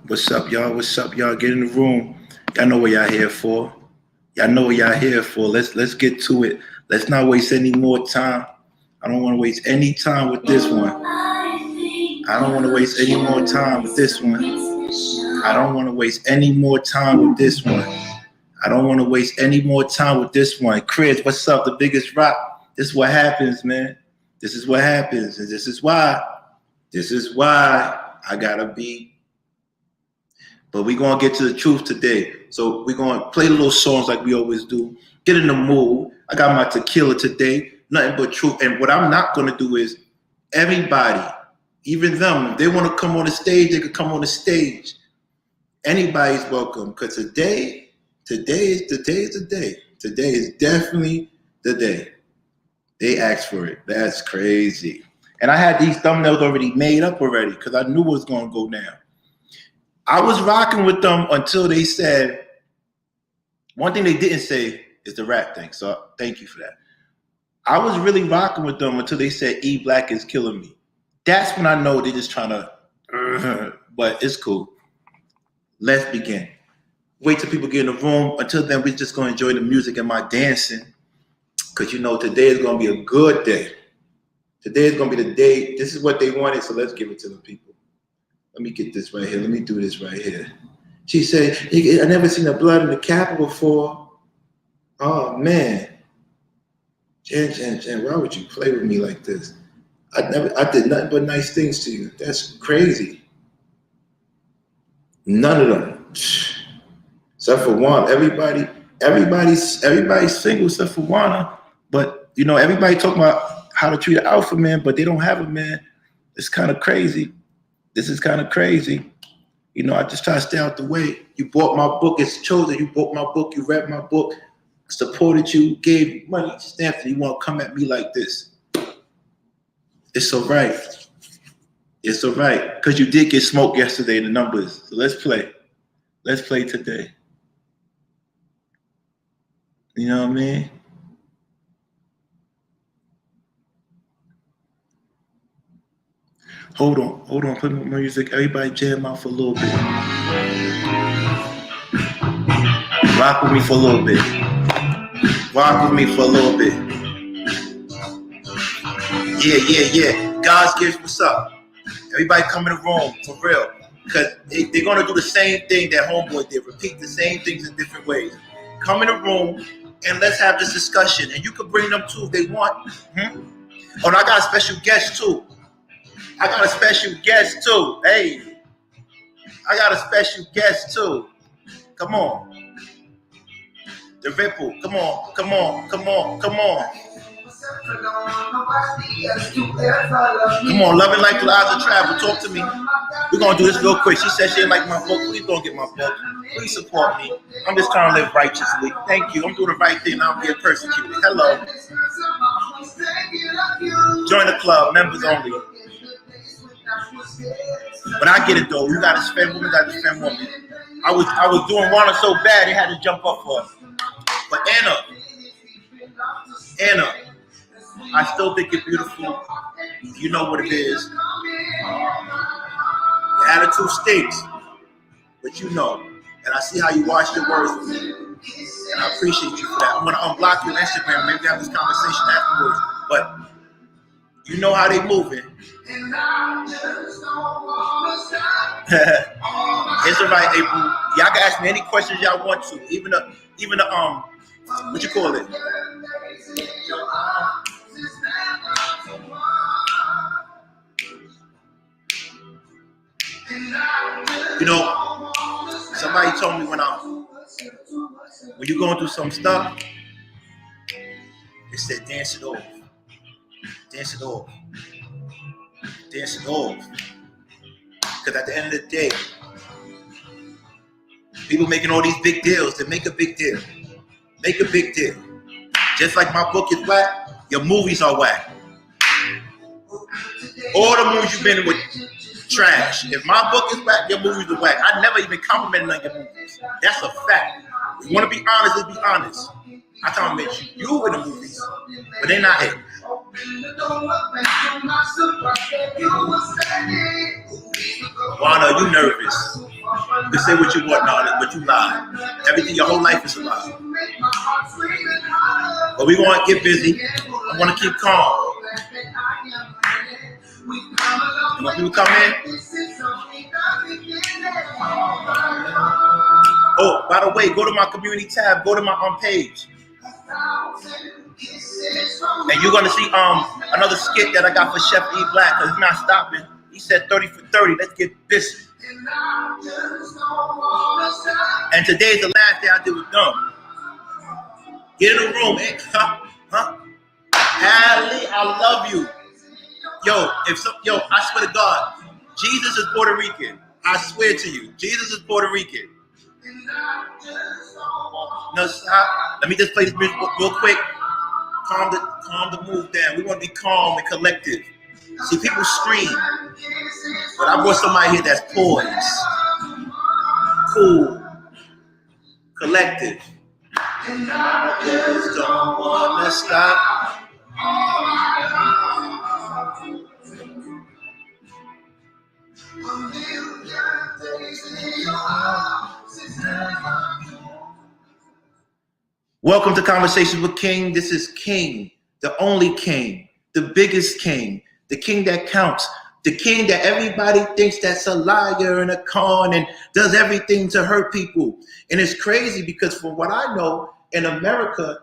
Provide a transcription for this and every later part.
What's up, y'all? What's up, y'all? Get in the room. Y'all know what y'all here for. Y'all know what y'all here for. Let's get to it. Let's not waste any more time. I don't want to waste any time with this one. I don't want to waste any more time with this one. I don't want to waste any more time with this one. I don't want to waste any more time with this one. Chris, what's up? The biggest rock. This is what happens, man. This is what happens. And this is why I gotta be. But we're going to get to the truth today. So we're going to play the little songs like we always do. Get in the mood. I got my tequila today. Nothing but truth. And what I'm not going to do is everybody, even them, if they want to come on the stage, they could come on the stage. Anybody's welcome. Because today is the day. Today is definitely the day. They asked for it. That's crazy. And I had these thumbnails already made up already because I knew it was going to go down. I was rocking with them until they said, one thing they didn't say is the rap thing. So thank you for that. I was really rocking with them until they said E Black is killing me. That's when I know they're just trying to, but it's cool. Let's begin. Wait till people get in the room. Until then, we're just going to enjoy the music and my dancing. Because you know, today is going to be a good day. Today is going to be the day. This is what they wanted, so let's give it to the people. Let me get this right here. Let me do this right here. She said, I never seen the blood in the Capitol before. Oh, man. Jen, why would you play with me like this? I did nothing but nice things to you. That's crazy. None of them. Except for one. Everybody's single except for Wana. But, you know, everybody talking about how to treat an alpha man, but they don't have a man. It's kind of crazy. This is kind of crazy. You know, I just try to stay out the way. You bought my book. It's chosen. You bought my book. You read my book. Supported you. Gave you money. Stamped it. You want to come at me like this. It's all right. It's all right. Because you did get smoked yesterday in the numbers. So let's play. Let's play today. You know what I mean? Hold on, put my music. Everybody jam out for a little bit. Rock with me for a little bit. Yeah. God's gifts, what's up? Everybody come in the room, for real. Because they're going to do the same thing that Homeboy did. Repeat the same things in different ways. Come in the room and let's have this discussion. And you can bring them too if they want. Oh, and I got a special guest too. Hey, I got a special guest too. Come on. The Ripple. Come on. Come on, love and life through the eyes of travel. Talk to me. We're going to do this real quick. She said she didn't like my book. Please don't get my book. Please support me. I'm just trying to live righteously. Thank you. I'm doing the right thing. I don't get persecuted. Hello. Join the club. Members only. But I get it though. You gotta spend women, I was doing Wana so bad they had to jump up for us. But Anna, I still think you're beautiful. You know what it is. Your attitude stinks, but you know. And I see how you watch your words with me. And I appreciate you for that. I'm gonna unblock you on Instagram. Maybe have this conversation afterwards. But you know how they moving. It's all right, April. Y'all can ask me any questions y'all want to. Even the what you call it? You know, somebody told me when you're going through some stuff, they said dance it off. Because at the end of the day, people making all these big deals. They make a big deal. Just like my book is whack, your movies are whack. All the movies you've been in with trash. If my book is whack, your movies are whack. I never even complimented on your movies. That's a fact. If you want to be honest, let's be honest. I compliment you in the movies, but they're not here. Wana, you nervous? You can say what you want now, but you lie. Everything, your whole life is a lie. But we want to get busy. I want to keep calm. And when people come in, oh, by the way, go to my community tab, go to my page. And you're gonna see another skit that I got for Chef E Black, because he's not stopping. He said 30 for 30. Let's get busy. And today's the last day I did with them. Get in the room, eh? Hallie, I love you. Yo, I swear to God, Jesus is Puerto Rican. I swear to you, Jesus is Puerto Rican. No, stop. Let me just play this music real quick. Calm the move down. We want to be calm and collective. See, people scream, but I brought somebody here that's poised, cool, collective. And I just don't want to stop. Welcome to Conversations with King. This is King, the only king, the biggest king, the king that counts, the king that everybody thinks that's a liar and a con and does everything to hurt people. And it's crazy because from what I know, in America,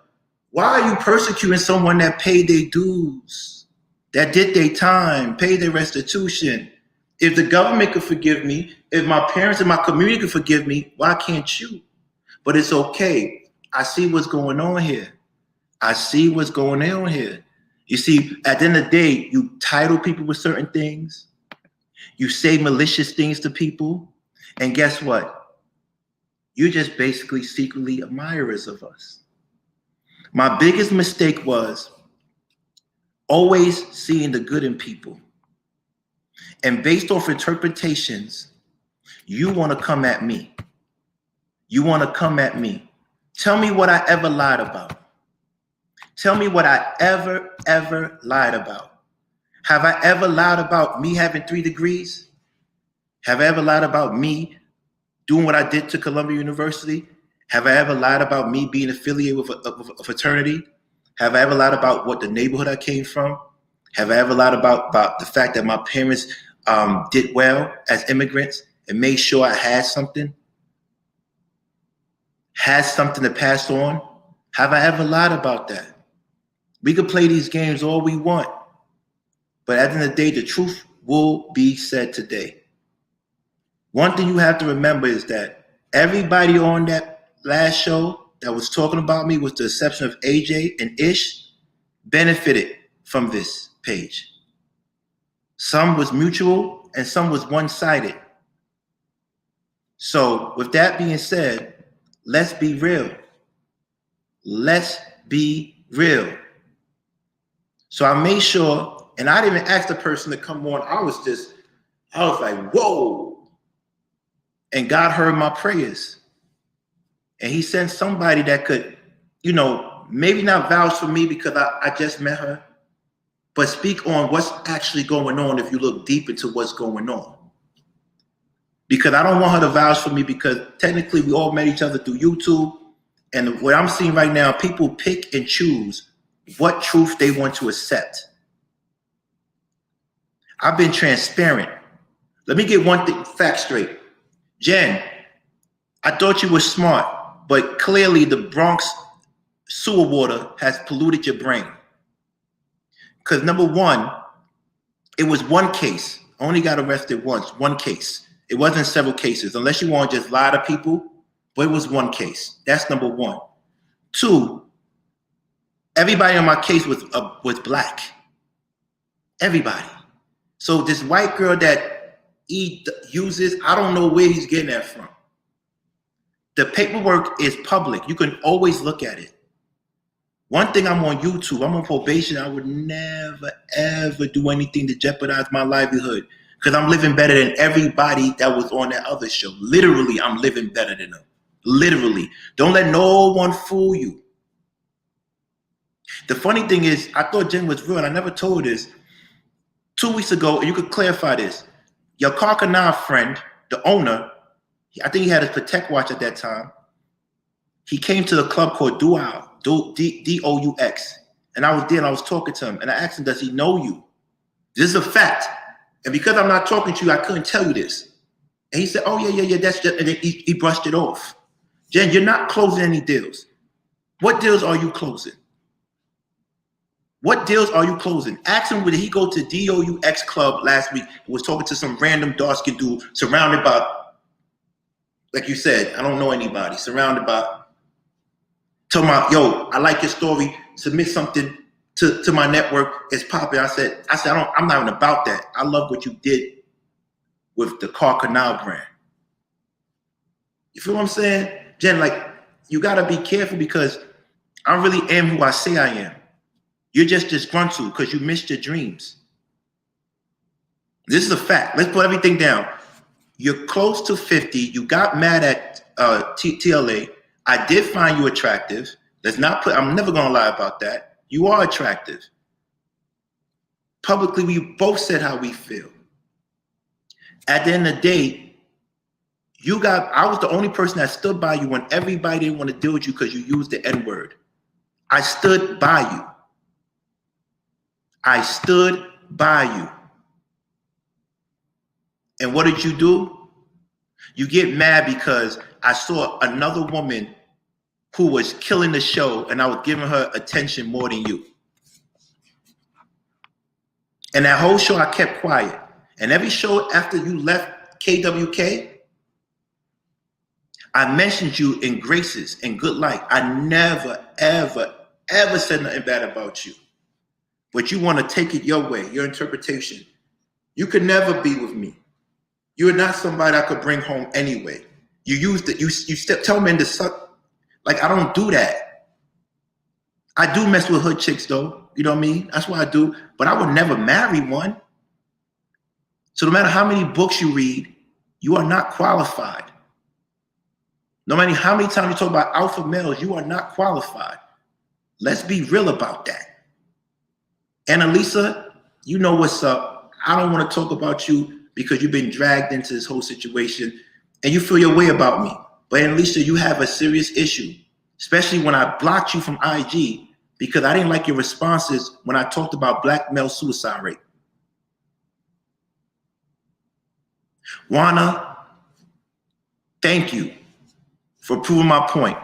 why are you persecuting someone that paid their dues, that did their time, paid their restitution? If the government could forgive me, if my parents and my community could forgive me, why can't you? But it's okay. I see what's going on here. I see what's going on here. You see, at the end of the day, you title people with certain things. You say malicious things to people. And guess what? You're just basically secretly admirers of us. My biggest mistake was always seeing the good in people. And based off interpretations, you want to come at me. You want to come at me. Tell me what I ever lied about. Tell me what I ever lied about. Have I ever lied about me having 3 degrees? Have I ever lied about me doing what I did to Columbia University? Have I ever lied about me being affiliated with a fraternity? Have I ever lied about what the neighborhood I came from? Have I ever lied about the fact that my parents did well as immigrants and made sure I had something to pass on? Have I ever lied about that? We could play these games all we want, but at the end of the day, the truth will be said today. One thing you have to remember is that everybody on that last show that was talking about me, with the exception of AJ and Ish, benefited from this page. Some was mutual and some was one-sided. So with that being said, let's be real. Let's be real. So I made sure, and I didn't even ask the person to come on. I was like, whoa. And God heard my prayers. And he sent somebody that could, maybe not vouch for me because I just met her, but speak on what's actually going on if you look deep into what's going on. Because I don't want her to vouch for me, because technically we all met each other through YouTube. And what I'm seeing right now, people pick and choose what truth they want to accept. I've been transparent. Let me get one fact straight. Jen, I thought you were smart, but clearly the Bronx sewer water has polluted your brain. Because number one, it was one case. I only got arrested once, one case. It wasn't several cases, unless you want to just lie to people, but it was one case. That's number one. 2, everybody on my case was black. Everybody. So this white girl that he uses, I don't know where he's getting that from. The paperwork is public. You can always look at it. One thing, I'm on YouTube. I'm on probation. I would never, ever do anything to jeopardize my livelihood, because I'm living better than everybody that was on that other show. Literally, I'm living better than them. Literally. Don't let no one fool you. The funny thing is, I thought Jen was real, and I never told her this. 2 weeks ago, and you could clarify this, your Karkana friend, the owner, I think he had his Protect watch at that time. He came to the club called Deux, and I was there and I was talking to him, and I asked him, does he know you? This is a fact. And because I'm not talking to you, I couldn't tell you this. And he said, oh, yeah, that's just, and then he brushed it off. Jen, you're not closing any deals. What deals are you closing? What deals are you closing? Ask him, did he go to Deux club last week and was talking to some random dark-skinned dude surrounded by, like you said, I don't know anybody, surrounded by, talking about, yo, I like your story, submit something to my network, it's popping. I said, I'm not even about that. I love what you did with the Car Canal brand. You feel what I'm saying? Jen, like, you gotta be careful because I really am who I say I am. You're just disgruntled because you missed your dreams. This is a fact. Let's put everything down. You're close to 50. You got mad at TLA. I did find you attractive. I'm never gonna lie about that. You are attractive. Publicly, we both said how we feel. At the end of the day, I was the only person that stood by you when everybody didn't want to deal with you because you used the N-word. I stood by you. I stood by you. And what did you do? You get mad because I saw another woman who was killing the show and I was giving her attention more than you. And that whole show, I kept quiet. And every show after you left KWK, I mentioned you in graces and good light. I never, ever, ever said nothing bad about you. But you want to take it your way, your interpretation. You could never be with me. You're not somebody I could bring home anyway. You used it. You tell men to suck. Like, I don't do that. I do mess with hood chicks though. You know what I mean? That's what I do. But I would never marry one. So no matter how many books you read, you are not qualified. No matter how many times you talk about alpha males, you are not qualified. Let's be real about that. And Elisa, you know what's up. I don't want to talk about you because you've been dragged into this whole situation and you feel your way about me. But Alicia, you have a serious issue, especially when I blocked you from IG because I didn't like your responses when I talked about black male suicide rate. Juana, thank you for proving my point.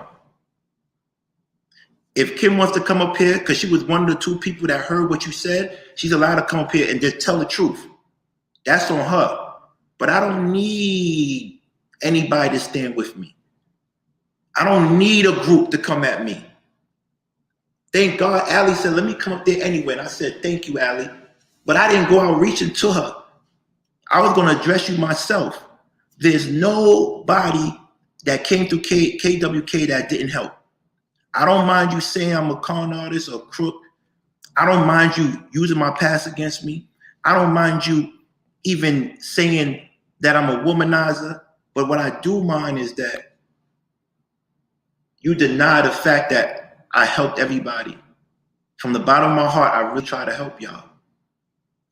If Kim wants to come up here, because she was one of the two people that heard what you said, she's allowed to come up here and just tell the truth. That's on her. But I don't need anybody to stand with me. I don't need a group to come at me. Thank God, Allie said, let me come up there anyway. And I said, thank you, Allie. But I didn't go out reaching to her. I was going to address you myself. There's nobody that came through KWK that didn't help. I don't mind you saying I'm a con artist or crook. I don't mind you using my past against me. I don't mind you even saying that I'm a womanizer. But what I do mind is that you deny the fact that I helped everybody. From the bottom of my heart, I really try to help y'all.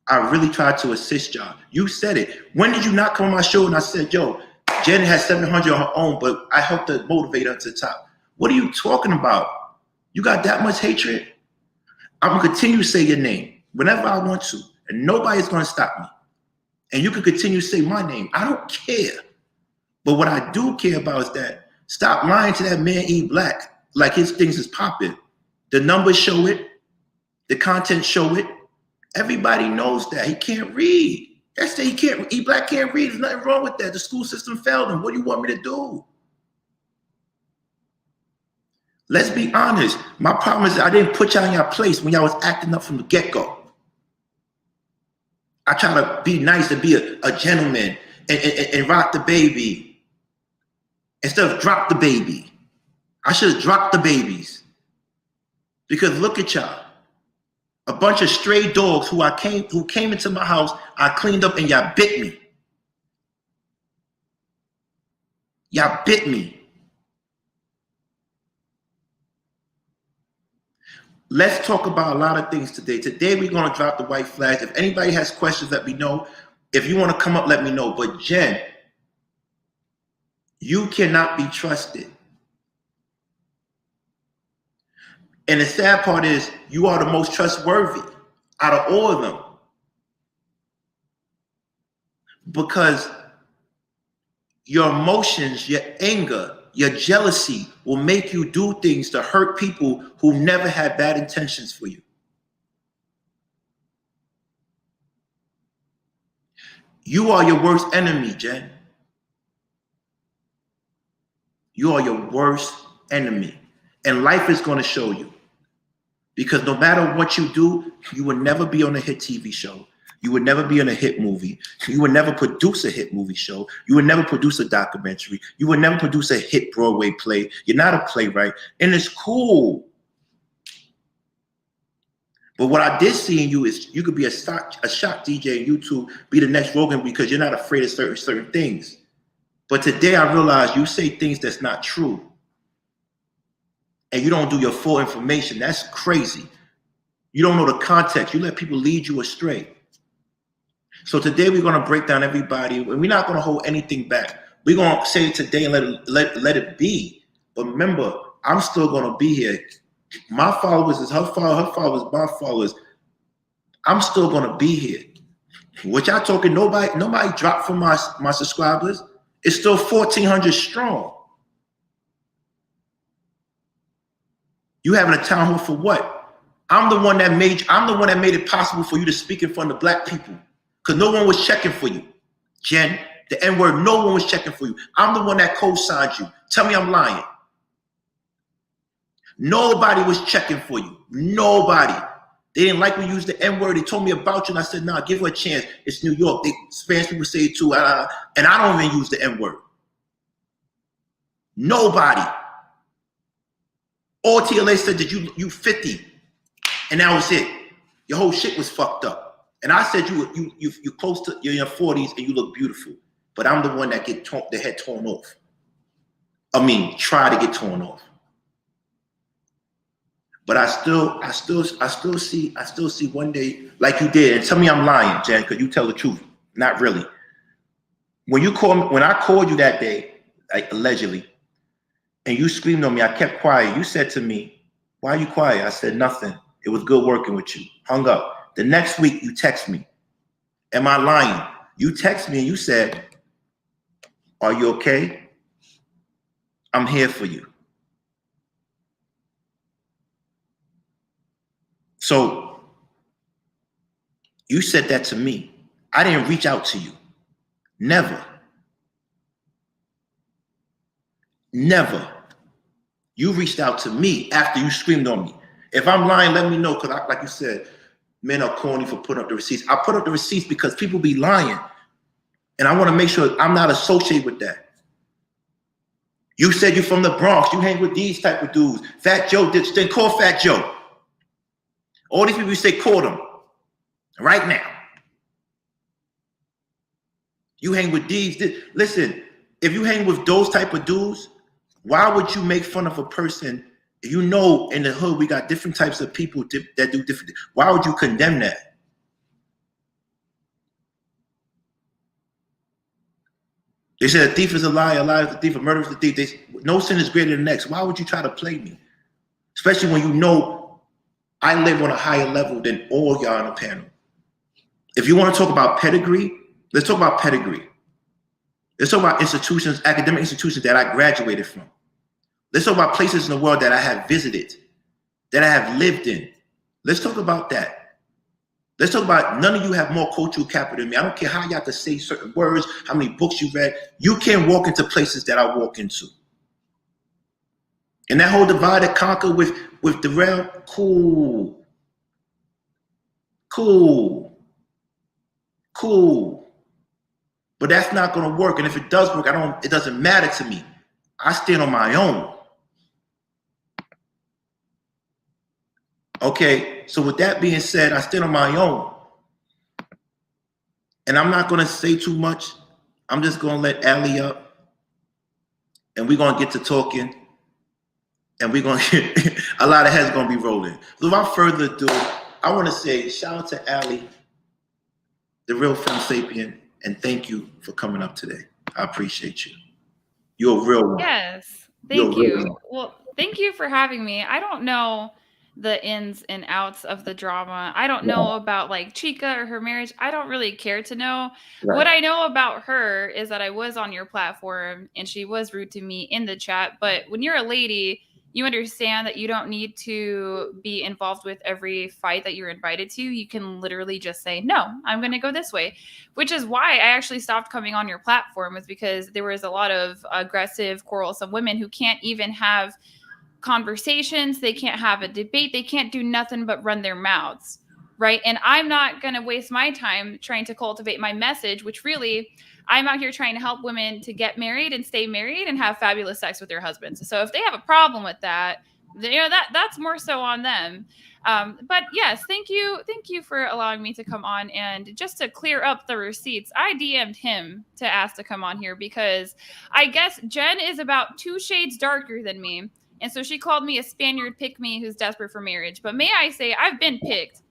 I really tried to assist y'all. You said it. When did you not come on my show and I said, yo, Jen has 700 on her own, but I helped her motivate her to the top. What are you talking about? You got that much hatred? I'm going to continue to say your name whenever I want to, and nobody's going to stop me. And you can continue to say my name. I don't care. But what I do care about is that stop lying to that man E Black like his things is popping. The numbers show it. The content show it. Everybody knows that. He can't read. That's that he can't. E Black can't read. There's nothing wrong with that. The school system failed him. What do you want me to do? Let's be honest. My problem is I didn't put y'all in your place when y'all was acting up from the get-go. I try to be nice and be a gentleman and rock the baby instead of drop the baby. I should have dropped the babies. Because look at y'all. A bunch of stray dogs who came into my house, I cleaned up and y'all bit me. Y'all bit me. Let's talk about a lot of things today. Today, we're going to drop the white flags. If anybody has questions, let me know. If you want to come up, let me know. But Jen, You cannot be trusted. And the sad part is you are the most trustworthy out of all of them. Because your emotions, your anger, your jealousy will make you do things to hurt people who never had bad intentions for you. You are your worst enemy, Jen. You are your worst enemy. And life is going to show you. Because no matter what you do, you will never be on a hit TV show. You would never be in a hit movie. You would never produce a hit movie show. You would never produce a documentary. You would never produce a hit Broadway play. You're not a playwright. And it's cool. But what I did see in you is you could be a shock DJ on YouTube, be the next Rogan because you're not afraid of certain things. But today I realized you say things that's not true. And you don't do your full information. That's crazy. You don't know the context. You let people lead you astray. So today we're going to break down everybody, and we're not going to hold anything back. We're going to say it today and let it be. But remember, I'm still going to be here. My followers is her followers, my followers. I'm still going to be here. What y'all talking, nobody dropped from my subscribers. It's still 1,400 strong. You having a town hall for what? I'm the one that made it possible for you to speak in front of black people. Because no one was checking for you. Jen, the N-word, no one was checking for you. I'm the one that co-signed you. Tell me I'm lying. Nobody was checking for you. Nobody. They didn't like when you used the N-word. They told me about you, and I said, nah, give her a chance. It's New York. Spanish people say it too. And I don't even use the N-word. Nobody. All TLA said that you 50. And that was it. Your whole shit was fucked up. And I said you close to you're in your 40s and you look beautiful, but I'm the one that get the head torn off. I mean, try to get torn off. But I still see one day like you did. And tell me I'm lying, Jen, because you tell the truth. Not really. When I called you that day, like allegedly, and you screamed on me, I kept quiet. You said to me, "Why are you quiet?" I said nothing. It was good working with you. Hung up. The next week, you text me. Am I lying? You text me and you said, "Are you okay? I'm here for you." So you said that to me. I didn't reach out to you. Never. Never. You reached out to me after you screamed on me. If I'm lying, let me know, because like you said, men are corny for putting up the receipts. I put up the receipts because people be lying. And I want to make sure I'm not associated with that. You said you're from the Bronx. You hang with these type of dudes. Fat Joe, then call Fat Joe. All these people, you say, call them right now. You hang with these. Listen, if you hang with those type of dudes, why would you make fun of a person? You know, in the hood, we got different types of people that do different. Why would you condemn that? They said a thief is a liar is a thief, a murderer is a thief. No sin is greater than the next. Why would you try to play me? Especially when you know I live on a higher level than all y'all on the panel. If you want to talk about pedigree, let's talk about pedigree. Let's talk about institutions, academic institutions that I graduated from. Let's talk about places in the world that I have visited, that I have lived in. Let's talk about that. Let's talk about none of you have more cultural capital than me. I don't care how y'all can say certain words, how many books you read. You can't walk into places that I walk into. And that whole divide and conquer with the realm, cool. But that's not going to work. And if it does work, it doesn't matter to me. I stand on my own. Okay, so with that being said, I stand on my own. And I'm not going to say too much. I'm just going to let Allie up. And we're going to get to talking. And we're going to get a lot of heads going to be rolling. So without further ado, I want to say shout out to Allie, the real Femme Sapien, and thank you for coming up today. I appreciate you. You're a real one. Yes. You're a Thank real you. one. Well, thank you for having me. I don't know the ins and outs of the drama. I don't know Right. about like Chica or her marriage. I don't really care to know. What Right. I know about her is that I was on your platform and she was rude to me in the chat. But when you're a lady, you understand that you don't need to be involved with every fight that you're invited to. You can literally just say, no, I'm going to go this way, which is why I actually stopped coming on your platform, was because there was a lot of aggressive, quarrelsome women who can't even have conversations. They can't have a debate. They can't do nothing but run their mouths. Right. And I'm not going to waste my time trying to cultivate my message, which really I'm out here trying to help women to get married and stay married and have fabulous sex with their husbands. So if they have a problem with that, that's more so on them. But yes, thank you for allowing me to come on. And just to clear up the receipts, I DM'd him to ask to come on here because I guess Jen is about 2 shades darker than me, and so she called me a Spaniard pick me who's desperate for marriage. But may I say, I've been picked.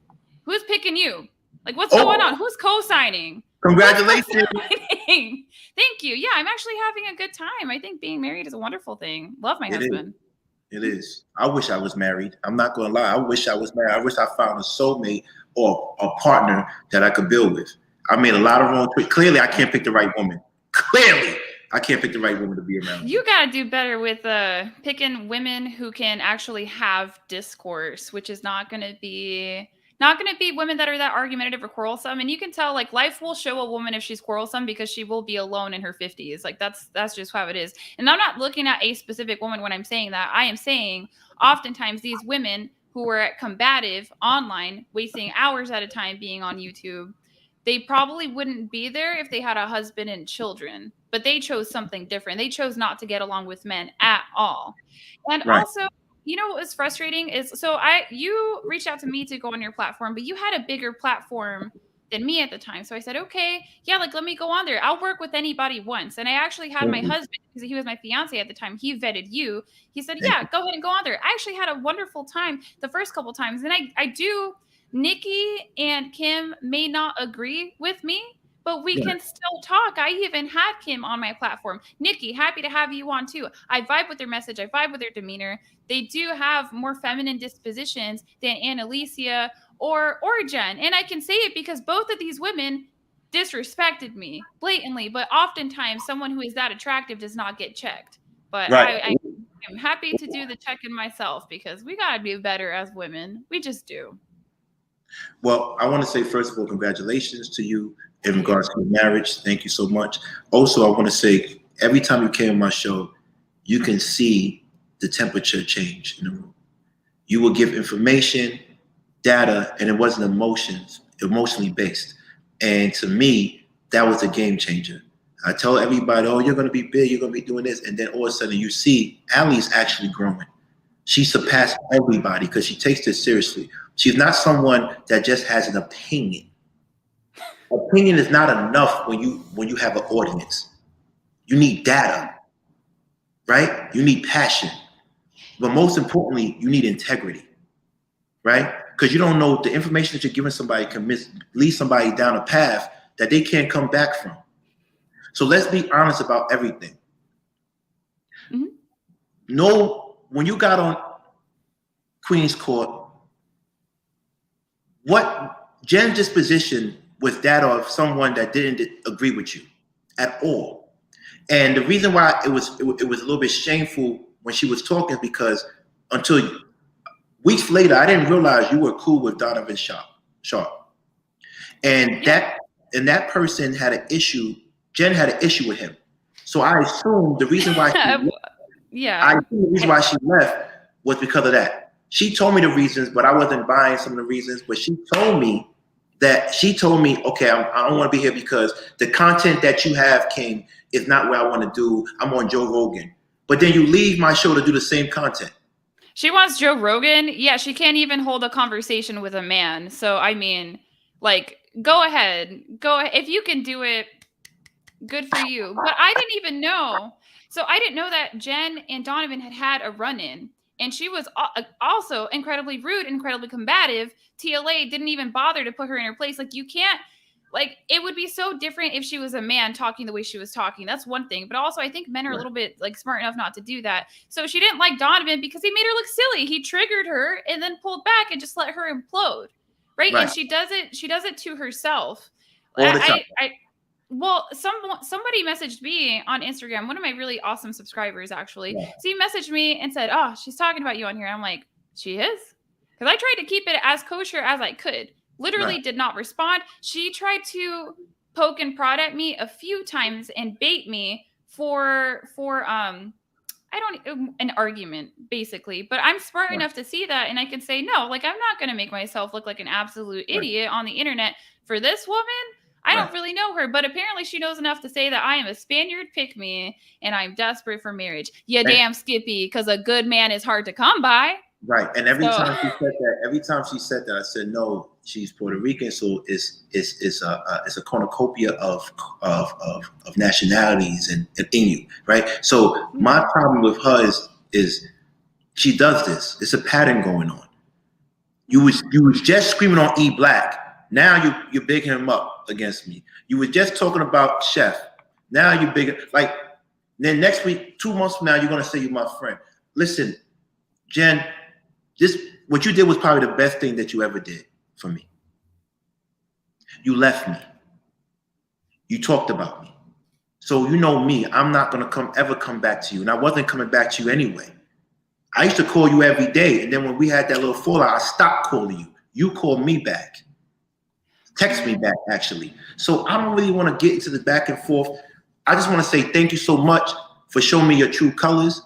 Who's picking you? Like, what's going on? Oh, Who's co-signing? Who's congratulations. co-signing? Thank you. Yeah, I'm actually having a good time. I think being married is a wonderful thing. Love my It is. husband. It is. I wish I was married. I'm not going to lie. I wish I was married. I wish I found a soulmate or a partner that I could build with. I made a lot of wrong choices. Clearly, I can't pick the right woman. Clearly, I can't pick the right woman to be around me. You gotta do better with picking women who can actually have discourse, which is not gonna be women that are that argumentative or quarrelsome. And you can tell, like, life will show a woman if she's quarrelsome because she will be alone in her 50s. Like, that's just how it is. And I'm not looking at a specific woman when I'm saying that. I am saying oftentimes these women who are combative online, wasting hours at a time being on YouTube, they probably wouldn't be there if they had a husband and children, but they chose something different. They chose not to get along with men at all. And Right. also, you know what was frustrating is, so I you reached out to me to go on your platform, but you had a bigger platform than me at the time. So I said, okay, yeah, like let me go on there. I'll work with anybody once. And I actually had my Thank you. husband, because he was my fiance at the time. He vetted you. He said, Thank yeah, you. go ahead and go on there. I actually had a wonderful time the first couple times. And I do Nikki and Kim may not agree with me, but we Right. can still talk. I even had Kim on my platform. Nikki, happy to have you on too. I vibe with their message. I vibe with their demeanor. They do have more feminine dispositions than Annalicia or Jen. And I can say it because both of these women disrespected me blatantly, but oftentimes someone who is that attractive does not get checked. But Right. I am happy to do the check-in myself because we gotta do better as women. We just do. Well, I want to say, first of all, congratulations to you in Thank you. regards to your marriage. Thank you so much. Also, I want to say, every time you came on my show, you can see the temperature change in the room. You will give information, data, and it wasn't emotionally based. And to me, that was a game changer. I tell everybody, oh, you're going to be big, you're going to be doing this. And then all of a sudden you see Allie's actually growing. She surpassed everybody because she takes this seriously. She's not someone that just has an opinion. Opinion is not enough when you have an audience. You need data, right? You need passion. But most importantly, you need integrity, right? Because you don't know the information that you're giving somebody can lead somebody down a path that they can't come back from. So let's be honest about everything. Mhm. No, when you got on Queen's Court, what Jen's disposition was that of someone that didn't agree with you at all. And the reason why it was a little bit shameful when she was talking is because until weeks later, I didn't realize you were cool with Donovan Sharp. And Yeah. that person had an issue. Jen had an issue with him. So I assumed the reason why I Yeah. think the reason why she left was because of that. She told me the reasons, but I wasn't buying some of the reasons. But she told me, okay, I don't want to be here because the content that you have, King, is not what I want to do. I'm on Joe Rogan. But then you leave my show to do the same content. She wants Joe Rogan. Yeah, she can't even hold a conversation with a man. So I mean, like, go ahead. Go ahead. If you can do it, good for you. But I didn't even know. So I didn't know that Jen and Donovan had had a run-in. And she was also incredibly rude, incredibly combative. TLA didn't even bother to put her in her place. Like, you can't. like it would be so different if she was a man talking the way she was talking. That's one thing. But also I think men are a little bit like smart enough not to do that. So she didn't like Donovan because he made her look silly. He triggered her and then pulled back and just let her implode. Right. And she does it to herself. All the time. Well, somebody messaged me on Instagram, one of my really awesome subscribers, actually. Yeah. So he messaged me and said, "Oh, she's talking about you on here." I'm like, "She is?" Because I tried to keep it as kosher as I could. Literally did not respond. She tried to poke and prod at me a few times and bait me for an argument, basically. But I'm smart enough to see that, and I can say, no, like, I'm not going to make myself look like an absolute idiot on the internet for this woman. I don't really know her, but apparently she knows enough to say that I am a Spaniard pick-me and I'm desperate for marriage. Yeah, damn Skippy, because a good man is hard to come by. Right. And every time she said that, I said, no, she's Puerto Rican, so it's a cornucopia of nationalities and Inuit, right? So my problem with her is she does this. It's a pattern going on. You was just screaming on E Black. Now you're bigging him up against me. You were just talking about Chef. Now you're big. Like, then next week, 2 months from now, you're gonna say you're my friend. Listen, Jen, what you did was probably the best thing that you ever did for me. You left me. You talked about me. So you know me, I'm not gonna ever come back to you. And I wasn't coming back to you anyway. I used to call you every day. And then when we had that little fallout, I stopped calling you. You called me back. Text me back, actually. So I don't really want to get into the back and forth. I just want to say thank you so much for showing me your true colors.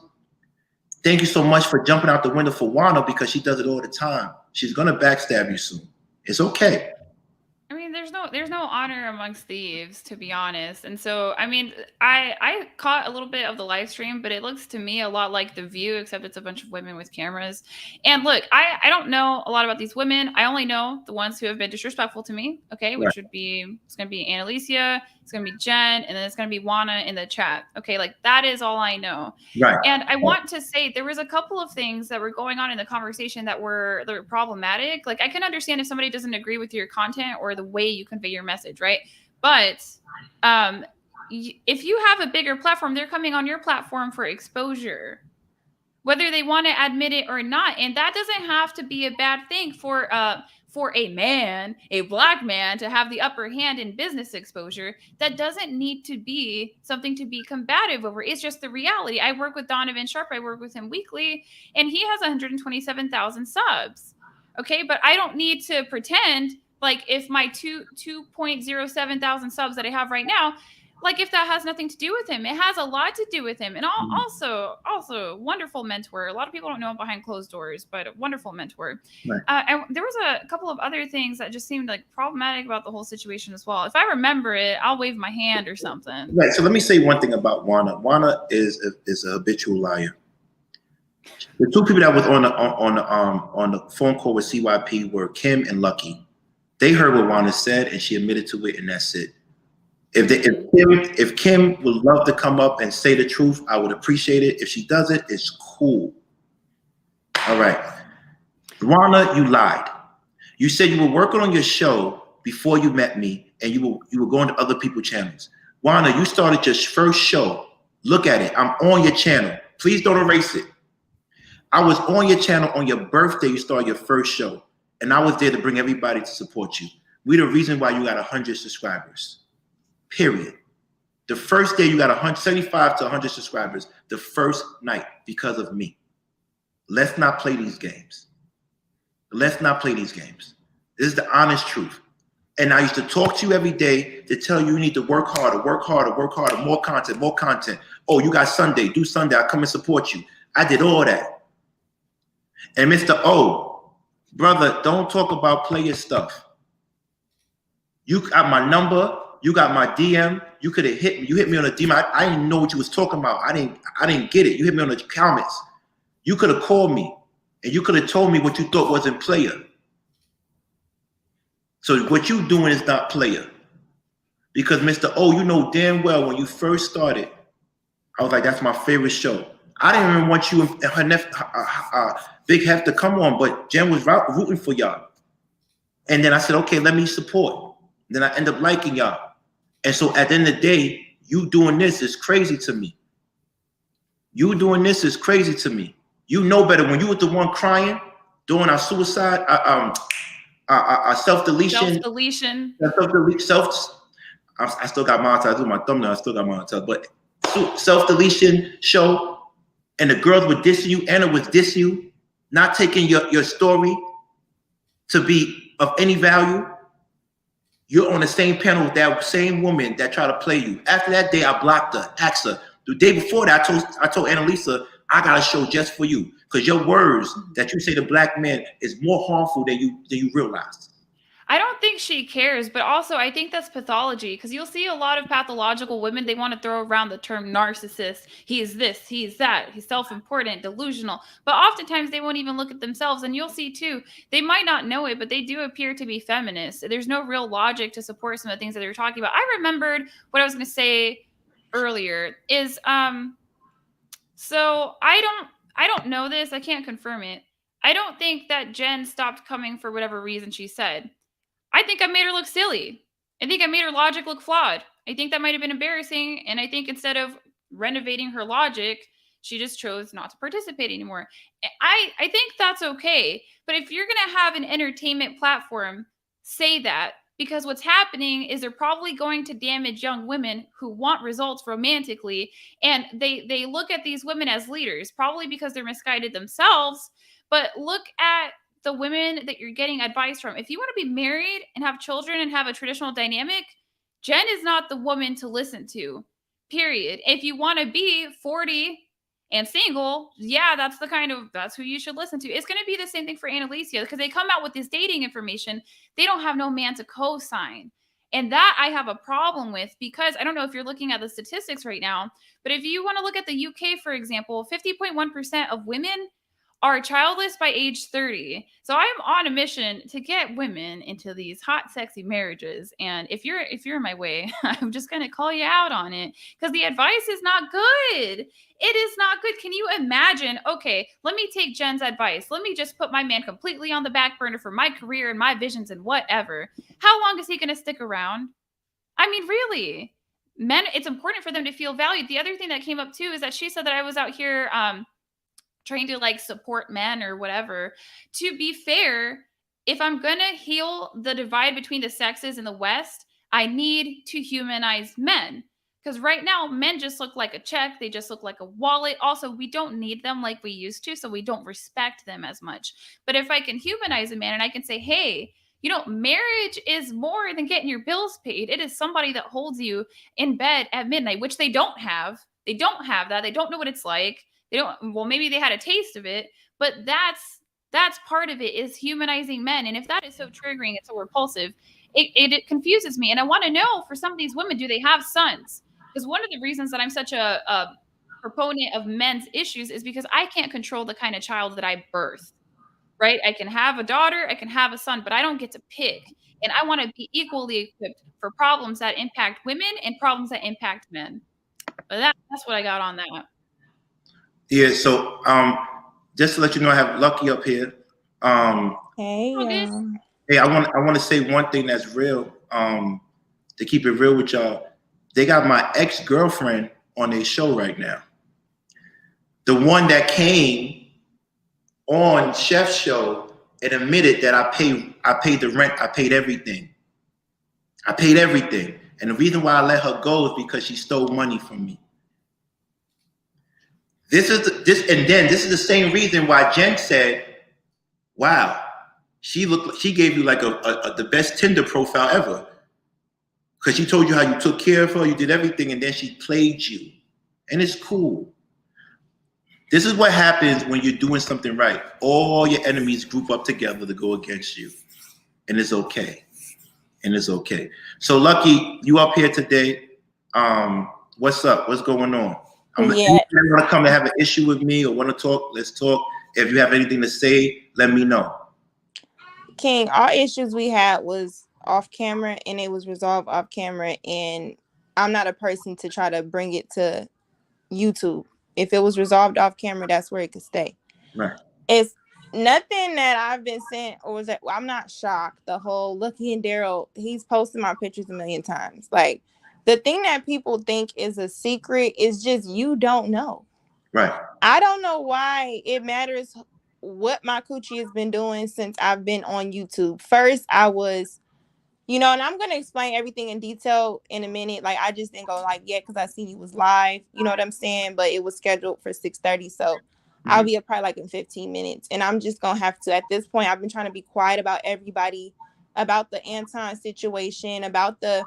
Thank you so much for jumping out the window for Wanda, because she does it all the time. She's gonna backstab you soon. It's okay. I mean, there's no honor amongst thieves, to be honest. And so, I mean, I caught a little bit of the live stream, but it looks to me a lot like The View, except it's a bunch of women with cameras. And look, I don't know a lot about these women. I only know the ones who have been disrespectful to me. Okay, which would be, it's gonna be Annalicia, it's gonna be Jen, and then it's gonna be Juana in the chat. Okay, like that is all I know. Right. And I want to say there was a couple of things that were going on in the conversation that were problematic. Like, I can understand if somebody doesn't agree with your content or the way you convey your message, right? But if you have a bigger platform, they're coming on your platform for exposure, whether they want to admit it or not. And that doesn't have to be a bad thing for a man, a Black man, to have the upper hand in business exposure. That doesn't need to be something to be combative over. It's just the reality. I work with Donovan Sharp. I work with him weekly, and he has 127,000 subs. Okay, but I don't need to pretend like if my 2.07 thousand subs that I have right now, like if that has nothing to do with him. It has a lot to do with him. And also wonderful mentor. A lot of people don't know him behind closed doors, but a wonderful mentor. Right. And there was a couple of other things that just seemed like problematic about the whole situation as well. If I remember it, I'll wave my hand or something. Right. So let me say one thing about Juana. Juana is a habitual liar. The two people that was on the phone call with CYP were Kim and Lucky. They heard what Juana said, and she admitted to it, and that's it. If Kim would love to come up and say the truth, I would appreciate it. If she doesn't, it's cool. All right. Juana, you lied. You said you were working on your show before you met me, and you were going to other people's channels. Juana, you started your first show. Look at it. I'm on your channel. Please don't erase it. I was on your channel on your birthday. You started your first show, and I was there to bring everybody to support you. We're the reason why you got 100 subscribers. Period. The first day you got 175 to 100 subscribers, the first night, because of me. Let's not play these games. Let's not play these games. This is the honest truth. And I used to talk to you every day to tell you need to work harder, more content. Oh, you got Sunday, do Sunday. I'll come and support you. I did all that. And Mr. O, brother, don't talk about player stuff. You got my number. You got my DM. You could have hit me. You hit me on a DM. I didn't know what you was talking about. I didn't get it. You hit me on the comments. You could have called me, and you could have told me what you thought wasn't player. So what you doing is not player. Because Mr. O, you know damn well when you first started, I was like, that's my favorite show. I didn't even want you and her Big Hef to come on, but Jen was rooting for y'all. And then I said, okay, let me support. Then I end up liking y'all. And so at the end of the day, you doing this is crazy to me. You doing this is crazy to me. You know better. When you was the one crying during our suicide, our self-deletion, I still got monetized with my thumbnail. I still got monetized, but self-deletion show, and the girls were dissing you. Anna was dissing you, not taking your story to be of any value. You're on the same panel with that same woman that tried to play you. After that day, I blocked her, asked her. The day before that, I told Annalisa, I got a show just for you, because your words that you say to black men is more harmful than you realize. I don't think she cares, but also I think that's pathology, because you'll see a lot of pathological women, they want to throw around the term narcissist. He is this, he is that, he's self-important, delusional, but oftentimes they won't even look at themselves. And you'll see too, they might not know it, but they do appear to be feminists. There's no real logic to support some of the things that they're talking about. I remembered what I was going to say earlier is, so I don't know this, I can't confirm it. I don't think that Jen stopped coming for whatever reason she said. I think I made her look silly. I think I made her logic look flawed. I think that might have been embarrassing. And I think instead of renovating her logic, she just chose not to participate anymore. I think that's okay. But if you're going to have an entertainment platform, say that. Because what's happening is they're probably going to damage young women who want results romantically. And they look at these women as leaders, probably because they're misguided themselves. But look at the women that you're getting advice from. If you want to be married and have children and have a traditional dynamic, Jen is not the woman to listen to, period. If you want to be 40 and single, yeah, that's who you should listen to. It's going to be the same thing for Annalisa, because they come out with this dating information. They don't have no man to co-sign. And that I have a problem with, because I don't know if you're looking at the statistics right now, but if you want to look at the UK, for example, 50.1% of women are childless by age 30. So I'm on a mission to get women into these hot, sexy marriages. And if you're in my way, I'm just gonna call you out on it, because the advice is not good. It is not good. Can you imagine? Okay, let me take Jen's advice. Let me just put my man completely on the back burner for my career and my visions and whatever. How long is he gonna stick around? I mean, really? Men, it's important for them to feel valued. The other thing that came up too is that she said that I was out here trying to like support men or whatever. To be fair, if I'm gonna heal the divide between the sexes in the West, I need to humanize men. Because right now, men just look like a check. They just look like a wallet. Also, we don't need them like we used to, so we don't respect them as much. But if I can humanize a man and I can say, hey, marriage is more than getting your bills paid. It is somebody that holds you in bed at midnight, which they don't have. They don't have that. They don't know what it's like. They don't, well, maybe they had a taste of it, but that's part of it, is humanizing men. And if that is so triggering and so repulsive, it confuses me. And I want to know, for some of these women, do they have sons? Because one of the reasons that I'm such a proponent of men's issues is because I can't control the kind of child that I birth, right? I can have a daughter, I can have a son, but I don't get to pick. And I want to be equally equipped for problems that impact women and problems that impact men. But that's what I got on that. Yeah, so just to let you know, I have Lucky up here. Hey, Hey, I want to say one thing that's real. To keep it real with y'all, they got my ex-girlfriend on their show right now. The one that came on Chef's show and admitted that I paid the rent, I paid everything. And the reason why I let her go is because she stole money from me. This is the same reason why Jen said, wow, she gave you like the best Tinder profile ever. Because she told you how you took care of her, you did everything, and then she played you. And it's cool. This is what happens when you're doing something right. All your enemies group up together to go against you. And it's okay. So Lucky, you up here today. What's up? What's going on? If you want to come and have an issue with me or want to talk, let's talk. If you have anything to say, let me know. King, all issues we had was off camera, and it was resolved off camera, and I'm not a person to try to bring it to YouTube. If it was resolved off camera, that's where it could stay. Right. It's Nothing that I've been sent or was that I'm not shocked. The whole Lucky and Daryl, he's posted my pictures a million times. Like the thing that people think is a secret is just you don't know. Right. I don't know why it matters what my coochie has been doing since I've been on YouTube. First, I was, and I'm gonna explain everything in detail in a minute. Like I just didn't go like, yeah, because I seen you was live. You know what I'm saying? But it was scheduled for 6:30, so I'll be up probably like in 15 minutes. And I'm just gonna have to. At this point, I've been trying to be quiet about everybody, about the Anton situation, about the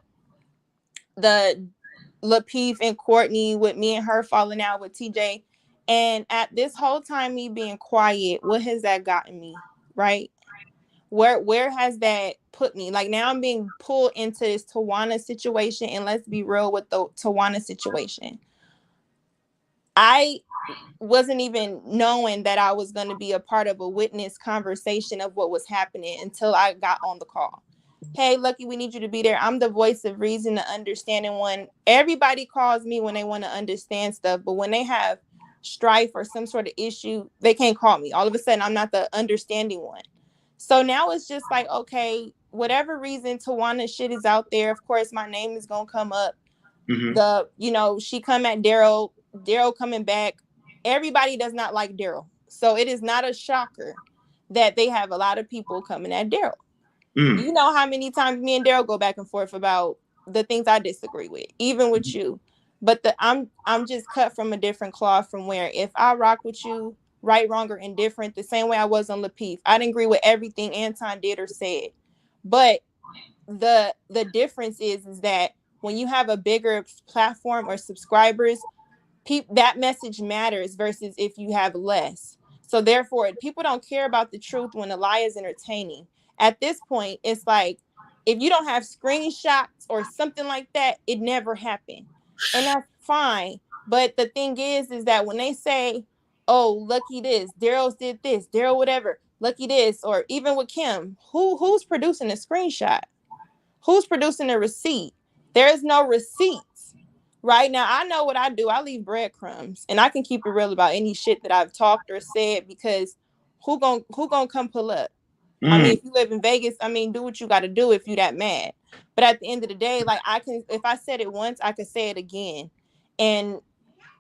Lapeef and Courtney with me and her falling out with TJ. And at this whole time, me being quiet, what has that gotten me? Right? Where has that put me? Like now I'm being pulled into this Tawana situation, and let's be real with the Tawana situation. I wasn't even knowing that I was going to be a part of a witness conversation of what was happening until I got on the call. Hey, Lucky, we need you to be there. I'm the voice of reason, the understanding one. Everybody calls me when they want to understand stuff, but when they have strife or some sort of issue, they can't call me. All of a sudden, I'm not the understanding one. So now it's just like, okay, whatever reason Tawana shit is out there, of course, my name is going to come up. She come at Daryl coming back. Everybody does not like Daryl. So it is not a shocker that they have a lot of people coming at Daryl. You know how many times me and Daryl go back and forth about the things I disagree with, even with you. But I'm just cut from a different cloth from where if I rock with you, right, wrong, or indifferent, the same way I was on Lapeef. I didn't agree with everything Anton did or said. But the difference is that when you have a bigger platform or subscribers, that message matters versus if you have less. So therefore, people don't care about the truth when the lie is entertaining. At this point, it's like if you don't have screenshots or something like that, it never happened. And that's fine. But the thing is that when they say, oh, Lucky this, Daryl's did this, Daryl whatever, Lucky this, or even with Kim, who's producing a screenshot? Who's producing a receipt? There is no receipts. Right now, I know what I do. I leave breadcrumbs, and I can keep it real about any shit that I've talked or said because who gonna come pull up? I mean, if you live in Vegas, I mean, do what you got to do if you that mad. But at the end of the day, like if I said it once, I could say it again. And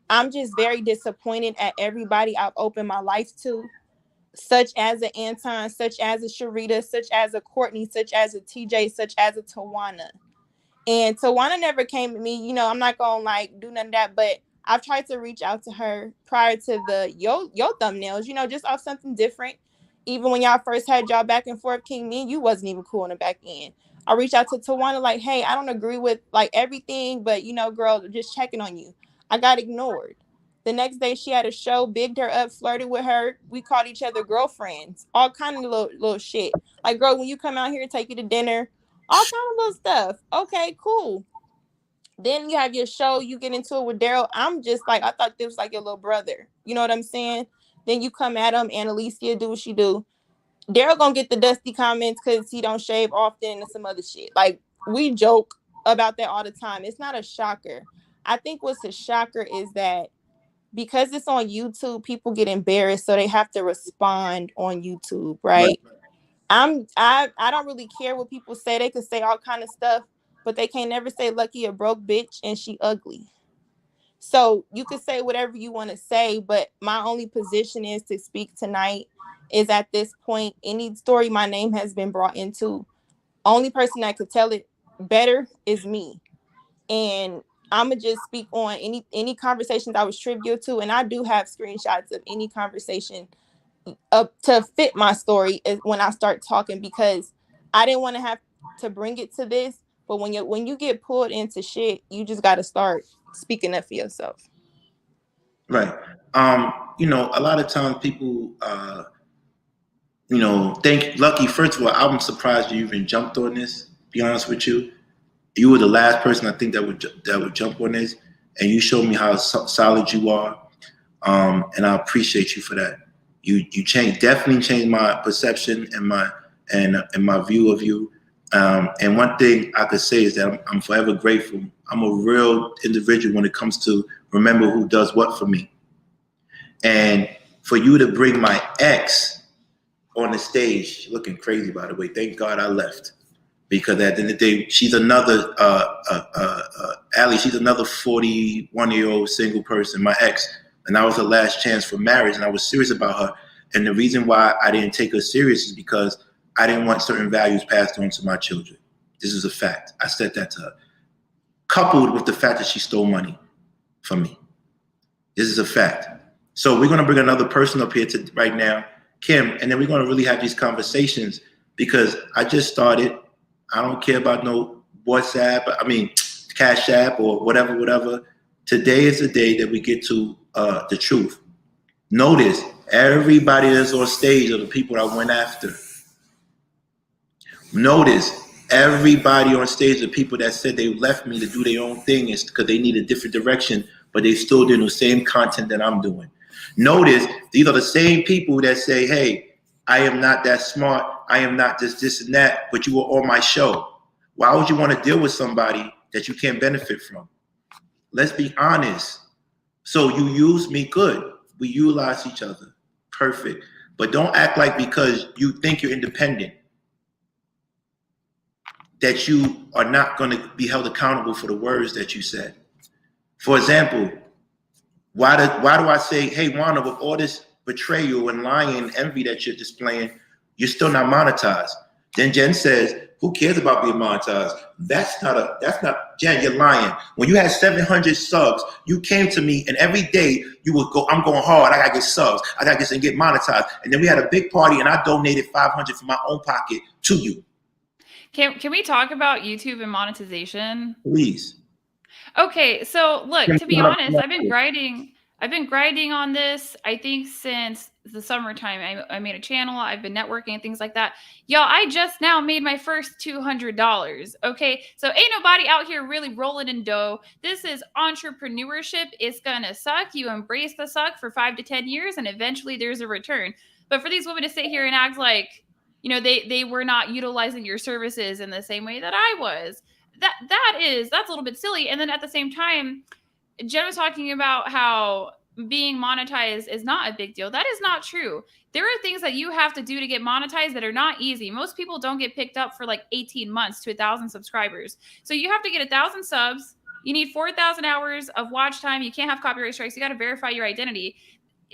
I'm just very disappointed at everybody I've opened my life to, such as an Anton, such as a Sharita, such as a Courtney, such as a TJ, such as a Tawana. And Tawana never came to me. I'm not gonna like do none of that, but I've tried to reach out to her prior to the yo thumbnails, just off something different. Even when y'all first had y'all back and forth, King, me and you wasn't even cool on the back end. I reached out to Tawana like, hey, I don't agree with like everything, but girl, just checking on you. I got ignored. The next day she had a show, bigged her up, flirted with her. We called each other girlfriends, all kind of little shit. Like, girl, when you come out here, take you to dinner, all kind of little stuff. Okay, cool. Then you have your show, you get into it with Daryl. I'm just like, I thought this was like your little brother. You know what I'm saying? Then you come at him, and Alicia do what she do. Daryl gonna get the dusty comments because he don't shave often and some other shit. Like, we joke about that all the time. It's not a shocker. I think what's a shocker is that because it's on YouTube, people get embarrassed, so they have to respond on YouTube, right? I don't really care what people say. They could say all kind of stuff, but they can't never say Lucky a broke bitch and she ugly. So you could say whatever you want to say, but my only position is to speak tonight is at this point, any story my name has been brought into, only person that could tell it better is me. And I'ma just speak on any conversations I was trivial to, and I do have screenshots of any conversation up to fit my story is when I start talking, because I didn't want to have to bring it to this. But when you get pulled into shit, you just got to start speaking up for yourself. Right. A lot of times people, think Lucky. First of all, I'm surprised you even jumped on this. Be honest with you, you were the last person I think that would jump on this, and you showed me how solid you are, and I appreciate you for that. You definitely changed my perception and my view of you. And one thing I could say is that I'm forever grateful. I'm a real individual when it comes to remember who does what for me. And for you to bring my ex on the stage, looking crazy, by the way. Thank God I left. Because at the end of the day, she's another, Allie, she's another 41-year-old single person, my ex. And I was her last chance for marriage, and I was serious about her. And the reason why I didn't take her serious is because I didn't want certain values passed on to my children. This is a fact. I said that to her. Coupled with the fact that she stole money from me. This is a fact. So we're going to bring another person up here to right now, Kim, and then we're going to really have these conversations because I just started. I don't care about no WhatsApp, Cash App or whatever. Today is the day that we get to the truth. Notice everybody that's on stage are the people I went after. Notice everybody on stage are people that said they left me to do their own thing because they need a different direction, but they still doing the same content that I'm doing. Notice these are the same people that say, hey, I am not that smart. I am not this and that, but you were on my show. Why would you want to deal with somebody that you can't benefit from? Let's be honest. So you use me, good. We utilize each other. Perfect. But don't act like because you think you're independent that you are not going to be held accountable for the words that you said. For example, why do I say, hey, Wanda, with all this betrayal and lying and envy that you're displaying, you're still not monetized? Then Jen says, who cares about being monetized? That's not Jen, you're lying. When you had 700 subs, you came to me and every day you would go, I'm going hard, I gotta get subs, I gotta get and get monetized. And then we had a big party and I donated 500 from my own pocket to you. Can we talk about YouTube and monetization? Please. Okay, so look, to be honest, I've been grinding on this, I think since the summertime. I made a channel, I've been networking and things like that. Y'all, I just now made my first $200. Okay, so ain't nobody out here really rolling in dough. This is entrepreneurship. It's gonna suck. You embrace the suck for 5 to 10 years and eventually there's a return. But for these women to sit here and act like, you know, they were not utilizing your services in the same way that I was, that's a little bit silly. And then at the same time, Jen was talking about how being monetized is not a big deal. That is not true. There are things that you have to do to get monetized that are not easy. Most people don't get picked up for like 18 months to 1,000 subscribers. So you have to get 1,000 subs. You need 4,000 hours of watch time. You can't have copyright strikes. You got to verify your identity.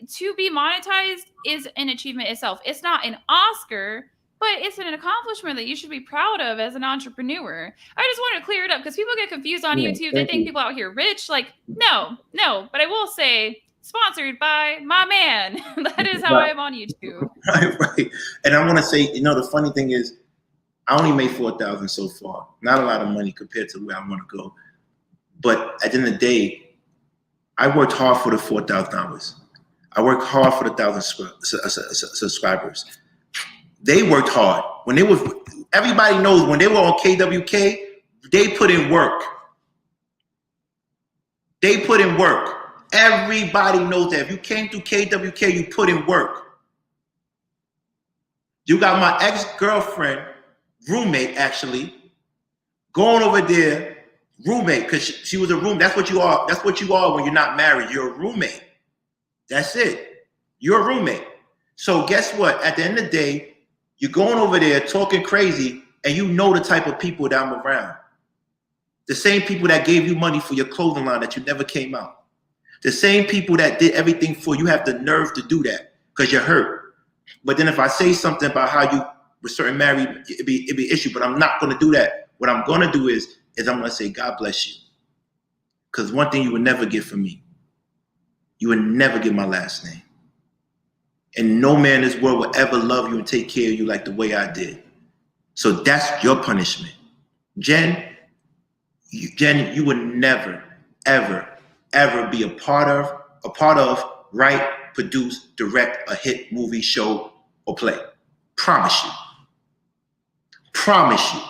To be monetized is an achievement itself. It's not an Oscar, but it's an accomplishment that you should be proud of as an entrepreneur. I just want to clear it up because people get confused on YouTube. They think people out here rich. Like, no. But I will say, sponsored by my man. That is how I'm on YouTube. Right. And I want to say, you know, the funny thing is, I only made 4,000 so far. Not a lot of money compared to where I want to go. But at the end of the day, I worked hard for the 4,000 hours. I worked hard for the 1,000 subscribers. They worked hard. Everybody knows when they were on KWK, they put in work. Everybody knows that. If you came through KWK, you put in work. You got my ex-girlfriend, roommate actually, going over there, roommate, because she was a roommate. That's what you are. That's what you are when you're not married. You're a roommate. That's it. You're a roommate. So guess what? At the end of the day, you're going over there talking crazy, and you know the type of people that I'm around. The same people that gave you money for your clothing line that you never came out. The same people that did everything for you have the nerve to do that because you're hurt. But then if I say something about how you were certain married, it'd be an issue, but I'm not going to do that. What I'm going to do is I'm going to say, God bless you. Because one thing you would never get from me, you would never get my last name. And no man in this world will ever love you and take care of you like the way I did. So that's your punishment. Jen, you would never, ever, ever be a part of, write, produce, direct a hit movie, show, or play. Promise you. Promise you.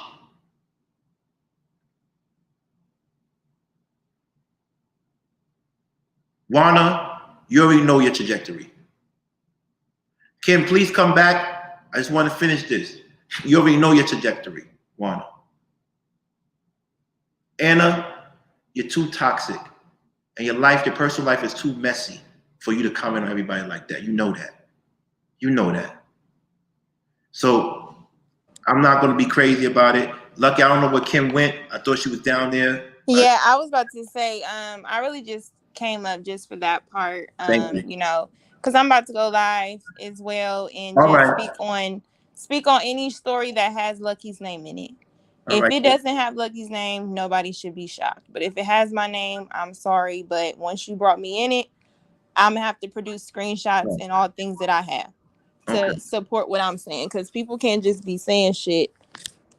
Wana, you already know your trajectory. Kim, please come back. I just want to finish this. You already know your trajectory, Wana. Anna, you're too toxic. And your personal life is too messy for you to comment on everybody like that. You know that. You know that. So I'm not going to be crazy about it. Lucky, I don't know where Kim went. I thought she was down there. Yeah, I was about to say, I really just came up just for that part. Thank you. You know, because I'm about to go live as well and All just right. speak on any story that has Lucky's name in it. All If right. it doesn't have Lucky's name, nobody should be shocked. But if it has my name, I'm sorry. But once you brought me in it, I'm gonna have to produce screenshots and all things that I have to support what I'm saying. Because people can't just be saying shit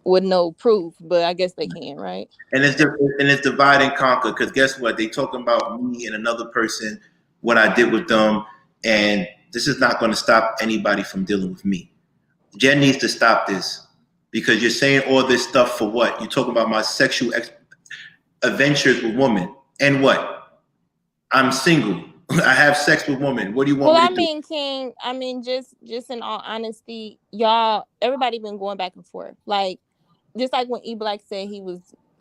with no proof, but I guess they can, right? And it's divide and conquer, because guess what? They talking about me and another person, what I did with them, and this is not going to stop anybody from dealing with me. Jen needs to stop this, because you're saying all this stuff for what? You're talking about my sexual adventures with women, and what? I'm single. I have sex with women. What do you want me to do? Mean, King, I mean, just in all honesty, y'all, everybody been going back and forth. Like, just like when E Black said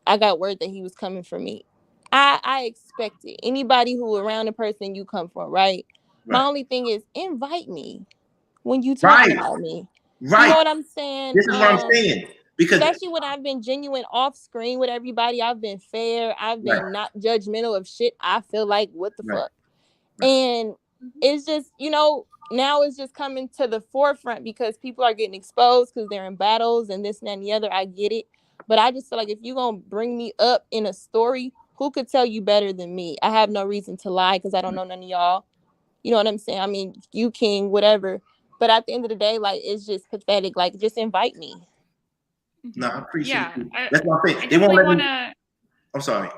I got word that he was coming for me. I expect it. Anybody who around the person you come for, right? My only thing is invite me when you talking about me. Right. You know what I'm saying? This is what I'm saying. Because especially when I've been genuine off screen with everybody, I've been fair. I've been not judgmental of shit. I feel like, what the fuck? And it's just, you know, now it's just coming to the forefront because people are getting exposed because they're in battles and this and that and the other. I get it. But I just feel like if you're going to bring me up in a story, who could tell you better than me? I have no reason to lie because I don't know none of y'all. You know what I'm saying? I mean, you King, whatever. But at the end of the day, like, it's just pathetic. Like, just invite me. No, I appreciate you. Yeah, that's what I'm saying. They won't let me. I'm sorry.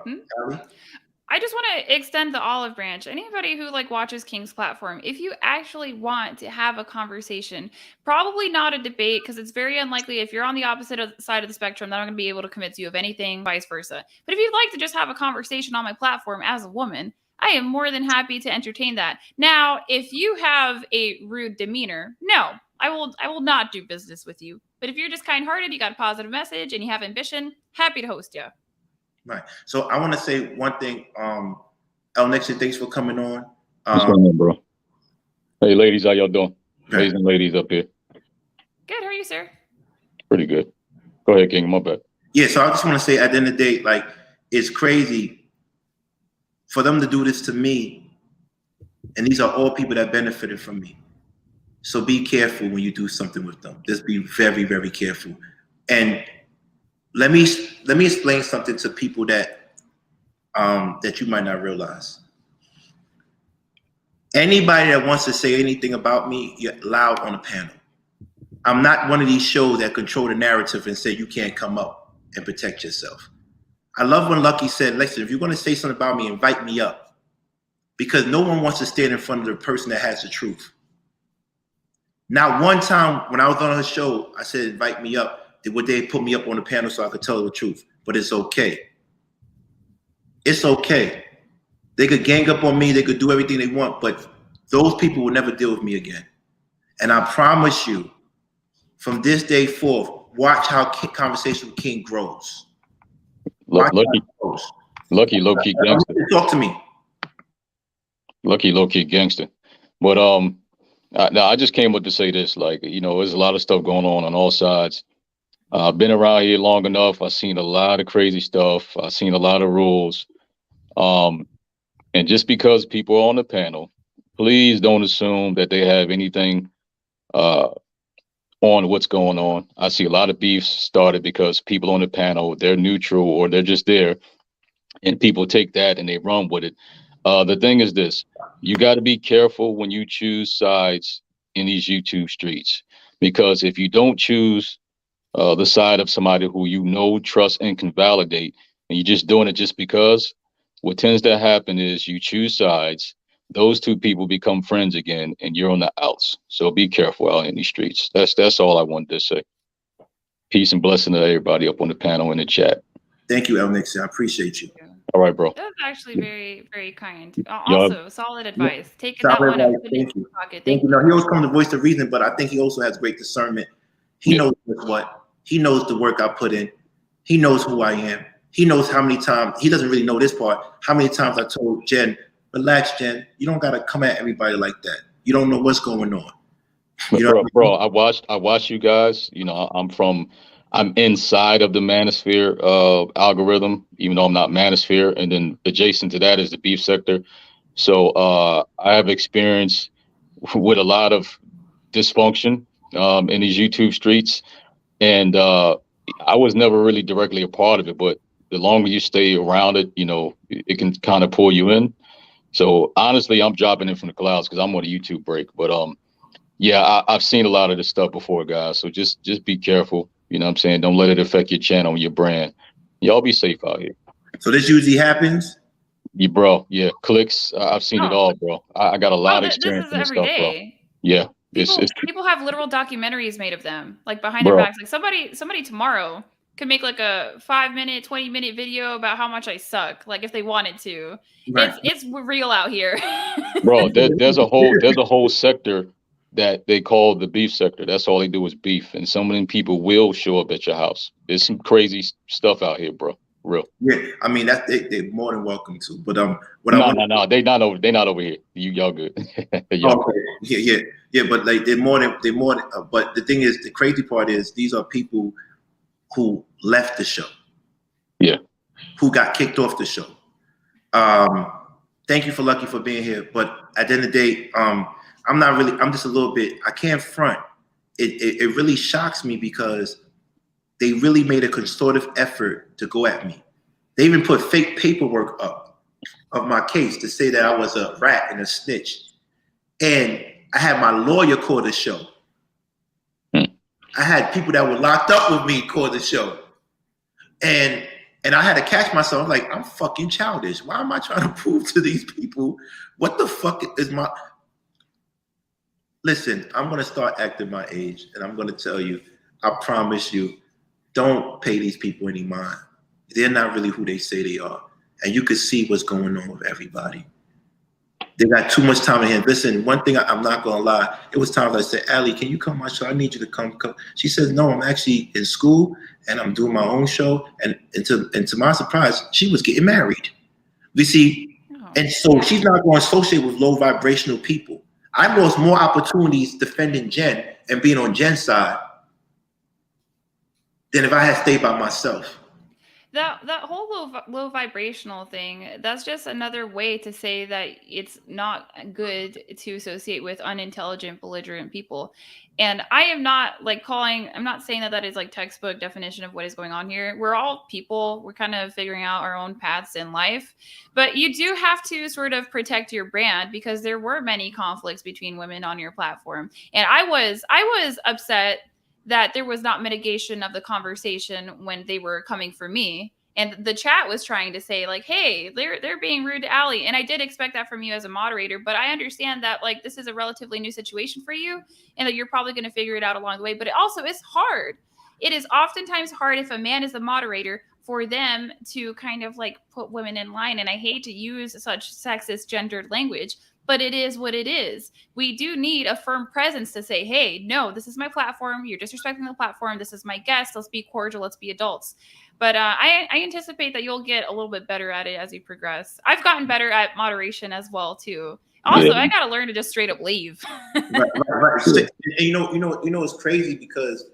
I just want to extend the olive branch. Anybody who like watches King's platform, if you actually want to have a conversation, probably not a debate, because it's very unlikely if you're on the opposite side of the spectrum that I'm going to be able to convince you of anything, vice versa. But if you'd like to just have a conversation on my platform as a woman, I am more than happy to entertain that. Now, if you have a rude demeanor, no, I will not do business with you. But if you're just kind-hearted, you got a positive message, and you have ambition, happy to host you. Right. So I want to say one thing. El Nixon, thanks for coming on. What's going on, bro? Hey, ladies, how y'all doing? Ladies and ladies up here. Good. How are you, sir? Pretty good. Go ahead, King. My bad. Yeah. So I just want to say, at the end of the day, like, it's crazy for them to do this to me, and these are all people that benefited from me. So be careful when you do something with them. Just be very, very careful. And let me explain something to people that you might not realize. Anybody that wants to say anything about me, you're allowed on the panel. I'm not one of these shows that control the narrative and say you can't come up and protect yourself. I love when Lucky said, listen, if you're going to say something about me, invite me up. Because no one wants to stand in front of the person that has the truth. Now, one time when I was on her show, I said, invite me up. Would they put me up on the panel so I could tell the truth? But it's okay. It's okay. They could gang up on me. They could do everything they want, but those people will never deal with me again. And I promise you, from this day forth, watch how Conversation with King grows. Lucky, low-key gangster. Talk to me. Lucky, low-key gangster. But I just came up to say this. Like, you know, there's a lot of stuff going on all sides. I've been around here long enough. I've seen a lot of crazy stuff. I've seen a lot of rules. And just because people are on the panel, please don't assume that they have anything on what's going on. I see a lot of beefs started because people on the panel, they're neutral or they're just there, and people take that and they run with it. The thing is this: you got to be careful when you choose sides in these YouTube streets, because if you don't choose the side of somebody who you know, trust, and can validate, and you're just doing it just because, what tends to happen is you choose sides, those two people become friends again, and you're on the outs. So be careful out in these streets. That's all I wanted to say. Peace and blessing to everybody up on the panel in the chat. Thank you, El Nixon. I appreciate you. All right, bro. That's actually very, very kind. Also, solid advice. Taking that one advice. and putting it in your pocket. Thank you. No, he always comes to voice the reason, but I think he also has great discernment. He knows what. He knows the work I put in. He knows who I am. He knows how many times, he doesn't really know this part, how many times I told Jen, relax, Jen, you don't got to come at everybody like that. You don't know what's going on. You know Bro, I watched you guys. You know, I'm inside of the manosphere algorithm, even though I'm not manosphere. And then adjacent to that is the beef sector. So I have experience with a lot of dysfunction in these YouTube streets. And I was never really directly a part of it, but the longer you stay around it, you know, it can kind of pull you in. So honestly, I'm dropping in from the clouds because I'm on a YouTube break. But yeah, I've seen a lot of this stuff before, guys. So just be careful. You know what I'm saying? Don't let it affect your channel and your brand. Y'all be safe out here. So this usually happens. Yeah, bro. Yeah, clicks. I've seen it Oh. all, bro. I got a lot of This experience is in this every stuff, bro. day. Yeah, People have literal documentaries made of them, like behind Bro. their backs. Like somebody tomorrow could make like a 5-minute, 20-minute video about how much I suck, like if they wanted to. Right. It's real out here. Bro, there's a whole sector that they call the beef sector. That's all they do is beef, and some of them people will show up at your house. There's some crazy stuff out here, bro. Real. Yeah, I mean they're more than welcome to. But No, they not over here. Y'all good. Y'all okay. Yeah. But like they're more than. But the thing is, the crazy part is these are people who left the show. Yeah. Who got kicked off the show. Thank you for Lucky for being here. But at the end of the day, I'm just a little bit. I can't front. It really shocks me because they really made a concerted effort to go at me. They even put fake paperwork up of my case to say that I was a rat and a snitch. And I had my lawyer call the show. I had people that were locked up with me call the show. And I had to catch myself like, I'm fucking childish. Why am I trying to prove to these people what the fuck is my... Listen, I'm going to start acting my age, and I'm going to tell you, I promise you, don't pay these people any mind. They're not really who they say they are. And you can see what's going on with everybody. They got too much time in here. Listen, one thing I'm not going to lie, it was times I said, Allie, can you come on my show? I need you to come. She says, no, I'm actually in school, and I'm doing my own show. And to my surprise, she was getting married. You see, and so she's not going to associate with low vibrational people. I lost more opportunities defending Jen and being on Jen's side than if I had stayed by myself. That whole low vibrational thing, that's just another way to say that it's not good to associate with unintelligent, belligerent people. And I am not like I'm not saying that is like textbook definition of what is going on here. We're all people. We're kind of figuring out our own paths in life. But you do have to sort of protect your brand because there were many conflicts between women on your platform. And I was upset that there was not mitigation of the conversation when they were coming for me. And the chat was trying to say like, hey, they're being rude to Allie. And I did expect that from you as a moderator, but I understand that like this is a relatively new situation for you and that you're probably going to figure it out along the way. But it also is hard. It is oftentimes hard if a man is the moderator for them to kind of like put women in line. And I hate to use such sexist gendered language, but it is what it is. We do need a firm presence to say, hey, no, this is my platform. You're disrespecting the platform. This is my guest. Let's be cordial. Let's be adults. But I anticipate that you'll get a little bit better at it as you progress. I've gotten better at moderation as well, too. Also, I got to learn to just straight up leave. Right. And you know, it's crazy because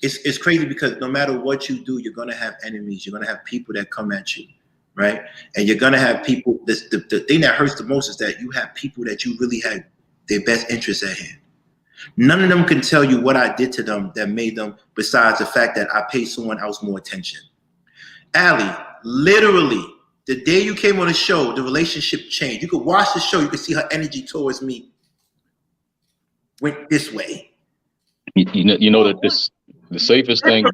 it's crazy because no matter what you do, you're going to have enemies. You're going to have people that come at you. Right. And you're going to have people. The thing that hurts the most is that you have people that you really had their best interests at hand. None of them can tell you what I did to them that made them, besides the fact that I paid someone else more attention. Allie, literally, the day you came on the show, the relationship changed. You could watch the show. You could see her energy towards me went this way. You know that the safest thing,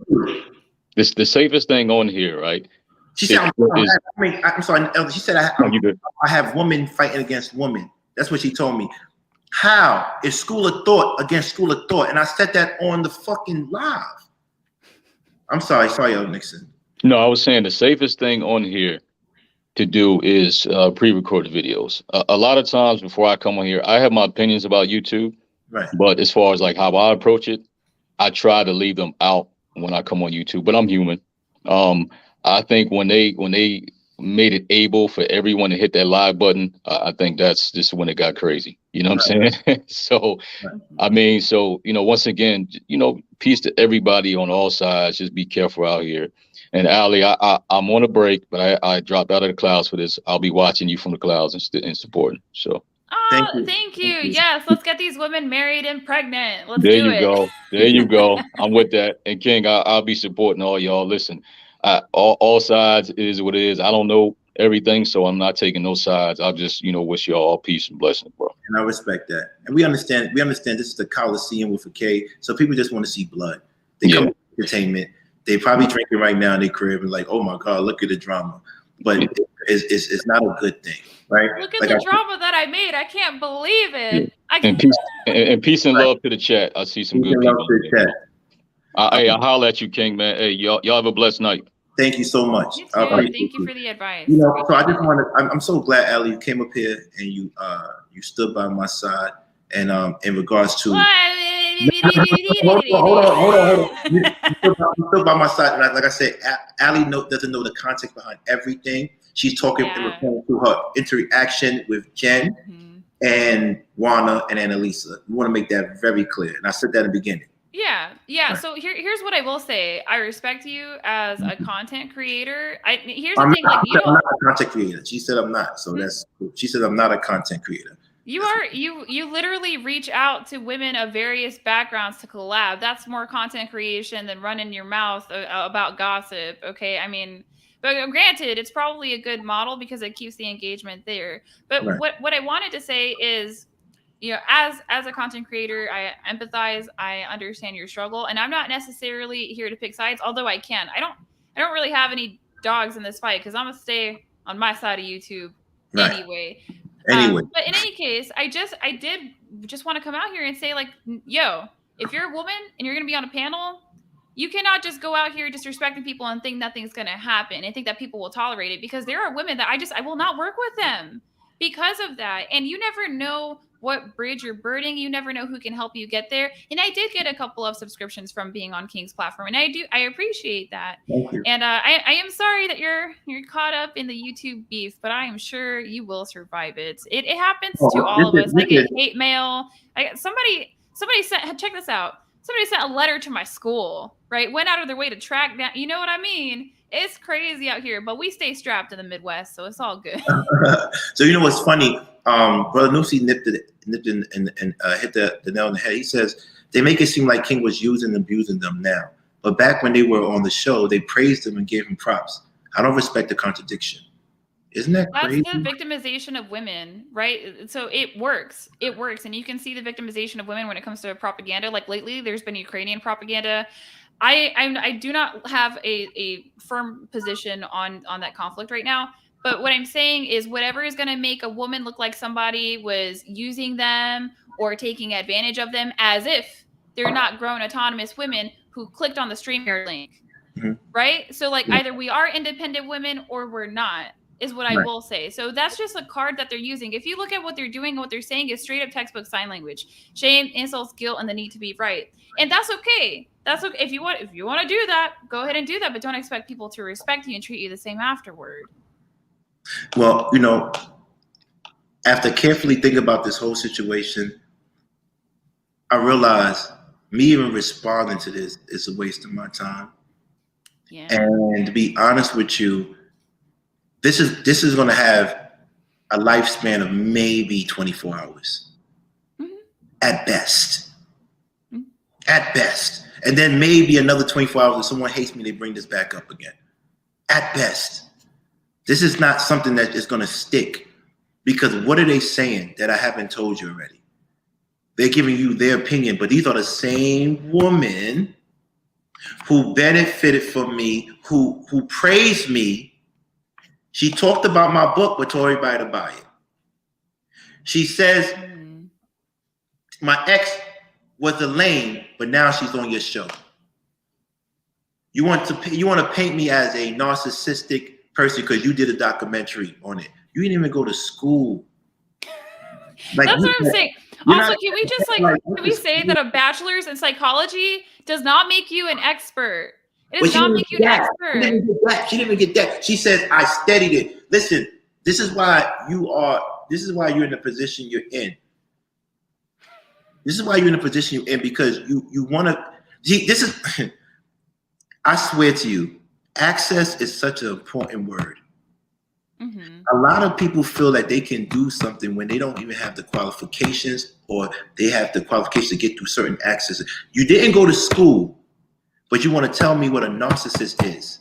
the safest thing on here, right? She said, I'm sorry, Elder. She said, I have women fighting against women. That's what she told me. How is school of thought against school of thought? And I said that on the fucking live. I'm sorry, Elder Nixon. No, I was saying the safest thing on here to do is pre-recorded videos. A lot of times before I come on here, I have my opinions about YouTube. Right. But as far as like how I approach it, I try to leave them out when I come on YouTube. But I'm human. I think when they made it able for everyone to hit that live button, I think that's just when it got crazy. You know what I'm saying? So, I mean, so, once again, peace to everybody on all sides. Just be careful out here. And Ali, I'm on a break, but I dropped out of the clouds for this. I'll be watching you from the clouds and supporting. So. Oh, thank you. Yes, let's get these women married and pregnant. Let's There do you it. go. There you go. I'm with that. And King, I'll be supporting all y'all. Listen, all sides is what it is. I don't know everything, so I'm not taking no sides. I'll just, wish y'all all peace and blessings, bro. And I respect that. And we understand this is the Coliseum with a K. So people just want to see blood. They come to entertainment. They probably drinking right now in their crib and like, oh my God, look at the drama. But it's not a good thing, right? Look at the drama that I made. I can't believe it. And peace and love to the chat. I see some good people. Hey, I'll holler at you, King, man. Hey, y'all have a blessed night. Thank you so much. You too. Thank you for the advice. So I just want to. I'm so glad, Ali, you came up here and you stood by my side. And in regards to, hold on. You stood by my side. Like I said, Ali doesn't know the context behind everything. She's talking to her interaction with Jen and Juana and Annalisa. We want to make that very clear. And I said that in the beginning. Yeah. Right. So here's what I will say. I respect you as a content creator. Here's the thing. I'm not a content creator. She said I'm not. So that's cool. She said I'm not a content creator. You literally reach out to women of various backgrounds to collab. That's more content creation than running your mouth about gossip. Okay. I mean, but granted, it's probably a good model because it keeps the engagement there. But what I wanted to say is, as a content creator, I empathize. I understand your struggle, and I'm not necessarily here to pick sides, although I can. I don't really have any dogs in this fight because I'm gonna stay on my side of YouTube anyway. But in any case, I did just want to come out here and say, like, yo, if you're a woman and you're gonna be on a panel, you cannot just go out here disrespecting people and think nothing's gonna happen and think that people will tolerate it, because there are women that I will not work with them because of that. And you never know what bridge you're burning. You never know who can help you get there. And I did get a couple of subscriptions from being on King's platform, and I appreciate that. Thank you. And I am sorry that you're caught up in the YouTube beef, but I am sure you will survive it. It happens to all of us. I get hate mail. Somebody sent, check this out. Somebody sent a letter to my school, right? Went out of their way to track down. You know what I mean? It's crazy out here, but we stay strapped in the Midwest, so it's all good. So you know what's funny? Brother Nusi nipped and hit the nail on the head. He says they make it seem like King was using and abusing them now, but back when they were on the show, they praised him and gave him props. I don't respect the contradiction. Isn't that crazy? That's the victimization of women, right? So it works. It works. And you can see the victimization of women when it comes to propaganda. Like lately, there's been Ukrainian propaganda. I do not have a firm position on that conflict right now. But what I'm saying is whatever is going to make a woman look like somebody was using them or taking advantage of them, as if they're not grown autonomous women who clicked on the StreamYard link, right? So like either we are independent women or we're not, is what I will say. So that's just a card that they're using. If you look at what they're doing, what they're saying is straight up textbook sign language: shame, insults, guilt, and the need to be right. And that's okay. That's okay. If you want to do that, go ahead and do that, but don't expect people to respect you and treat you the same afterward. Well, after carefully thinking about this whole situation, I realized me even responding to this is a waste of my time. Yeah. And to be honest with you, this is going to have a lifespan of maybe 24 hours at best. At best. And then maybe another 24 hours if someone hates me, they bring this back up again. At best. This is not something that is going to stick, because what are they saying that I haven't told you already? They're giving you their opinion, but these are the same women who benefited from me, who praised me. She talked about my book, but told everybody to buy it. She says my ex was a lame, but now she's on your show. You want to paint me as a narcissistic person because you did a documentary on it. You didn't even go to school. Like, that's what I'm saying. Also, can we just can we say that a bachelor's in psychology does not make you an expert? It But does she not didn't make get you an that. She expert. didn't get that. She didn't even get that. She says, I studied it. Listen, this is why you're in the position you're in. This is why you're in the position you're in, because you want to. This is. I swear to you, access is such an important word. Mm-hmm. A lot of people feel that they can do something when they don't even have the qualifications, or they have the qualifications to get through certain access. You didn't go to school, but you want to tell me what a narcissist is.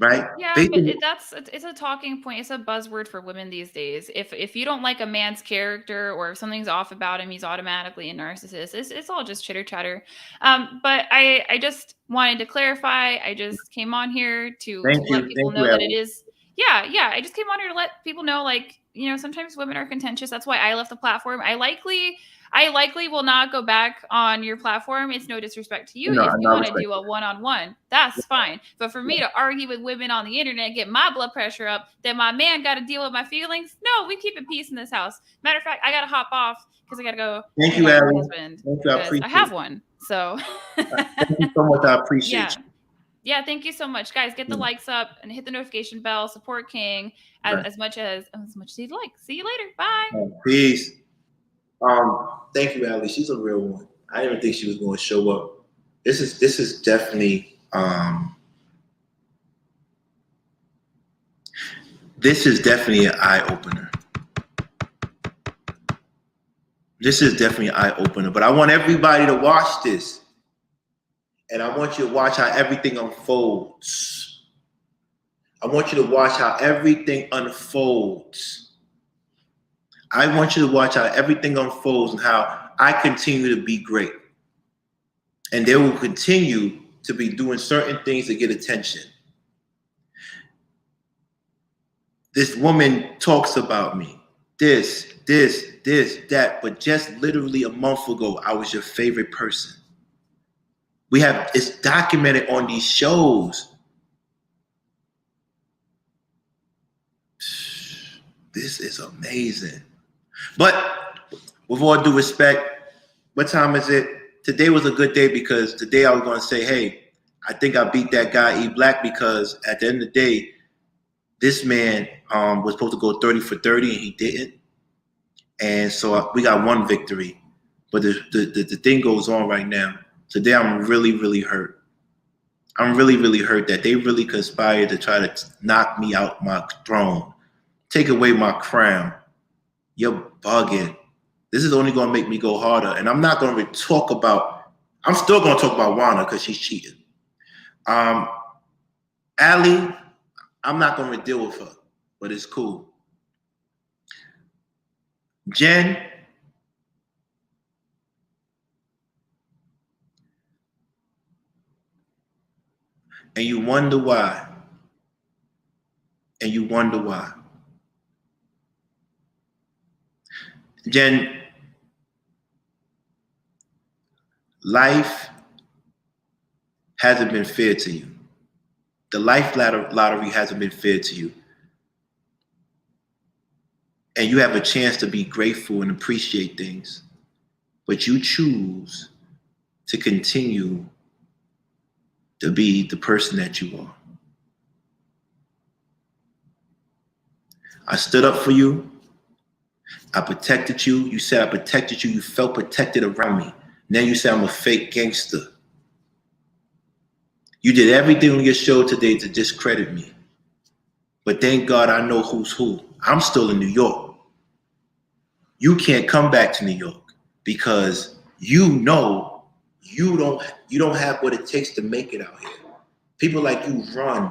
Right? Yeah, Basically, but it's a talking point. It's a buzzword for women these days. If you don't like a man's character, or if something's off about him, he's automatically a narcissist. It's all just chitter chatter. But I just wanted to clarify. I just came on here to let people know that it Ellie. is. Yeah. I just came on here to let people know, like, sometimes women are contentious. That's why I left the platform. I likely will not go back on your platform. It's no disrespect to you. No, If you no want to respect. do a one-on-one, that's fine. But for me to argue with women on the internet, get my blood pressure up, then my man got to deal with my feelings. No, we keep it peace in this house. Matter of fact, I got to hop off because I got to go. Thank you, My Ellie. husband, Thank you. I because appreciate I have it. one. So Thank you so much. I appreciate yeah. Yeah, thank you so much, guys. Get the likes up and hit the notification bell. Support King as much as you'd like. See you later. Bye. Peace. Thank you, Allie. She's a real one. I didn't even think she was going to show up. This is definitely an eye opener. This is definitely an eye opener. But I want everybody to watch this, and I want you to watch how everything unfolds. I want you to watch how everything unfolds. I want you to watch how everything unfolds and how I continue to be great. And they will continue to be doing certain things to get attention. This woman talks about me. This, that. But just literally a month ago, I was your favorite person. It's documented on these shows. This is amazing. But with all due respect, what time is it? Today was a good day because today I was going to say, hey, I think I beat that guy E Black, because at the end of the day, this man was supposed to go 30 for 30 and he didn't. And so we got one victory. But the thing goes on right now. Today I'm really, really hurt. I'm really, really hurt that they really conspired to try to knock me out my throne, take away my crown. You're bugging. This is only going to make me go harder. And I'm not going to talk about, I'm still going to talk about Wanda because she's cheating. Allie, I'm not going to deal with her, but it's cool. Jen, and you wonder why. And you wonder why. Jen, life hasn't been fair to you. The life lottery hasn't been fair to you. And you have a chance to be grateful and appreciate things. But you choose to continue to be the person that you are. I stood up for you. I protected you. You said I protected you. You felt protected around me. Now you say I'm a fake gangster. You did everything on your show today to discredit me. But thank God I know who's who. I'm still in New York. You can't come back to New York because you know you don't have what it takes to make it out here. People like you run.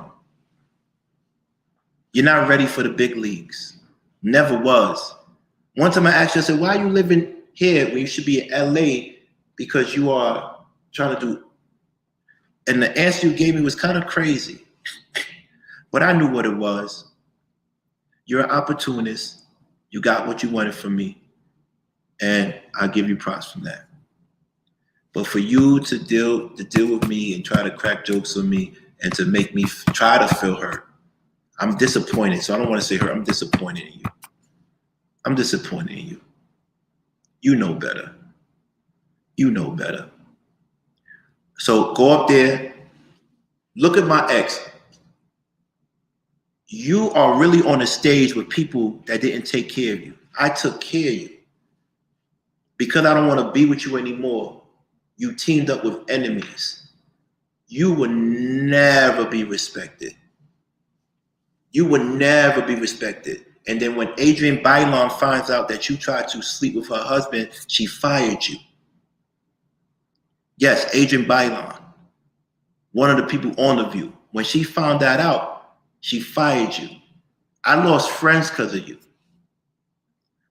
You're not ready for the big leagues. Never was. One time I asked you, I said, why are you living here when you should be in LA, because you are trying to do, and the answer you gave me was kind of crazy. But I knew what it was. You're an opportunist. You got what you wanted from me. And I give you props from that. But for you to deal with me and try to crack jokes on me and to make me try to feel hurt, I'm disappointed. So I don't want to say hurt. I'm disappointed in you. I'm disappointed in you. You know better. You know better. So go up there, Look at my ex. You are really on a stage with people that didn't take care of you. I took care of you. Because I don't want to be with you anymore, you teamed up with enemies. You will never be respected. You will never be respected. And then when Adrienne Bailon finds out that you tried to sleep with her husband, she fired you. Yes, Adrienne Bailon, one of the people on The View. When she found that out, she fired you. I lost friends because of you.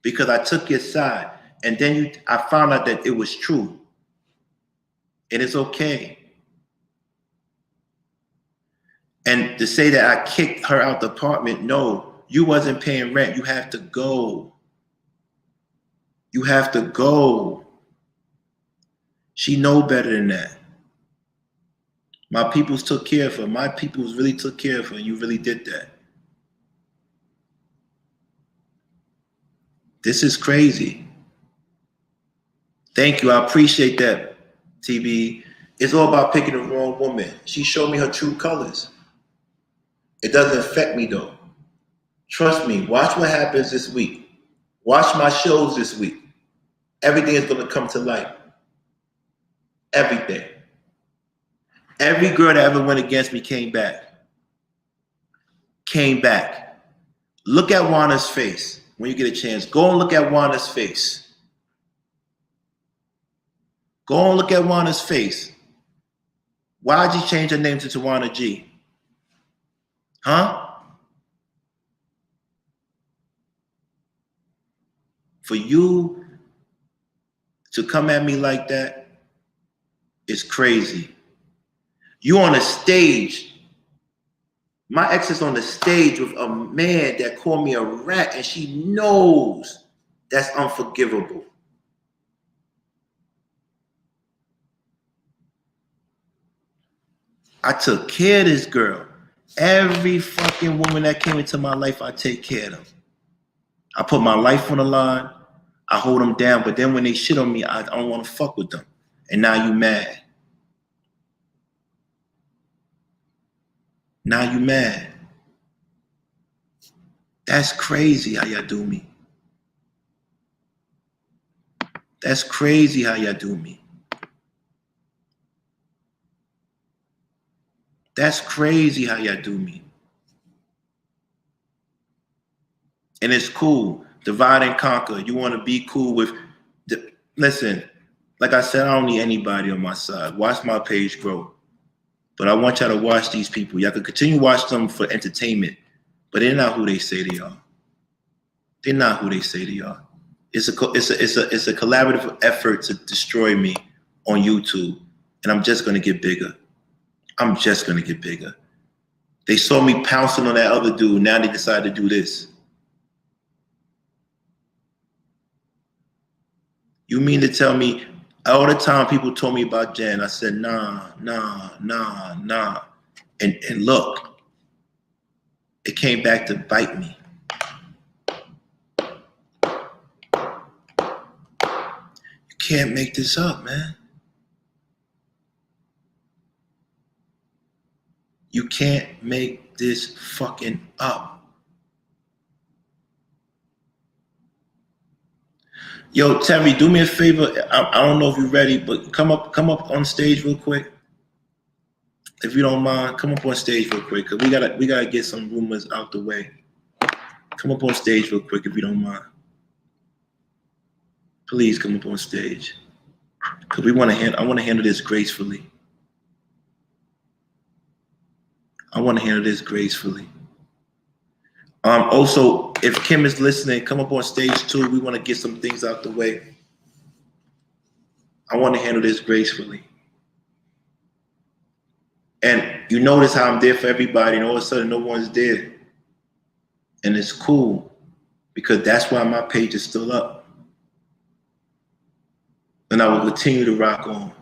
Because I took your side. And then I found out that it was true. And it's okay. And to say that I kicked her out the apartment, no, you wasn't paying rent. You have to go. You have to go. She know better than that. My peoples took care of her. My peoples really took care of her. And you really did that. This is crazy. Thank you. I appreciate that, TB. It's all about picking the wrong woman. She showed me her true colors. It doesn't affect me though. Trust me, watch what happens this week. Watch my shows this week. Everything is going to come to light. Everything. Every girl that ever went against me came back. Came back. Look at Wanda's face when you get a chance. Go and look at Wanda's face. Go and look at Wanda's face. Why'd you change her name to Tawana G? Huh? For you to come at me like that is crazy. You on a stage. My ex is on the stage with a man that called me a rat, and she knows that's unforgivable. I took care of this girl. Every fucking woman that came into my life, I take care of them. I put my life on the line. I hold them down. But then when they shit on me, I don't want to fuck with them. And now you mad. Now you mad. That's crazy how y'all do me. That's crazy how y'all do me. That's crazy how y'all do me. And it's cool. Divide and conquer. You want to be cool with... Listen, like I said, I don't need anybody on my side. Watch my page grow. But I want y'all to watch these people. Y'all can continue to watch them for entertainment. But they're not who they say they are. They're not who they say they are. It's a collaborative effort to destroy me on YouTube. And I'm just going to get bigger. I'm just going to get bigger. They saw me pouncing on that other dude. Now they decided to do this. You mean to tell me all the time people told me about Jen, I said, nah. And look, it came back to bite me. You can't make this up, man. You can't make this fucking up. Yo, Terry, do me a favor. I don't know if you're ready, but come up on stage real quick. If you don't mind, come up on stage real quick, cause we gotta get some rumors out the way. Come up on stage real quick if you don't mind. Please come up on stage, cause I want to handle this gracefully. I want to handle this gracefully. Also, if Kim is listening, come up on stage too. We want to get some things out the way. I want to handle this gracefully. And you notice how I'm there for everybody, and all of a sudden no one's there. And it's cool, because that's why my page is still up. And I will continue to rock on.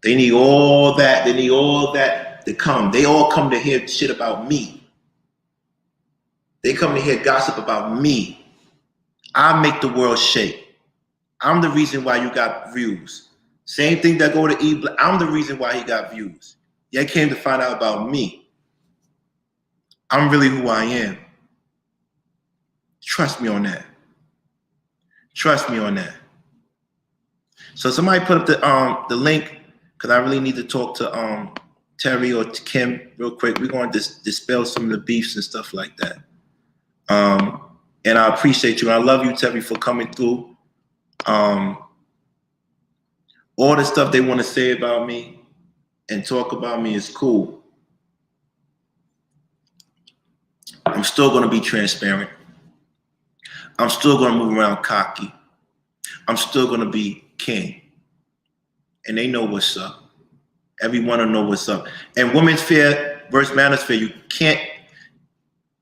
They need all that. They need all that to come. They all come to hear shit about me. They come to hear gossip about me. I make the world shake. I'm the reason why you got views. Same thing that go to E. I'm the reason why he got views. Yeah, came to find out about me. I'm really who I am. Trust me on that. Trust me on that. So somebody put up the link because I really need to talk to Terry or to Kim real quick. We're going to dispel some of the beefs and stuff like that. And I appreciate you. And I love you, Terry, for coming through. All the stuff they want to say about me and talk about me is cool. I'm still going to be transparent. I'm still going to move around cocky. I'm still going to be king. And they know what's up. Everyone will know what's up. And women's fair versus manosphere, you can't.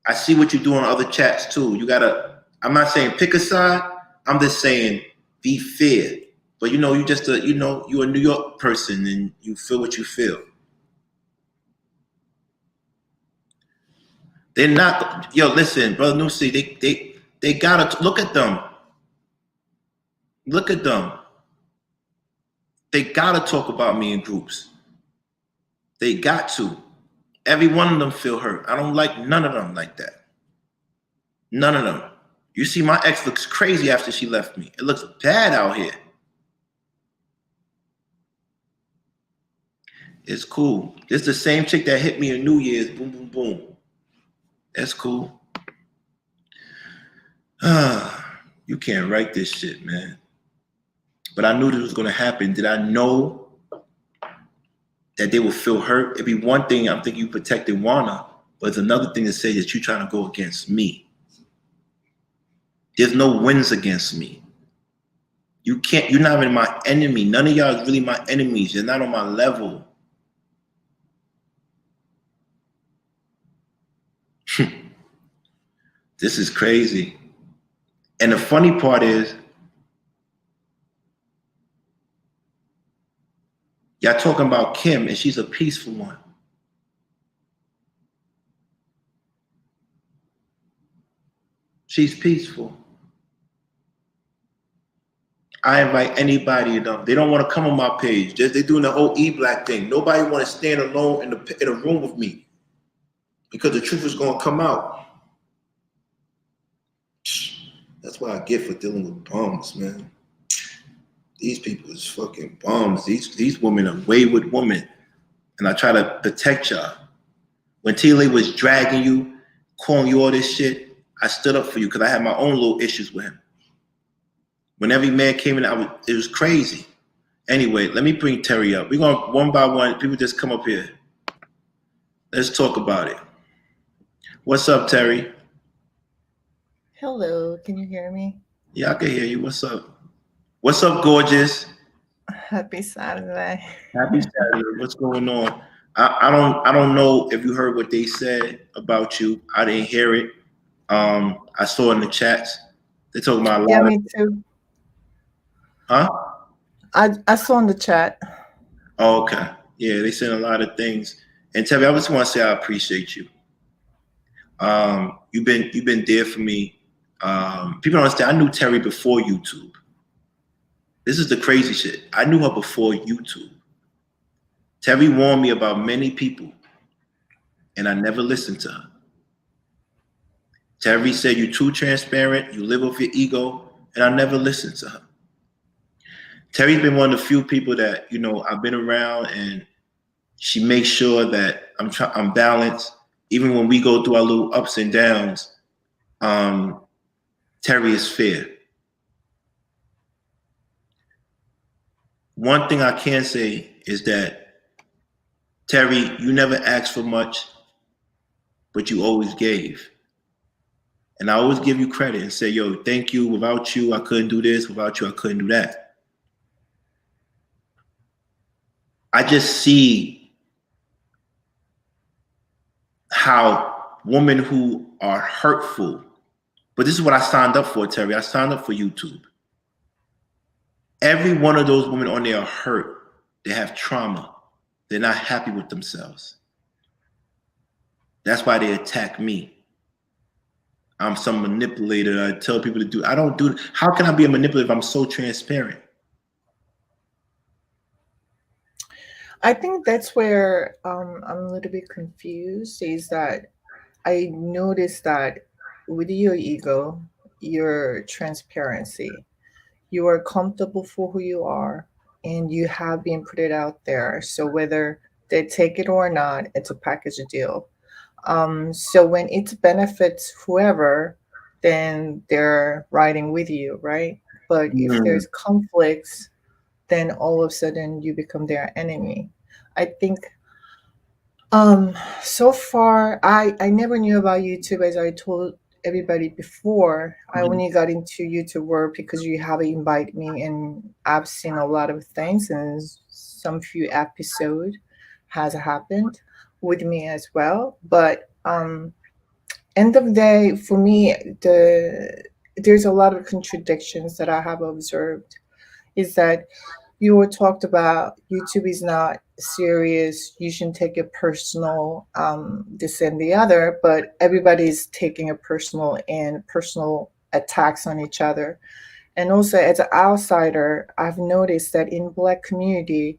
I see what you do on other chats too. You gotta. I'm not saying pick a side. I'm just saying be fair. But you just you're a New York person and you feel what you feel. They're not. Yo, listen, brother Nusi. They gotta look at them. Look at them. They gotta talk about me in groups. They got to. Every one of them feel hurt. I don't like none of them like that. None of them. You see, my ex looks crazy after she left me. It looks bad out here. It's cool. It's the same chick that hit me in New Year's. Boom, boom, boom. That's cool. You can't write this shit, man. But I knew this was going to happen. Did I know that they would feel hurt? It'd be one thing, I'm thinking you protected Wana, but it's another thing to say that you're trying to go against me. There's no wins against me. You can't, you're not even my enemy. None of y'all is really my enemies. You're not on my level. This is crazy. And the funny part is, y'all talking about Kim and she's a peaceful one. She's peaceful. I invite anybody to them. They don't want to come on my page. They're doing the whole E-Black thing. Nobody want to stand alone in a room with me because the truth is going to come out. That's what I get for dealing with bums, man. These people is fucking bums. These women are wayward women. And I try to protect y'all. When T.L.A. was dragging you, calling you all this shit, I stood up for you because I had my own little issues with him. When every man came in, it was crazy. Anyway, let me bring Terry up. We're going to, one by one, people just come up here. Let's talk about it. What's up, Terry? Hello, can you hear me? Yeah, I can hear you. What's up? What's up, gorgeous? Happy Saturday. Happy Saturday. What's going on? I don't know if you heard what they said about you. I didn't hear it. I saw in the chats. They talking about a lot. Yeah, me too. Huh? I saw in the chat. Oh, okay. Yeah, they said a lot of things. And Terry, I just want to say I appreciate you. You've been there for me. People don't understand. I knew Terry before YouTube. This is the crazy shit. I knew her before YouTube. Terry warned me about many people, and I never listened to her. Terry said, you're too transparent, you live off your ego, and I never listened to her. Terry's been one of the few people that, I've been around, and she makes sure that I'm balanced. Even when we go through our little ups and downs, Terry is fair. One thing I can say is that, Terry, you never asked for much, but you always gave. And I always give you credit and say, yo, thank you. Without you, I couldn't do this. Without you, I couldn't do that. I just see how women who are hurtful, but this is what I signed up for, Terry. I signed up for YouTube. Every one of those women on there are hurt. They have trauma. They're not happy with themselves. That's why they attack me. I'm some manipulator. I tell people to do. I don't do. How can I be a manipulator if I'm so transparent? I think that's where I'm a little bit confused. Is that I noticed that with your ego, your transparency, you are comfortable for who you are, and you have been put it out there. So whether they take it or not, it's a package deal. So when it benefits whoever, then they're riding with you, right? But if Mm, there's conflicts, then all of a sudden you become their enemy. I think so far I never knew about YouTube, as I told everybody before. I mhm, only got into YouTube work because you have invited me, and I've seen a lot of things, and some few episode has happened with me as well. But end of the day, for me, there's a lot of contradictions that I have observed. Is that you were talked about YouTube is not serious, you shouldn't take it personal, this and the other, but everybody's taking it personal and personal attacks on each other. And also, as an outsider, I've noticed that in Black community,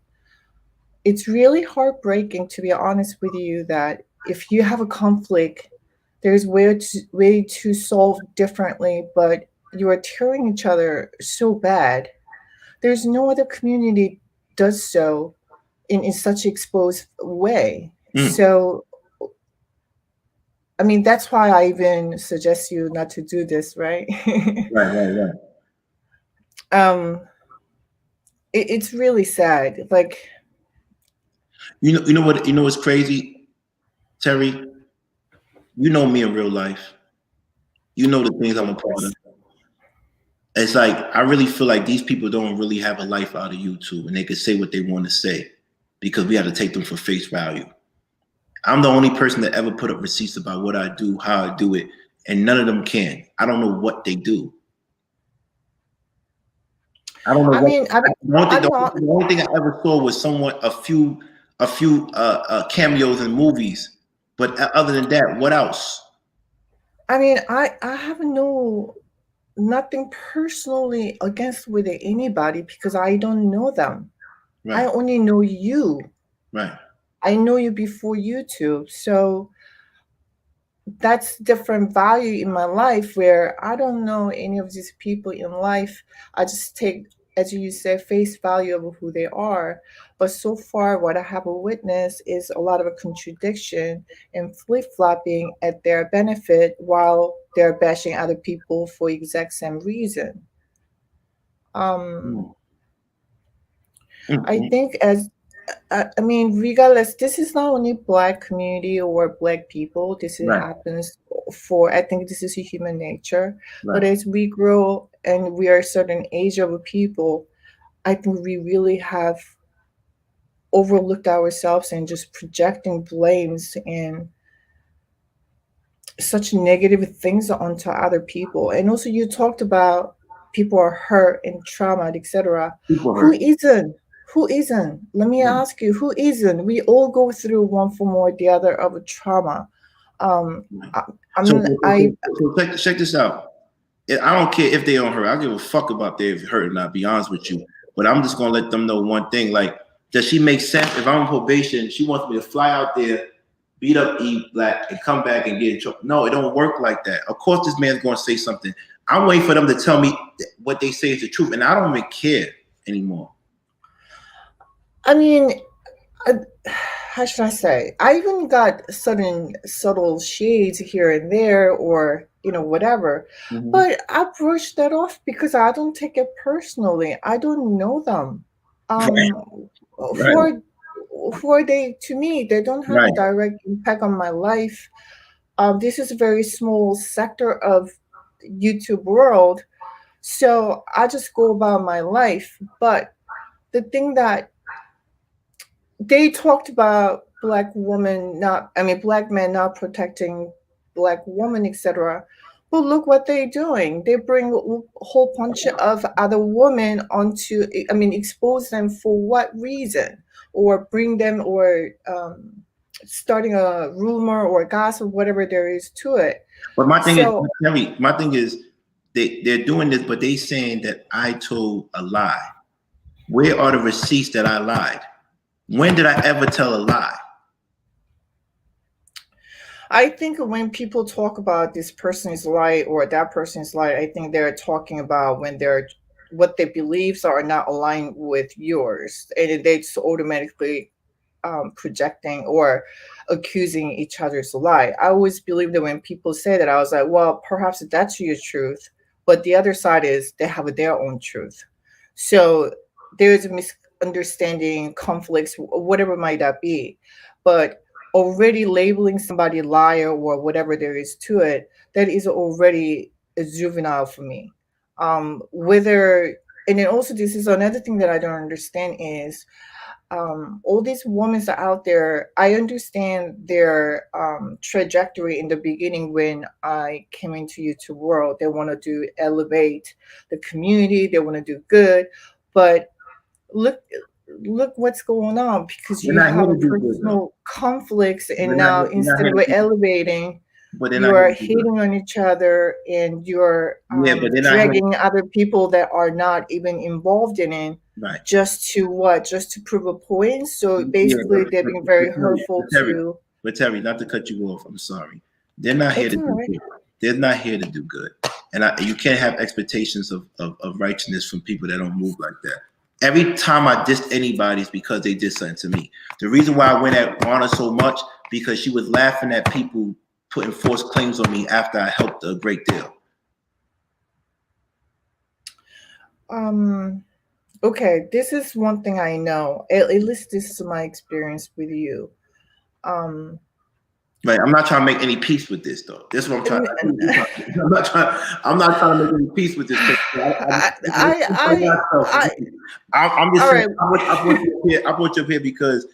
it's really heartbreaking, to be honest with you, that if you have a conflict, there's way to solve differently, but you are tearing each other so bad. There's no other community does so in such exposed way. mm. So I mean, that's why I even suggest you not to do this, right? Right, right, right. um it's really sad, like. You know what? You know what's crazy, Terry? You know me in real life. You know the things I'm a part of. It's like I really feel like these people don't really have a life out of YouTube, and they can say what they want to say because we have to take them for face value. I'm the only person that ever put up receipts about what I do, how I do it, and none of them can. I don't know what they do. I don't know I what. mean, I'm, The only thing, I'm not. the only thing I ever saw was someone a few cameos in movies, but other than that, what else? I mean, I have no nothing personally against with anybody because I don't know them. I Right, only know you. right. I know you before YouTube. So that's different value in my life, where I don't know any of these people in life. I just take, as you say, face value of who they are. But so far, what I have witnessed is a lot of a contradiction and flip flopping at their benefit while they're bashing other people for exact same reason. Um, Mm, mm, I mm. think as I mean, regardless, this is not only Black community or Black people. This Right, happens for. I think this is a human nature. But right. as we grow and we are a certain age of a people, I think we really have overlooked ourselves and just projecting blames and such negative things onto other people. And also, you talked about people are hurt and traumatized, etc. People Who hurt. isn't? Who isn't? Let me Mm, ask you, who isn't? We all go through one form or the other of a trauma. Um, right. I, So, I'm, so, I, so, so check this out. I don't care if they don't hurt. I give a fuck about their hurt or not. Be honest with you, but I'm just gonna let them know one thing. Like, does she make sense? If I'm on probation, she wants me to fly out there, beat up E Black, and come back and get in trouble. No, it don't work like that. Of course, this man's gonna say something. I'm waiting for them to tell me what they say is the truth, and I don't even care anymore. I mean, uh, how should I say? I even got certain subtle shades here and there, or whatever. Mm-hmm. But I brushed that off because I don't take it personally. I don't know them. Right, Um, right, who are who are they to me? They don't have a right. direct impact on my life. This is a very small sector of YouTube world, so I just go about my life. But the thing that they talked about Black women not, I mean, Black men not protecting Black women, etc. But look what they're doing. They bring a whole bunch of other women onto, I mean, expose them for what reason? Or bring them, or starting a rumor or gossip, whatever there is to it. But my thing is, So, Terry, my thing is, they're doing this, but they saying that I told a lie. Where are the receipts that I lied? When did I ever tell a lie? I think when people talk about this person is light or that person is light, I think they're talking about when they're what their beliefs are not aligned with yours, and they just automatically projecting or accusing each other's lie. I always believe that when people say that, I was like, well, perhaps that's your truth, but the other side is they have their own truth. So there's a misunderstanding, conflicts, whatever might that be. But already labeling somebody a liar or whatever there is to it, that is already a juvenile for me. Whether and then also this is another thing that I don't understand is all these women are out there. I understand their trajectory in the beginning when I came into YouTube world. They want to do elevate the community. They want to do good, but look what's going on because They're you not here have a to do good, though. personal conflicts, and They're now not instead here of to do, elevating, but they're not you here are to do good. hating on each other and you're Yeah, but they're not here. dragging other people that are not even involved in it Right. just to what? Just to prove a point. So Yeah, basically, they're being very but hurtful Terry, to. but Terry, not to cut you off. I'm sorry. They're not here It's to all do right. good. They're not here to do good. And you can't have expectations of righteousness from people that don't move like that. Every time I dissed anybody, it's because they did something to me. The reason why I went at Rana so much, because she was laughing at people putting false claims on me after I helped a great deal. Okay, this is one thing I know. At least this is my experience with you. Right, I'm not trying to make any peace with this, though. This is what I'm trying. I'm not trying to make any peace with this. I'm just saying. I brought you up here because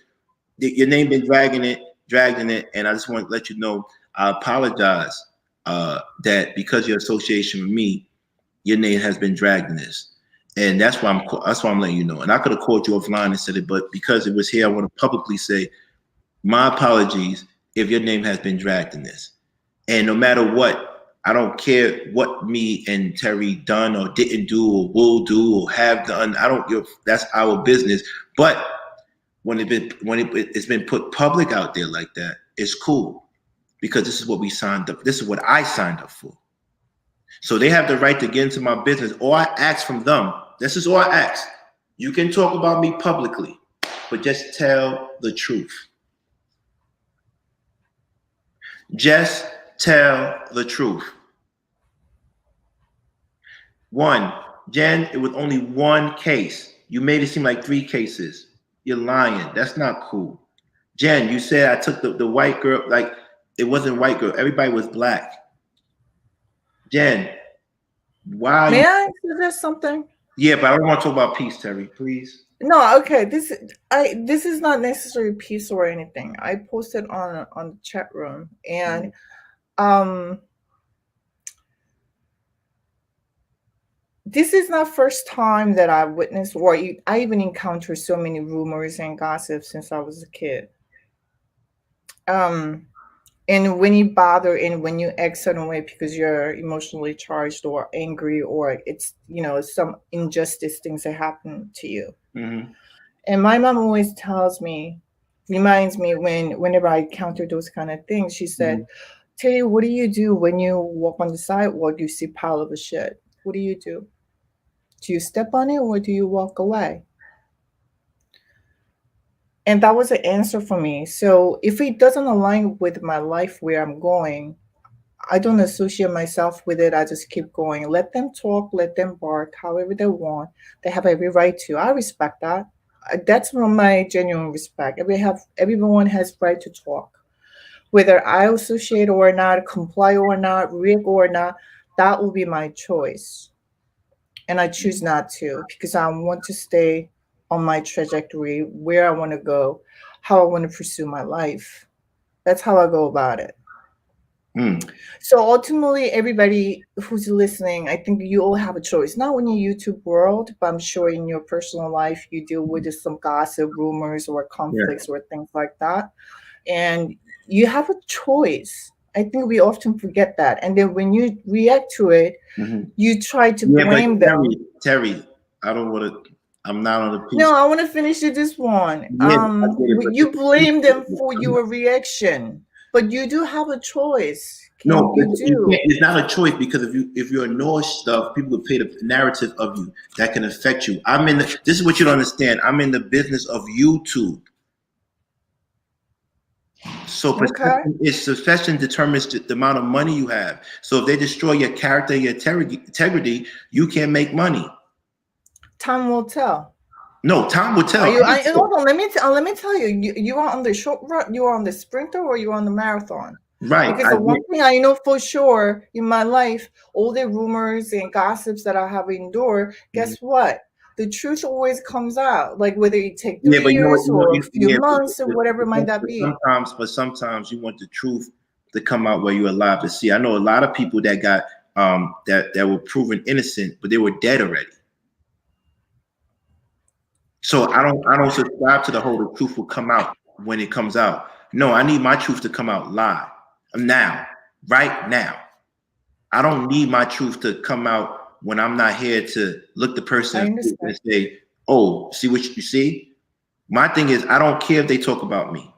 your name been dragging it, and I just want to let you know I apologize that because of your association with me, your name has been dragged in this, and that's why I'm letting you know. And I could have called you offline and said it, but because it was here, I want to publicly say my apologies if your name has been dragged in this. And no matter what, I don't care what me and Terry done or didn't do or will do or have done. I don't give. That's our business. But when it's been put public out there like that, it's cool because this is what we signed up. This is what I signed up for. So they have the right to get into my business. All I ask from them, this is all I ask. You can talk about me publicly, but just tell the truth. Just tell the truth. One, Jen, it was only one case. You made it seem like 3 cases. You're lying. That's not cool. Jen, you said I took the white girl, like it wasn't white girl. Everybody was black. Jen, why? May I suggest something? Yeah, but I don't want to talk about peace, Terry, please. No, okay. This is not necessarily peace or anything. I posted on the chat room, and this is not first time that I've witnessed, or I even encountered so many rumors and gossip since I was a kid. And when you bother and when you act certain way because you're emotionally charged or angry, or it's some injustice things that happen to you. Mm-hmm. And my mom always reminds me whenever I encounter those kind of things, she said, Terry, what do you do when you walk on the sidewalk, you see a pile of shit? What do you do? Do you step on it or do you walk away? And that was an answer for me. So if it doesn't align with my life where I'm going, I don't associate myself with it. I just keep going. Let them talk, let them bark, however they want. They have every right to. I respect that. That's from my genuine respect. Everyone has right to talk. Whether I associate or not, comply or not, react or not, that will be my choice. And I choose not to because I want to stay on my trajectory, where I want to go, how I want to pursue my life. That's how I go about it. So ultimately, everybody who's listening, I think you all have a choice. Not in your YouTube world, but I'm sure in your personal life, you deal with some gossip, rumors, or conflicts or things like that. And you have a choice. I think we often forget that. And then when you react to it, you try to blame them. Terry, I don't want to. I'm not on the piece. No, I want to finish this one. Yeah, I get it, but You blame them for your reaction, but you do have a choice. No, You do. it's not a choice, because if you ignore stuff, people will paint a narrative of you that can affect you. This is what you don't understand. I'm in the business of YouTube. So perception determines the amount of money you have. So if they destroy your character, your integrity, you can't make money. Time will tell. No, time will tell. Hold on, let me tell you. You are on the short run. You are on the sprinter, or you are on the marathon. Right. Because the one thing I know for sure in my life, all the rumors and gossips that I have endured, guess what? The truth always comes out. Like whether it take 3 years or a few months or whatever might that be. Sometimes you want the truth to come out where you're alive to see. I know a lot of people that got that were proven innocent, but they were dead already. So I don't subscribe to the whole the truth will come out when it comes out. No, I need my truth to come out live. Now, right now. I don't need my truth to come out when I'm not here to look the person and say, oh, see what you see? My thing is, I don't care if they talk about me.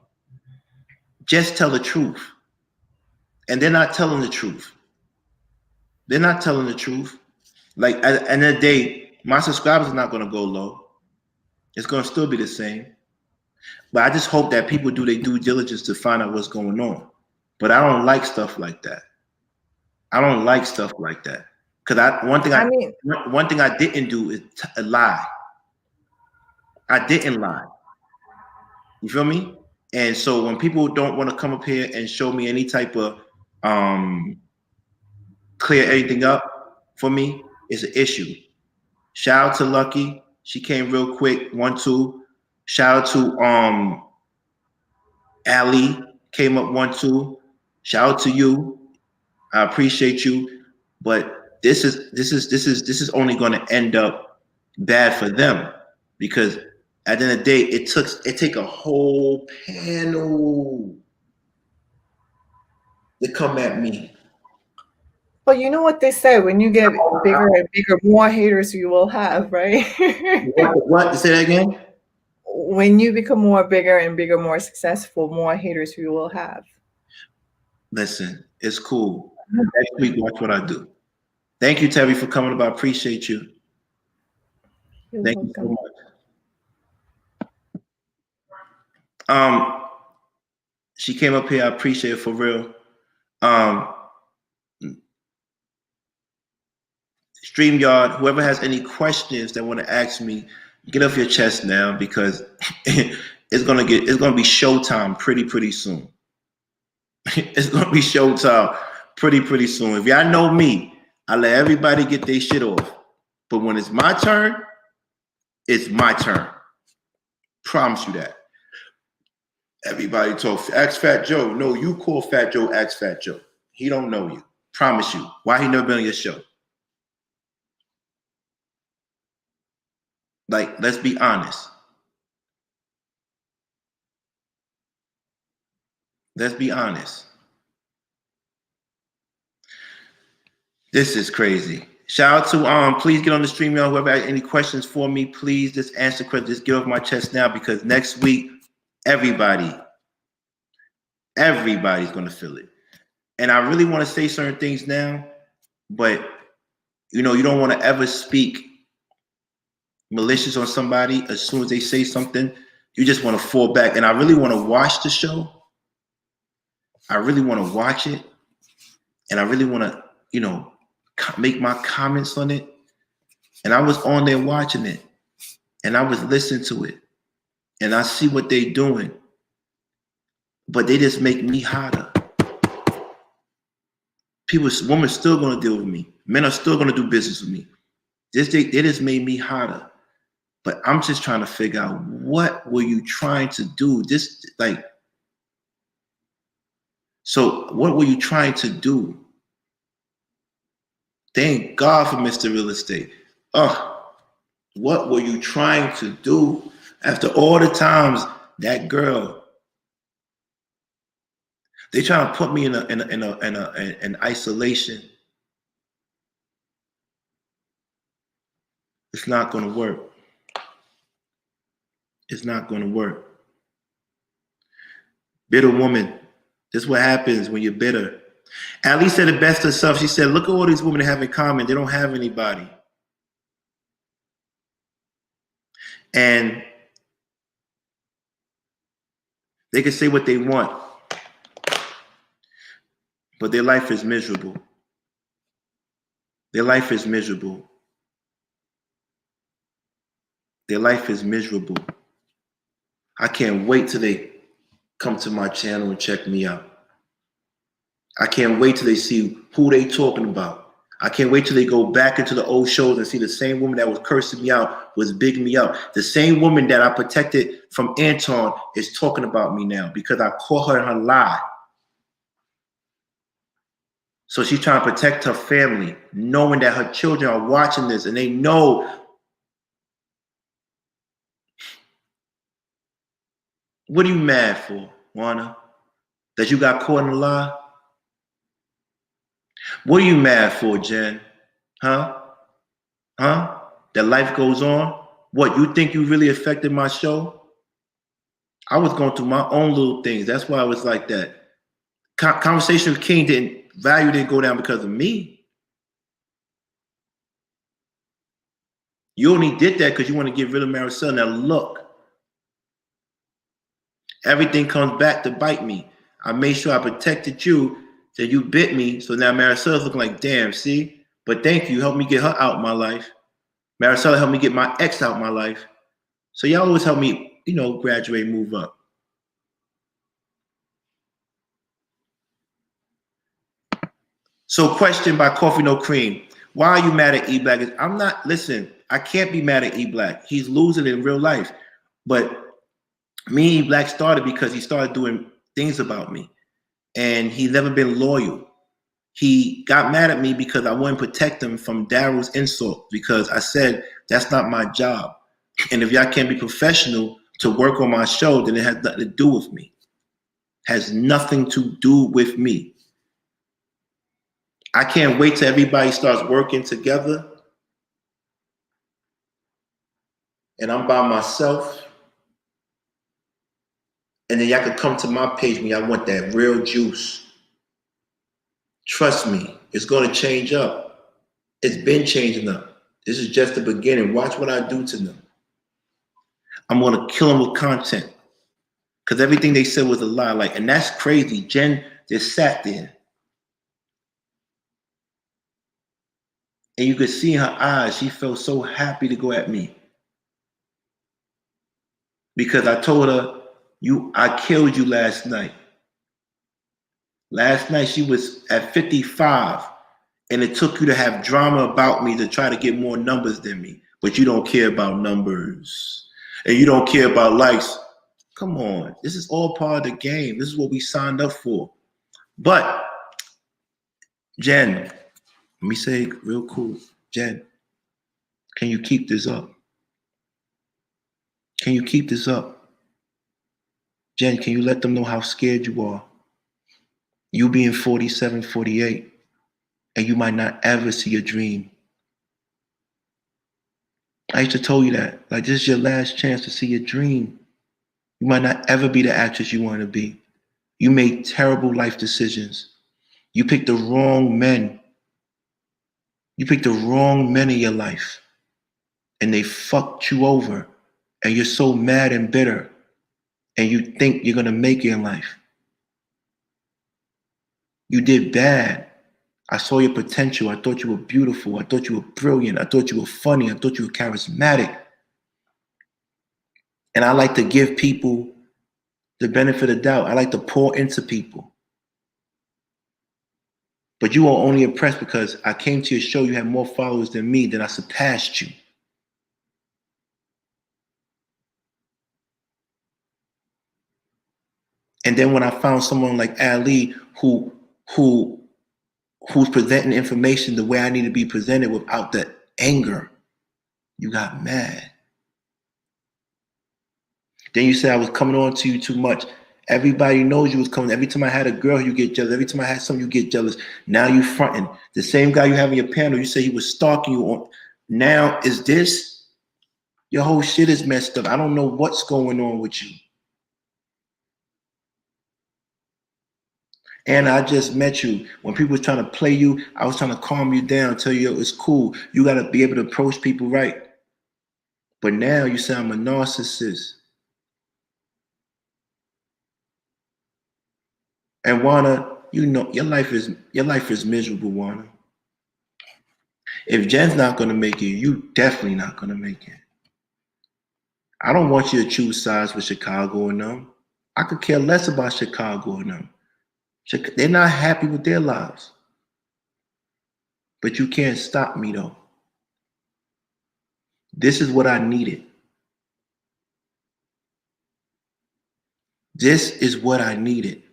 Just tell the truth. And they're not telling the truth. They're not telling the truth. Like at the end of the day, my subscribers are not going to go low. It's going to still be the same. But I just hope that people do their due diligence to find out what's going on. But I don't like stuff like that. I don't like stuff like that. Because one thing I didn't do is lie. I didn't lie. You feel me? And so when people don't want to come up here and show me any type of clear anything up for me, it's an issue. Shout out to Lucky. She came real quick. 1-2. Shout out to Ali. Came up 1-2. Shout out to you. I appreciate you. But this is only going to end up bad for them, because at the end of the day, it take a whole panel to come at me. But you know what they say, when you get bigger and bigger, more haters you will have, right? What? Say that again? When you become more bigger and bigger, more successful, more haters you will have. Listen, it's cool. Next week, watch what I do. Thank you, Terry, for coming up. I appreciate you. You're Thank welcome. you so much. She came up here. I appreciate it for real. StreamYard, whoever has any questions that want to ask me, get off your chest now, because it's gonna be showtime pretty soon. It's gonna be showtime pretty soon. If y'all know me, I let everybody get their shit off. But when it's my turn, it's my turn. Promise you that. Everybody talk, ask Fat Joe. No, you call Fat Joe, ask Fat Joe. He don't know you. Promise you. Why he never been on your show? Like, let's be honest. Let's be honest. This is crazy. Shout out to please get on the stream, y'all. Whoever has any questions for me, please just answer questions. Just get off my chest now, because next week, everybody's gonna feel it. And I really want to say certain things now, but you don't want to ever speak malicious on somebody. As soon as they say something, you just want to fall back. And I really want to watch the show. I really want to watch it, and I really want to, make my comments on it. And I was on there watching it, and I was listening to it, and I see what they're doing, but they just make me hotter. Women are still going to deal with me. Men are still going to do business with me. They just made me hotter. But I'm just trying to figure out, what were you trying to do? So what were you trying to do? Thank God for Mr. Real Estate. What were you trying to do? After all the times that girl, they trying to put me in isolation. It's not going to work. It's not going to work. Bitter woman. This is what happens when you're bitter. Ali said it best herself. She said, look at all these women have in common. They don't have anybody. And they can say what they want, but their life is miserable. Their life is miserable. Their life is miserable. I can't wait till they come to my channel and check me out. I can't wait till they see who they talking about. I can't wait till they go back into the old shows and see the same woman that was cursing me out, was bigging me up. The same woman that I protected from Anton is talking about me now because I caught her in her lie. So she's trying to protect her family, knowing that her children are watching this and they know. What are you mad for, Juana? That you got caught in a lie? What are you mad for, Jen? Huh? That life goes on? What, you think you really affected my show? I was going through my own little things. That's why I was like that. Conversation with King didn't go down because of me. You only did that because you want to get rid of Maricel. Now look, everything comes back to bite me. I made sure I protected you, so you bit me. So now Maricel's looking like, damn, see? But thank you, helped me get her out of my life. Maricel helped me get my ex out of my life. So y'all always help me, graduate, move up. So question by Coffee No Cream. Why are you mad at E-Black? I'm not, listen, I can't be mad at E-Black. He's losing in real life. But me and E-Black started because he started doing things about me. And he's never been loyal. He got mad at me because I wouldn't protect him from Daryl's insult because I said, that's not my job. And if y'all can't be professional to work on my show, then it has nothing to do with me. Has nothing to do with me. I can't wait till everybody starts working together and I'm by myself. And then y'all can come to my page when y'all want that real juice. Trust me, it's going to change up. It's been changing up. This is just the beginning. Watch what I do to them. I'm going to kill them with content. Because everything they said was a lie. And that's crazy. Jen just sat there. And you could see in her eyes, she felt so happy to go at me. Because I told her, I killed you last night. Last night she was at 55. And it took you to have drama about me to try to get more numbers than me. But you don't care about numbers. And you don't care about likes. Come on. This is all part of the game. This is what we signed up for. But, Jen, let me say real cool. Jen, can you keep this up? Can you keep this up? Jen, can you let them know how scared you are? You being 47, 48, and you might not ever see your dream. I used to tell you that. Like, this is your last chance to see your dream. You might not ever be the actress you want to be. You made terrible life decisions. You picked the wrong men. You picked the wrong men in your life. And they fucked you over. And you're so mad and bitter. And you think you're going to make it in life. You did bad. I saw your potential. I thought you were beautiful. I thought you were brilliant. I thought you were funny. I thought you were charismatic. And I like to give people the benefit of doubt. I like to pour into people. But you are only impressed because I came to your show, you had more followers than me, then I surpassed you. And then when I found someone like Ali who's presenting information the way I need to be presented without the anger, you got mad. Then you said I was coming on to you too much. Everybody knows you was coming. Every time I had a girl, you get jealous. Every time I had something, you get jealous. Now you fronting. The same guy you have in your panel, you say he was stalking you on. Now is this? Your whole shit is messed up. I don't know what's going on with you. And I just met you. When people was trying to play you, I was trying to calm you down, tell you it's cool. You got to be able to approach people right. But now you say I'm a narcissist. And Juana, you know your life is miserable, Juana. If Jen's not gonna make it, you definitely not gonna make it. I don't want you to choose sides with Chicago and them. I could care less about Chicago and them. They're not happy with their lives. But you can't stop me though. This is what I needed. This is what I needed.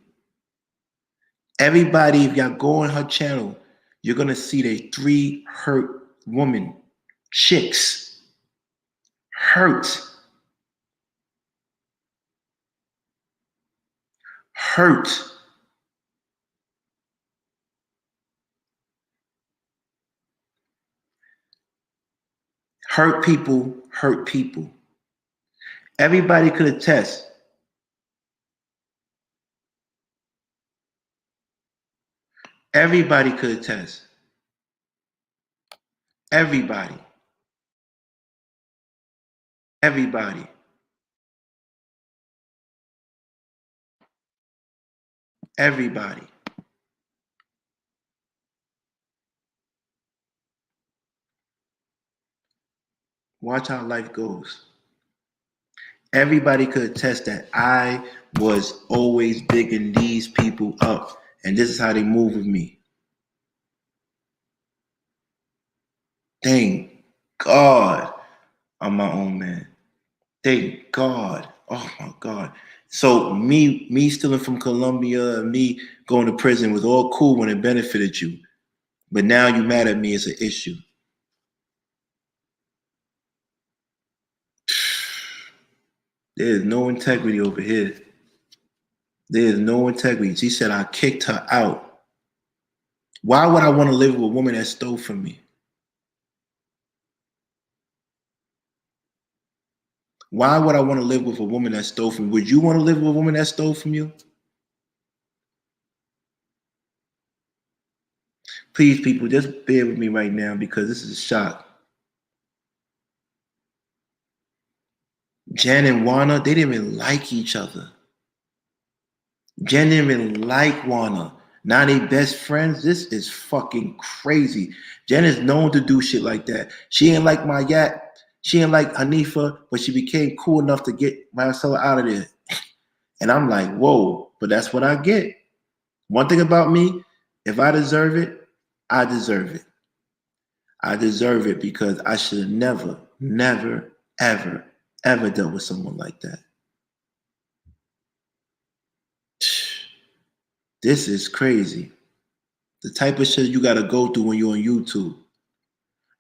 Everybody, if y'all go on her channel, you're gonna see the 3 hurt women, chicks, hurt. Hurt people hurt people. Everybody could attest. Everybody could attest. Everybody. Everybody. Everybody. Watch how life goes. Everybody could attest that I was always digging these people up, and this is how they move with me. Thank God I'm my own man. Thank God. Oh my God. So me stealing from Colombia and me going to prison was all cool when it benefited you. But now you mad at me, it's an issue. There is no integrity over here. There is no integrity. She said I kicked her out. Why would I want to live with a woman that stole from me? Why would I want to live with a woman that stole from me? Would you want to live with a woman that stole from you? Please, people, just bear with me right now because this is a shock. Jen and Juana, they didn't even like each other. Jen didn't even like Juana. Now they best friends. This is fucking crazy. Jen is known to do shit like that. She ain't like my yak. She ain't like Hanifa, but she became cool enough to get myself out of there. And I'm like, whoa, but that's what I get. One thing about me, if I deserve it, I deserve it. I deserve it because I should have never, ever dealt with someone like that. This is crazy. The type of shit you got to go through when you're on YouTube.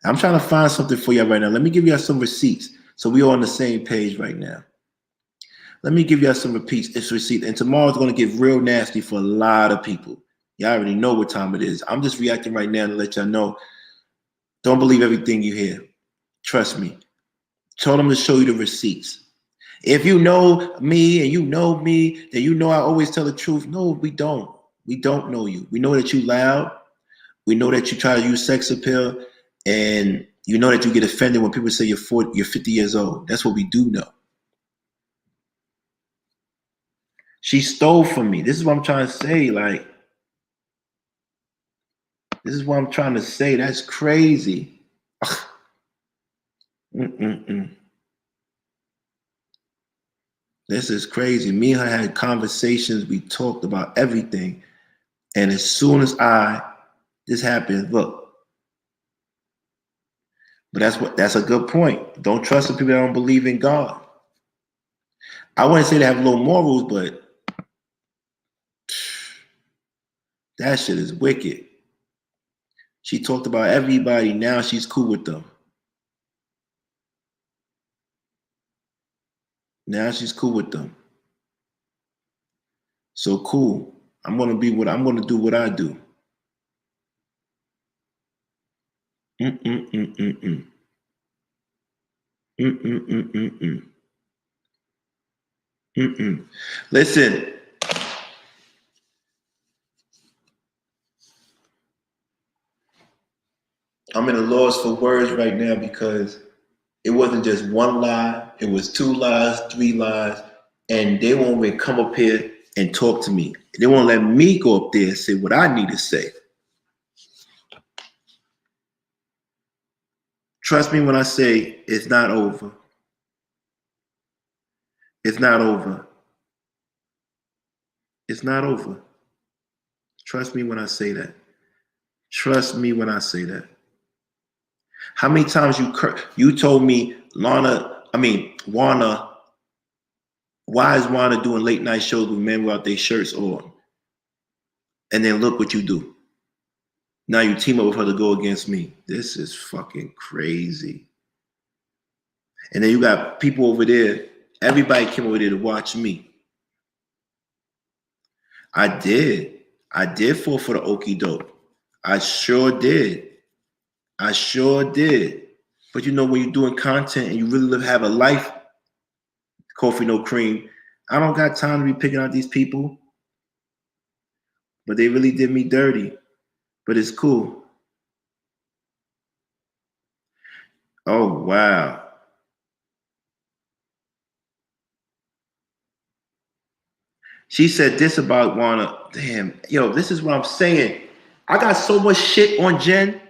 I'm trying to find something for you right now. Let me give you some receipts so we're on the same page right now. Let me give you some receipts. And tomorrow's going to get real nasty for a lot of people. Y'all already know what time it is. I'm just reacting right now to let y'all know. Don't believe everything you hear. Trust me. Told them to show you the receipts. If you know me and you know me, then you know I always tell the truth. No, we don't. We don't know you. We know that you loud. We know that you try to use sex appeal. And you know that you get offended when people say you're 50 years old. That's what we do know. She stole from me. This is what I'm trying to say. Like, this is what I'm trying to say. That's crazy. This is crazy. Me and her had conversations. We talked about everything. And as soon as this happened, look. But that's a good point. Don't trust the people that don't believe in God. I wouldn't say they have low morals, but that shit is wicked. She talked about everybody. Now she's cool with them. Now she's cool with them. So cool. I'm gonna do what I do. Listen, I'm in a loss for words right now because it wasn't just one lie. It was 2 lies, 3 lies, and they won't even come up here and talk to me. They won't let me go up there and say what I need to say. Trust me when I say it's not over. It's not over. It's not over. Trust me when I say that. Trust me when I say that. How many times you told me, Warner, why is Warner doing late night shows with men without their shirts on? And then look what you do. Now you team up with her to go against me. This is fucking crazy. And then you got people over there. Everybody came over there to watch me. I did. I did fall for the okie doke. I sure did. I sure did. But you know, when you're doing content and you really have a life, coffee, no cream, I don't got time to be picking out these people. But they really did me dirty. But it's cool. Oh, wow. She said this about Wanna. Damn, yo, this is what I'm saying. I got so much shit on Jen.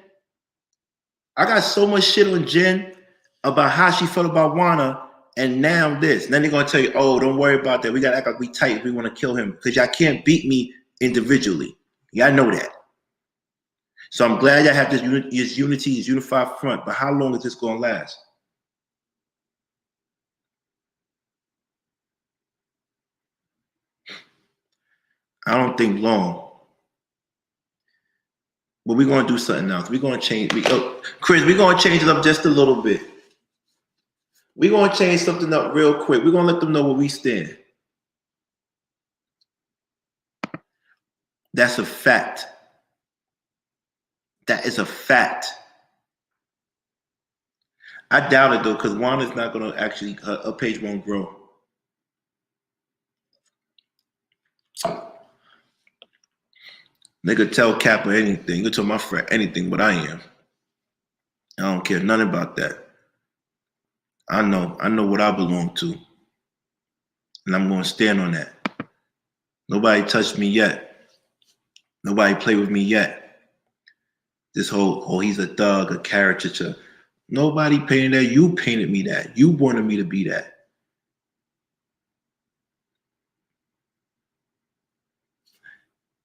I got so much shit on Jen about how she felt about Wanna, and now this. And then they're gonna tell you, oh, don't worry about that. We gotta act like we tight if we want to kill him. Because y'all can't beat me individually. Y'all know that. So I'm glad y'all have this unity, this unified front. But how long is this gonna last? I don't think long. But we're gonna do something else. We're gonna change. Chris, we're gonna change it up just a little bit. We're gonna change something up real quick. We're gonna let them know where we stand. That's a fact. That is a fact. I doubt it though, because Wanda's not gonna actually. Her page won't grow. They could tell Kappa anything. You could tell my friend anything, but I am. I don't care nothing about that. I know what I belong to. And I'm gonna stand on that. Nobody touched me yet. Nobody played with me yet. This whole, oh, he's a thug, a caricature. Nobody painted that. You painted me that. You wanted me to be that.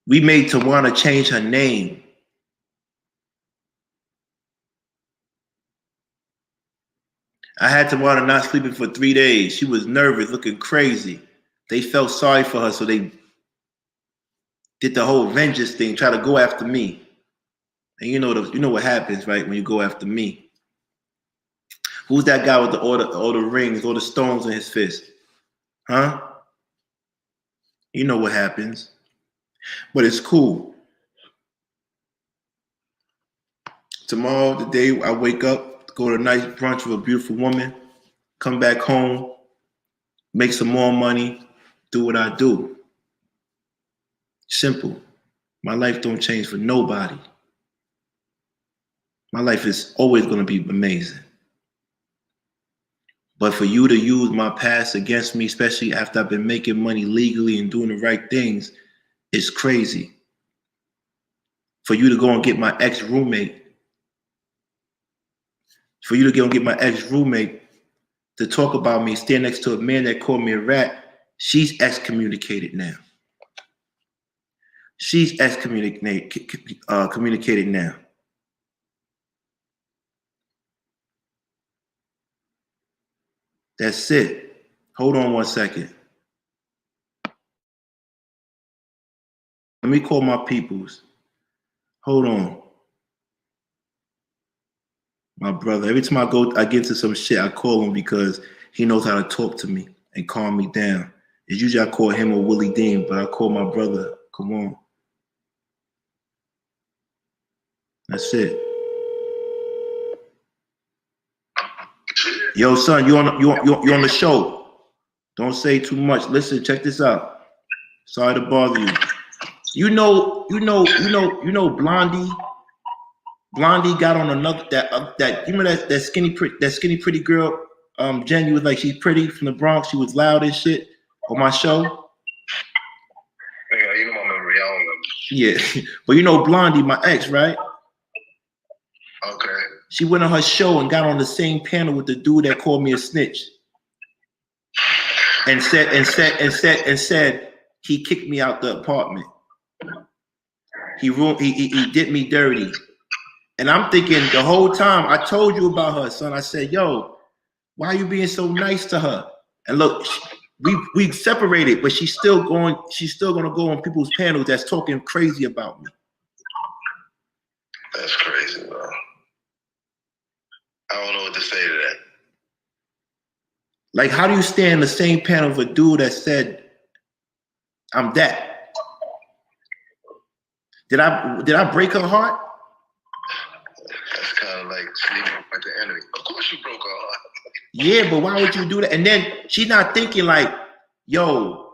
We made Tawana change her name. I had Tawana not sleeping for 3 days. She was nervous, looking crazy. They felt sorry for her, so they did the whole vengeance thing, try to go after me. And you know what happens, right, when you go after me. Who's that guy with all the rings, all the stones in his fist? Huh? You know what happens. But it's cool. Tomorrow, the day I wake up, go to a nice brunch with a beautiful woman, come back home, make some more money, do what I do. Simple. My life don't change for nobody. My life is always going to be amazing. But for you to use my past against me, especially after I've been making money legally and doing the right things, is crazy. For you to go and get my ex-roommate, to talk about me, stand next to a man that called me a rat, she's excommunicated now. She's communicated now. That's it. Hold on 1 second. Let me call my peoples. Hold on. My brother. Every time I get into some shit, I call him because he knows how to talk to me and calm me down. It's usually I call him or Willie Dean, but I call my brother. Come on. That's it. Yo, son, you on the show. Don't say too much. Listen, check this out. Sorry to bother you. You know, Blondie. Blondie got on another that you remember that skinny pretty girl. Jen, you was like, she's pretty from the Bronx. She was loud and shit on my show. Yeah, you know my memory. I don't remember. Yeah, but you know Blondie, my ex, right? Okay. She went on her show and got on the same panel with the dude that called me a snitch, and said he kicked me out the apartment. He did me dirty. And I'm thinking the whole time, I told you about her, son. I said, yo, why are you being so nice to her? And look, we separated, but she's still gonna go on people's panels that's talking crazy about me. That's crazy, bro. I don't know what to say to that. Like, how do you stand in the same panel of a dude that said, I'm that? Did I break her heart? That's kind of like sleeping with the enemy. Of course you broke her heart. Yeah, but why would you do that? And then she's not thinking like, yo,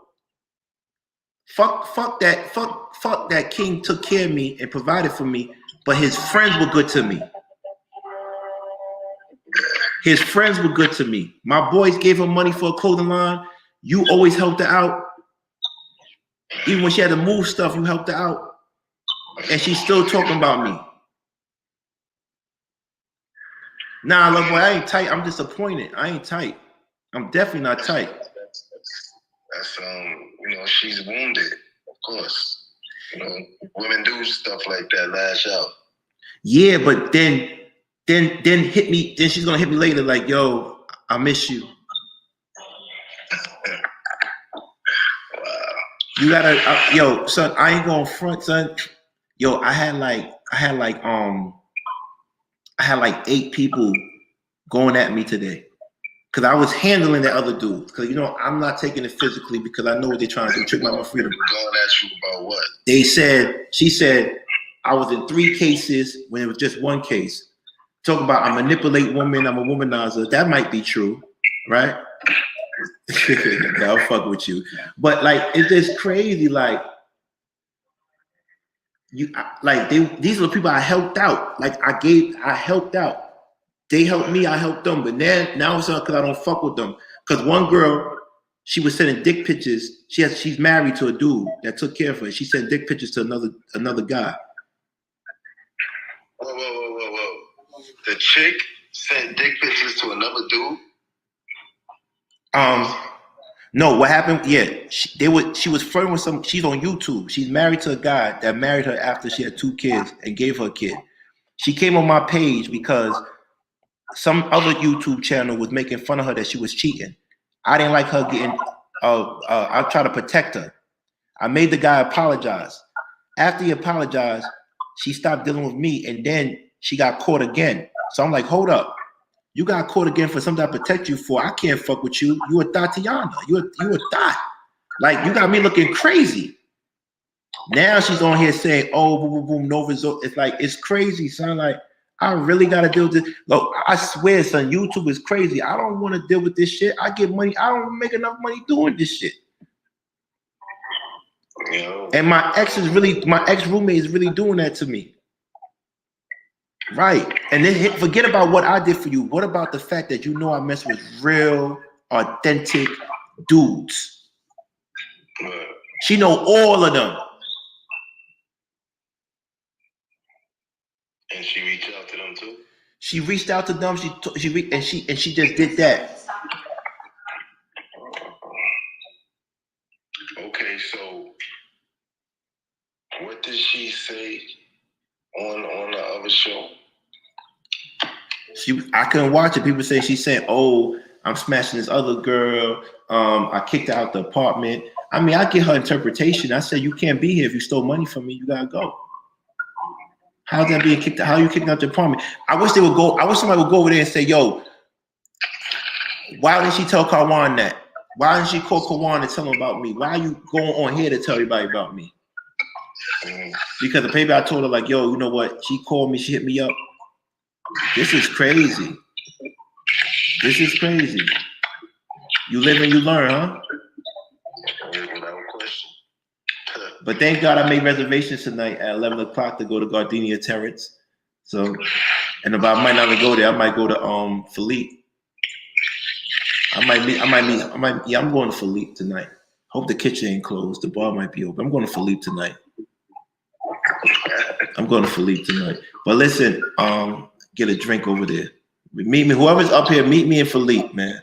fuck that king took care of me and provided for me, but his friends were good to me. His friends were good to me. My boys gave her money for a clothing line. You always helped her out. Even when she had to move stuff, you helped her out. And she's still talking about me. Nah, love boy, I ain't tight. I'm disappointed. I ain't tight. I'm definitely not tight. That's you know, she's wounded, of course. You know, women do stuff like that, lash out. Yeah, but then hit me. Then she's gonna hit me later, like, yo, I miss you. Wow. You gotta, yo, son. I ain't gonna front, son. Yo, I had like 8 people going at me today because I was handling that other dude. Because you know I'm not taking it physically because I know what they're trying to do, trick my freedom. Going at you about what? She said I was in 3 cases when it was just 1 case. Talk about I manipulate women, I'm a womanizer. That might be true, right? I'll fuck with you. But like, it's just crazy. Like, these are the people I helped out. Like I helped out. They helped me, I helped them. But now it's because I don't fuck with them. Because one girl, she was sending dick pictures. She's married to a dude that took care of her. She sent dick pictures to another guy. Whoa. The chick sent dick pictures to another dude? No, what happened? Yeah, she was flirting with some. She's on YouTube. She's married to a guy that married her after she had 2 kids and gave her a kid. She came on my page because some other YouTube channel was making fun of her that she was cheating. I didn't like her getting. I tried to protect her. I made the guy apologize. After he apologized, she stopped dealing with me, and then she got caught again. So I'm like, hold up. You got caught again for something I protect you for. I can't fuck with you. You a Tatiana. You a thot. Like, you got me looking crazy. Now she's on here saying, oh, boom, boom, boom, no result. It's like, it's crazy, son. Like, I really got to deal with this. Look, I swear, son, YouTube is crazy. I don't want to deal with this shit. I get money. I don't make enough money doing this shit. Yeah. And my ex roommate is really doing that to me. Right. And then forget about what I did for you. What about the fact that you know I mess with real, authentic dudes? She know all of them. And she reached out to them too? She reached out to them. She just did that. Okay, so what did she say on the other show? I couldn't watch it. People say she's saying, "Oh, I'm smashing this other girl. I kicked her out the apartment." I mean, I get her interpretation. I said, "You can't be here if you stole money from me. You gotta go." How's that being kicked out? How are you kicking out the apartment? I wish somebody would go over there and say, "Yo, why didn't she tell Kawan that? Why didn't she call Kawan and tell him about me? Why are you going on here to tell everybody about me?" Because the paper I told her, like, "Yo, you know what? She called me. She hit me up. This is crazy." This is crazy. You live and you learn, huh? Without question. But thank God I made reservations tonight at 11 o'clock to go to Gardenia Terrace. So, and if I might not even go there, I might go to Philippe. I'm going to Philippe tonight. Hope the kitchen ain't closed. The bar might be open. I'm going to Philippe tonight. But listen, get a drink over there. Meet me, whoever's up here, meet me in Philippe, man.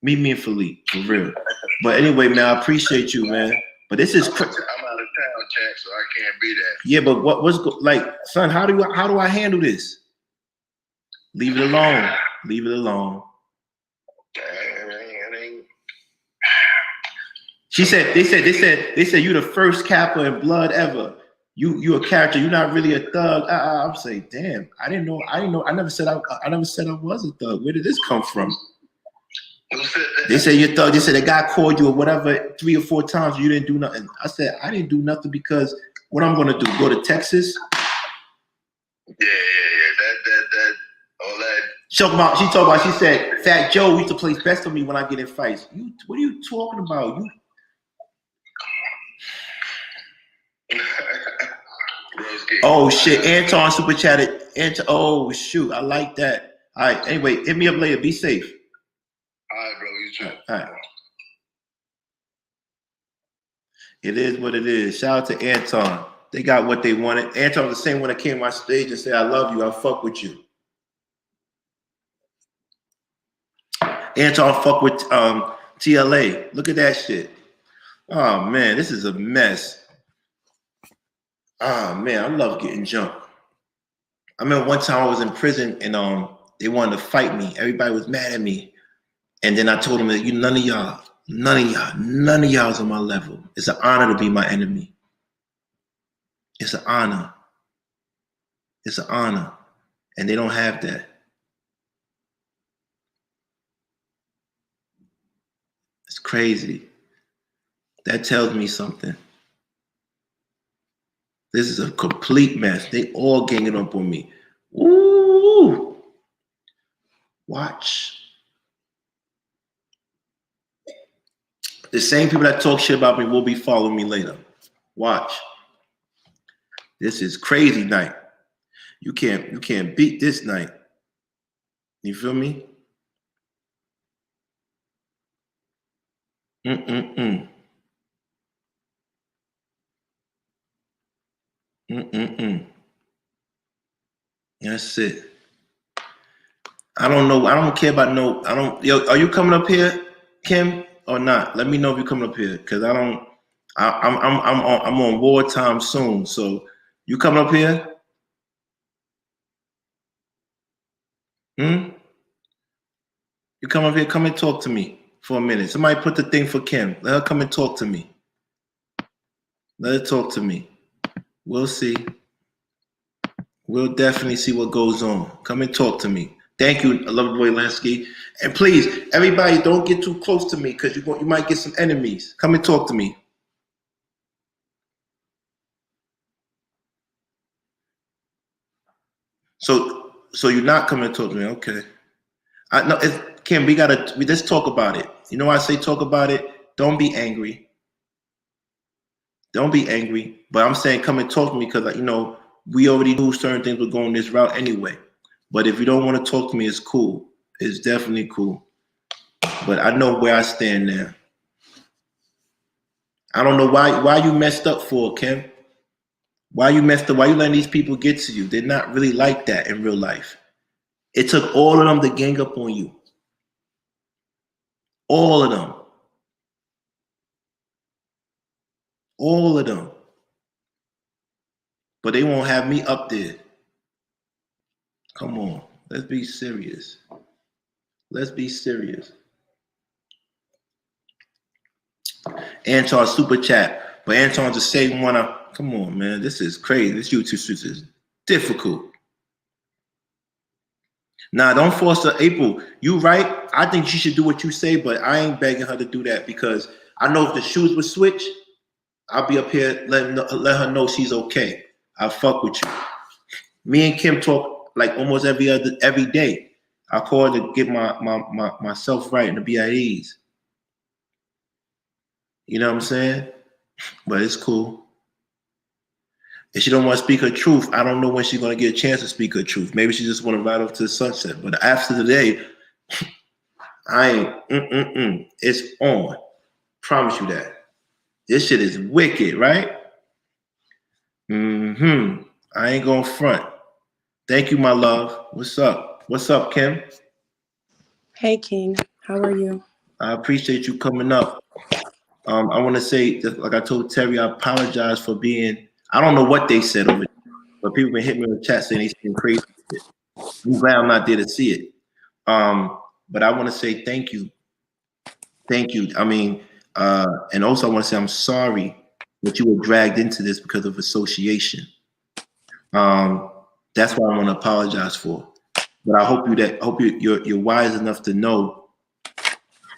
Meet me in Philippe, for real. But anyway, man, I appreciate you, man. But this is I'm out of town, Jack, so I can't be there. Yeah, but like, son, how do I handle this? Leave it alone. Leave it alone. She said, they said you the first Kappa in blood ever. You a character. You're not really a thug. I'm saying, damn. I didn't know. I never said I was a thug. Where did this come from? They said you're a thug. They said a guy called you or whatever 3 or 4 times. You didn't do nothing. I said I didn't do nothing because what I'm gonna do? Go to Texas? Yeah. That all that. She talked about. She said Fat Joe used to play best on me when I get in fights. What are you talking about? Oh shit! Anton super chatted. Oh shoot! I like that. All right. Anyway, hit me up later. Be safe. All right, bro. You too. All right. It is what it is. Shout out to Anton. They got what they wanted. Anton was the same one that came on stage and said, "I love you. I fuck with you." Anton fuck with TLA. Look at that shit. Oh man, this is a mess. Oh man, I love getting jumped. I remember one time I was in prison and they wanted to fight me. Everybody was mad at me. And then I told them that none of y'all is on my level. It's an honor to be my enemy. It's an honor. It's an honor. And they don't have that. It's crazy. That tells me something. This is a complete mess. They all ganging up on me. Ooh. Watch. The same people that talk shit about me will be following me later. Watch. This is crazy night. You can't beat this night. You feel me? That's it. I don't know. I don't care about no. I don't. Yo, are you coming up here, Kim, or not? Let me know if you're coming up here, cause I don't. I'm on wartime soon. So you coming up here? You come up here. Come and talk to me for a minute. Somebody put the thing for Kim. Let her come and talk to me. Let her talk to me. We'll see. We'll definitely see what goes on. Come and talk to me. Thank you, Loverboy Lansky. And please, everybody, don't get too close to me because you might get some enemies. Come and talk to me. So you're not coming to talk to me, okay? Kim, let's talk about it. You know why I say talk about it? Don't be angry. Don't be angry. But I'm saying come and talk to me because we already knew certain things were going this route anyway. But if you don't want to talk to me, it's cool. It's definitely cool. But I know where I stand now. I don't know why you messed up for, Kim. Why you messed up? Why you letting these people get to you? They're not really like that in real life. It took all of them to gang up on you. All of them. All of them. But they won't have me up there. Come on. Let's be serious. Let's be serious. Anton super chat. But Anton's the same one. Come on, man. This is crazy. This YouTube shit is difficult. Nah, don't force her. April, you right. I think she should do what you say, but I ain't begging her to do that because I know if the shoes would switch, I'll be up here let her know she's okay. I'll fuck with you. Me and Kim talk like almost every day. I called to get myself right and to be at ease. You know what I'm saying? But it's cool. If she don't want to speak her truth, I don't know when she's going to get a chance to speak her truth. Maybe she just want to ride off to the sunset. But after today, I ain't, it's on. Promise you that. This shit is wicked, right? I ain't going front. Thank you, my love. What's up? What's up, Kim? Hey, King. How are you? I appreciate you coming up. I want to say, like I told Terry, I apologize for being, I don't know what they said over there, but people been hitting me in the chat saying they seen crazy shit. I'm glad I'm not there to see it. But I want to say thank you. Thank you. I mean, and also I want to say I'm sorry that you were dragged into this because of association. That's what I want to apologize for. But I hope you're wise enough to know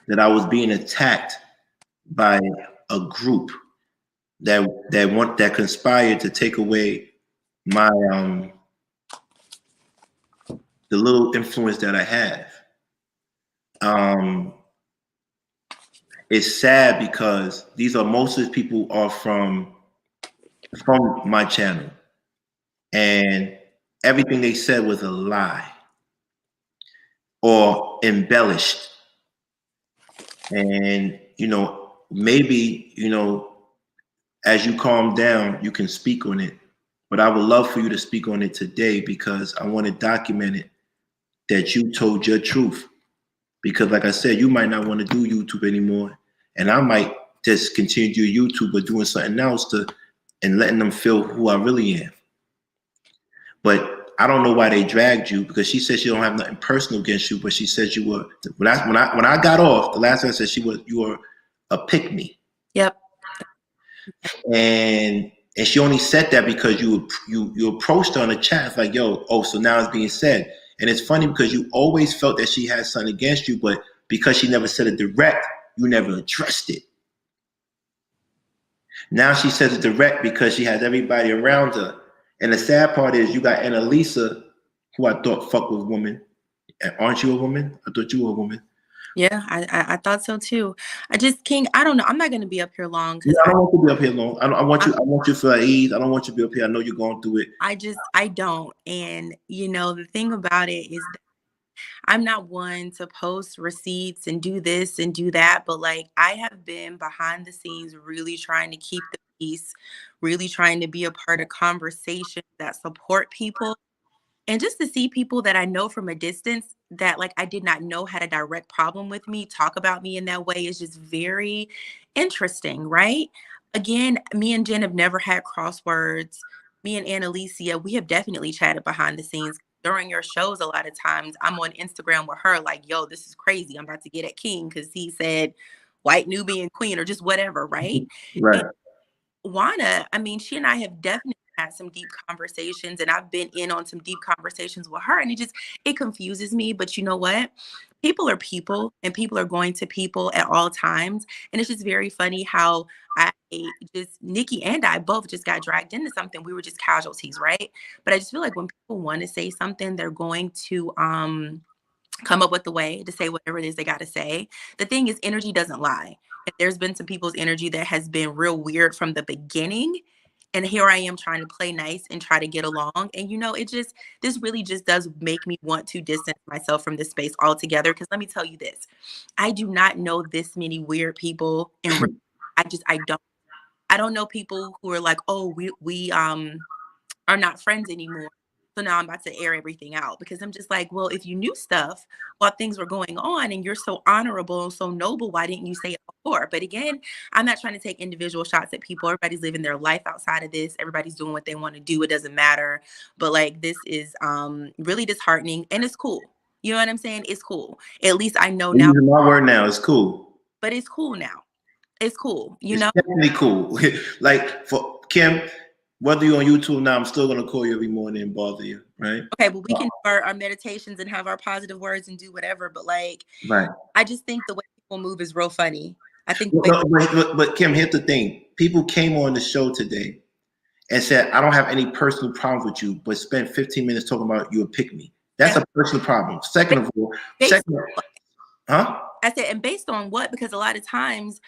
that I was being attacked by a group that conspired to take away my the little influence that I have. It's sad because most of the people are from my channel, and everything they said was a lie or embellished. And maybe as you calm down, you can speak on it. But I would love for you to speak on it today because I want to document it that you told your truth. Because like I said, you might not want to do YouTube anymore. And I might just continue to do YouTube or doing something else and letting them feel who I really am. But I don't know why they dragged you, because she said she don't have nothing personal against you, but she said you were, when I got off, the last time I said you were a pick-me. Yep. And she only said that because you approached her on the chat. It's like, so now it's being said. And it's funny because you always felt that she had something against you, but because she never said it direct, you never addressed it. Now she says it direct because she has everybody around her. And the sad part is you got Annalisa, who I thought fuck with women. Aren't you a woman? I thought you were a woman. Yeah, I thought so too. King, I don't know. I'm not going to be up here long. Yeah, I don't want you to be up here long. I want you to feel at ease. I don't want you to be up here. I know you're going through it. I don't. And the thing about it is that I'm not one to post receipts and do this and do that. But I have been behind the scenes really trying to keep the peace, really trying to be a part of conversations that support people. And just to see people that I know from a distance that I did not know had a direct problem with me talk about me in that way is just very interesting, right? Again, me and Jen have never had crosswords. Me and Annalicia, we have definitely chatted behind the scenes. During your shows, a lot of times I'm on Instagram with her yo, this is crazy. I'm about to get at King because he said white Nubian queen or just whatever, right? Right. And Juana, she and I have definitely had some deep conversations, and I've been in on some deep conversations with her, and it confuses me. But you know what? People are people, and people are going to people at all times. And it's just very funny how Nikki and I both just got dragged into something. We were just casualties, right? But I just feel like when people want to say something, they're going to come up with the way to say whatever it is they got to say. The thing is, energy doesn't lie. And there's been some people's energy that has been real weird from the beginning. And here I am trying to play nice and try to get along. And, this really just does make me want to distance myself from this space altogether. Because let me tell you this, I do not know this many weird people. And I don't know people who are like, oh, we are not friends anymore. So now I'm about to air everything out, because I'm just like, well, if you knew stuff while things were going on and you're so honorable, so noble, why didn't you say it before? But again, I'm not trying to take individual shots at people. Everybody's living their life outside of this. Everybody's doing what they want to do. It doesn't matter. But this is really disheartening, and it's cool. You know what I'm saying? It's cool. At least I know now. Using my word now, it's cool. But it's cool now. It's cool. It's definitely cool. For Kim, whether you're on YouTube now, I'm still gonna call you every morning and bother you, right? Okay, but we can do our meditations and have our positive words and do whatever. But right. I just think the way people move is real funny. I think. But Kim, here's the thing: people came on the show today and said, "I don't have any personal problems with you," but spent 15 minutes talking about you a pick me. That's a personal problem. Second of all, huh? I said, and based on what? Because a lot of times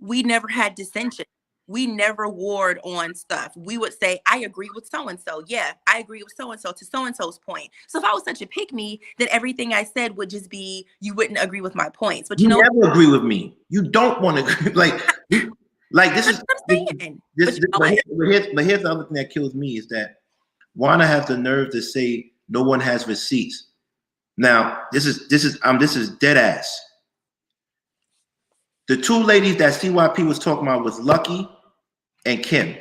we never had dissension. We never warred on stuff. We would say, I agree with so-and-so. Yeah, I agree with so-and-so to so-and-so's point. So if I was such a pick-me, then everything I said would just be, you wouldn't agree with my points. But you never agree with me. You don't want to agree. Like this is what I'm saying. but here's the other thing that kills me is that Juana has the nerve to say no one has receipts. Now, this is dead ass. The two ladies that CYP was talking about was Lucky and Kim.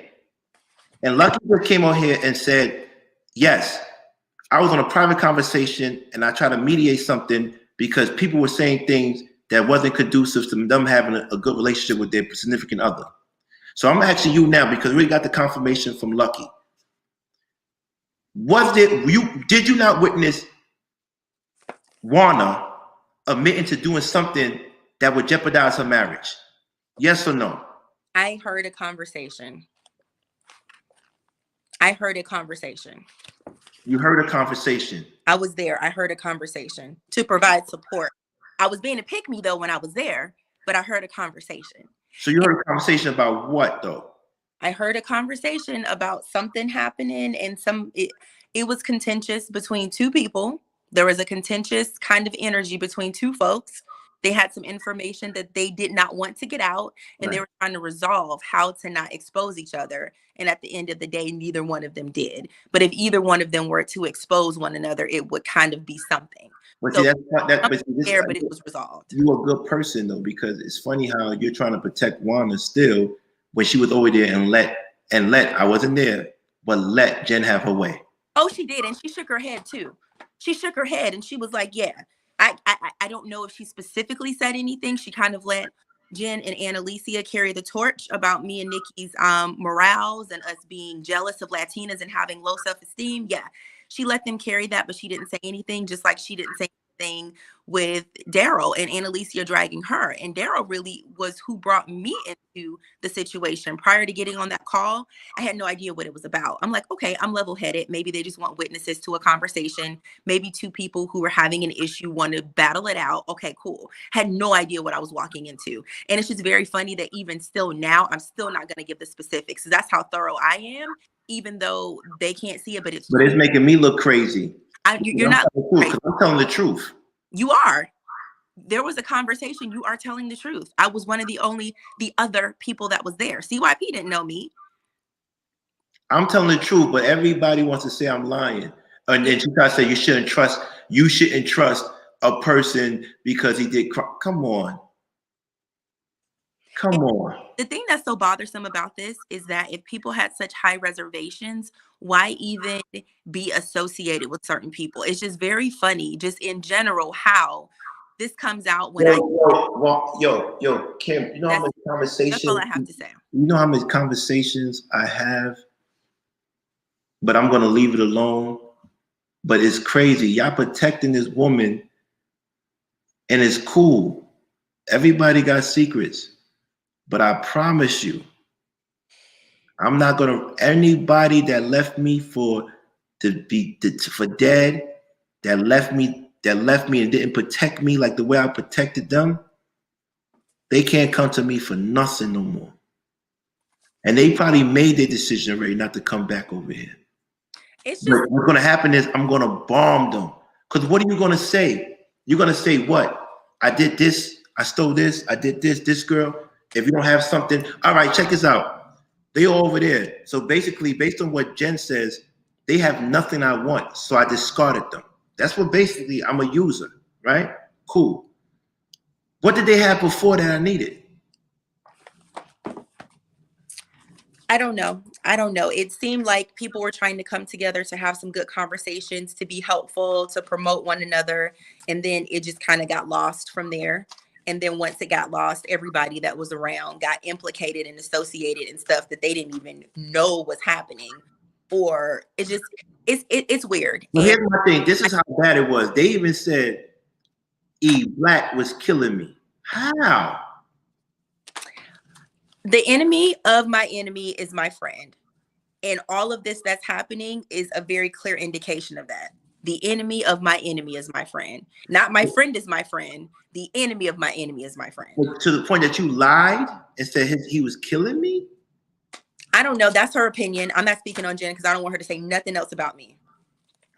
And Lucky came on here and said, yes, I was on a private conversation and I tried to mediate something because people were saying things that wasn't conducive to them having a good relationship with their significant other. So I'm asking you now because we got the confirmation from Lucky. Did you not witness Juana admitting to doing something that would jeopardize her marriage? Yes or no? I heard a conversation. You heard a conversation. I was there. I heard a conversation to provide support. I was being a pick-me though when I was there, but I heard a conversation. So you heard a conversation about what though? I heard a conversation about something happening and it was contentious between two people. There was a contentious kind of energy between two folks. They had some information that they did not want to get out, and They were trying to resolve how to not expose each other. And at the end of the day, neither one of them did. But if either one of them were to expose one another, it would kind of be something. But so see, but it was resolved. You're a good person though, because it's funny how you're trying to protect Wanda still when she was over there and let I wasn't there, but let Jen have her way. Oh, she did, and she shook her head too. She shook her head and she was like, yeah. I don't know if she specifically said anything. She kind of let Jen and Annalicia carry the torch about me and Nikki's morals and us being jealous of Latinas and having low self-esteem. Yeah, she let them carry that, but she didn't say anything, just like she didn't say anything with Daryl and Annalicia dragging her. And Daryl really was who brought me into the situation. Prior to getting on that call, I had no idea what it was about. I'm like, okay, I'm level-headed. Maybe they just want witnesses to a conversation. Maybe two people who are having an issue want to battle it out. Okay, cool. Had no idea what I was walking into. And it's just very funny that even still now, I'm still not going to give the specifics. That's how thorough I am, even though they can't see it, but it's making me look crazy. You're not crazy. I'm telling the truth. You are. There was a conversation. You are telling the truth. I was one of the other people that was there. CYP didn't know me. I'm telling the truth, but everybody wants to say I'm lying. And then she tries to say you shouldn't trust a person because he did. Come on. The thing that's so bothersome about this is that if people had such high reservations, why even be associated with certain people? It's just very funny, just in general, how this comes out when Kim, you know how many conversations? That's all I have to say. You know how many conversations I have, but I'm gonna leave it alone. But it's crazy. Y'all protecting this woman, and it's cool. Everybody got secrets. But I promise you, I'm not gonna. Anybody that left me for dead, that left me and didn't protect me like the way I protected them, they can't come to me for nothing no more. And they probably made their decision already not to come back over here. What's gonna happen is I'm gonna bomb them. Because what are you gonna say? You're gonna say what? I did this. I stole this. I did this. This girl. If you don't have something, all right, check this out. They all over there. So basically, based on what Jen says, they have nothing I want. So I discarded them. That's what basically I'm a user, right? Cool. What did they have before that I needed? I don't know. It seemed like people were trying to come together to have some good conversations, to be helpful, to promote one another. And then it just kind of got lost from there. And then once it got lost, everybody that was around got implicated and associated in stuff that they didn't even know was happening. Or it's weird. Well, here's my thing. This is how bad it was. They even said E Black was killing me. How? The enemy of my enemy is my friend. And all of this that's happening is a very clear indication of that. The enemy of my enemy is my friend. Not my friend is my friend. The enemy of my enemy is my friend. To the point that you lied and said he was killing me? I don't know. That's her opinion. I'm not speaking on Jen because I don't want her to say nothing else about me.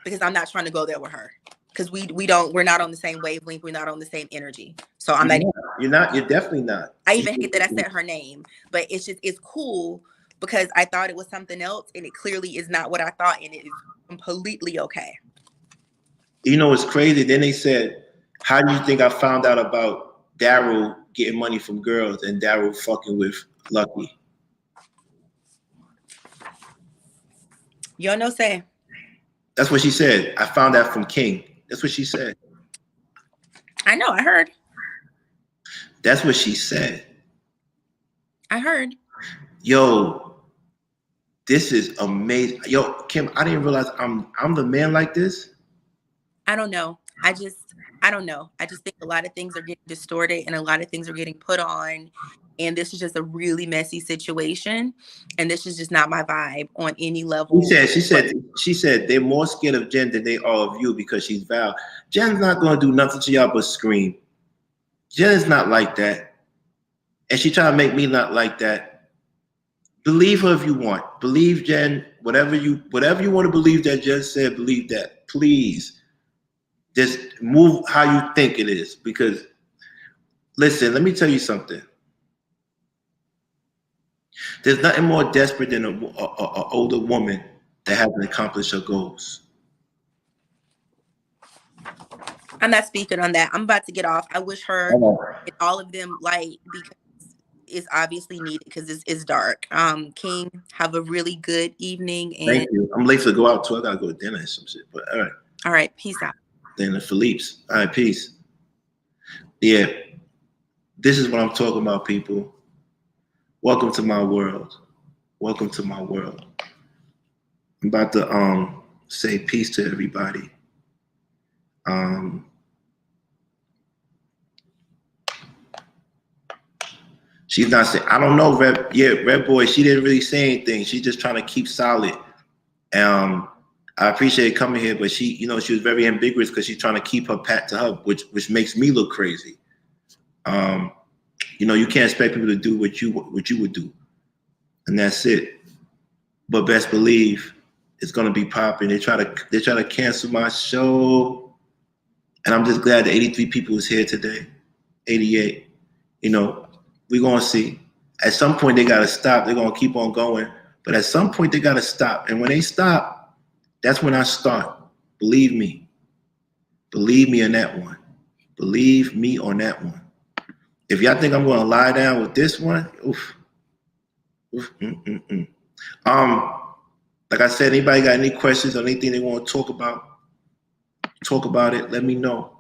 Because I'm not trying to go there with her. Because we're not on the same wavelength. We're not on the same energy. So I'm not. You're definitely not. I even hate that I said her name. But it's cool because I thought it was something else and it clearly is not what I thought, and it is completely okay. You know, it's crazy. Then they said, how do you think I found out about Daryl getting money from girls and Daryl fucking with Lucky? You don't know, say. That's what she said. I found that from King. That's what she said. I know, I heard. That's what she said. I heard. Yo, this is amazing. Yo, Kim, I didn't realize I'm the man like this. I don't know. I don't know. I just think a lot of things are getting distorted and a lot of things are getting put on. And this is just a really messy situation. And this is just not my vibe on any level. She said they're more scared of Jen than they are of you because she's Val. Jen's not gonna do nothing to y'all but scream. Jen is not like that. And she trying to make me not like that. Believe her if you want. Believe Jen, whatever you want to believe that Jen said, believe that. Please. Just move how you think it is. Because, listen, let me tell you something. There's nothing more desperate than an older woman that hasn't accomplished her goals. I'm not speaking on that. I'm about to get off. I wish her and all of them light because it's obviously needed because it's dark. King, have a really good evening. And thank you. I'm late to go out too. I gotta go to dinner and some shit. But all right. All right. Peace out. Then the Philippe's. All right, peace. Yeah. This is what I'm talking about, people. Welcome to my world. Welcome to my world. I'm about to say peace to everybody. She's not saying, I don't know, Red Boy, she didn't really say anything. She's just trying to keep solid. I appreciate coming here, but she, you know, she was very ambiguous because she's trying to keep her pat to her, which makes me look crazy. You know, you can't expect people to do what you would do, and that's it. But best believe it's gonna be popping. They try to cancel my show, and I'm just glad that 83 people is here today. 88. You know, we're gonna see. At some point they gotta stop. They're gonna keep on going, but at some point they gotta stop. And when they stop, that's when I start. Believe me. Believe me on that one. Believe me on that one. If y'all think I'm gonna lie down with this one, oof. Like I said, anybody got any questions or anything they want to talk about it. Let me know.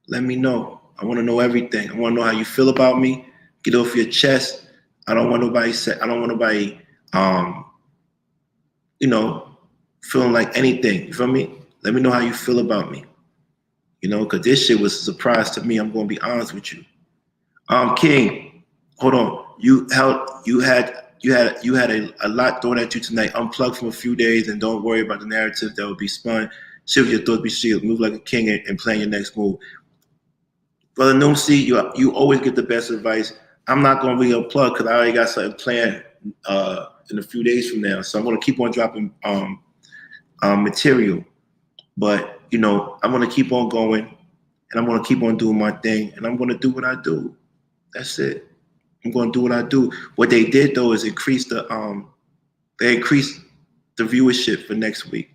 Let me know. I want to know everything. I want to know how you feel about me. Get off your chest. I don't want nobody you know, feeling like anything. You feel me? Let me know how you feel about me. You know, because this shit was a surprise to me. I'm gonna be honest with you. King, hold on. You had a lot thrown at you tonight. Unplug from a few days and don't worry about the narrative that will be spun. Shift your thoughts, be shield. Move like a king and plan your next move. Brother Noomsi, you always get the best advice. I'm not gonna really unplug because I already got something planned in a few days from now. So I'm gonna keep on dropping material. But you know, I'm gonna keep on going and I'm gonna keep on doing my thing and I'm gonna do what I do. That's it. I'm gonna do what I do. What they did though is increase the viewership for next week.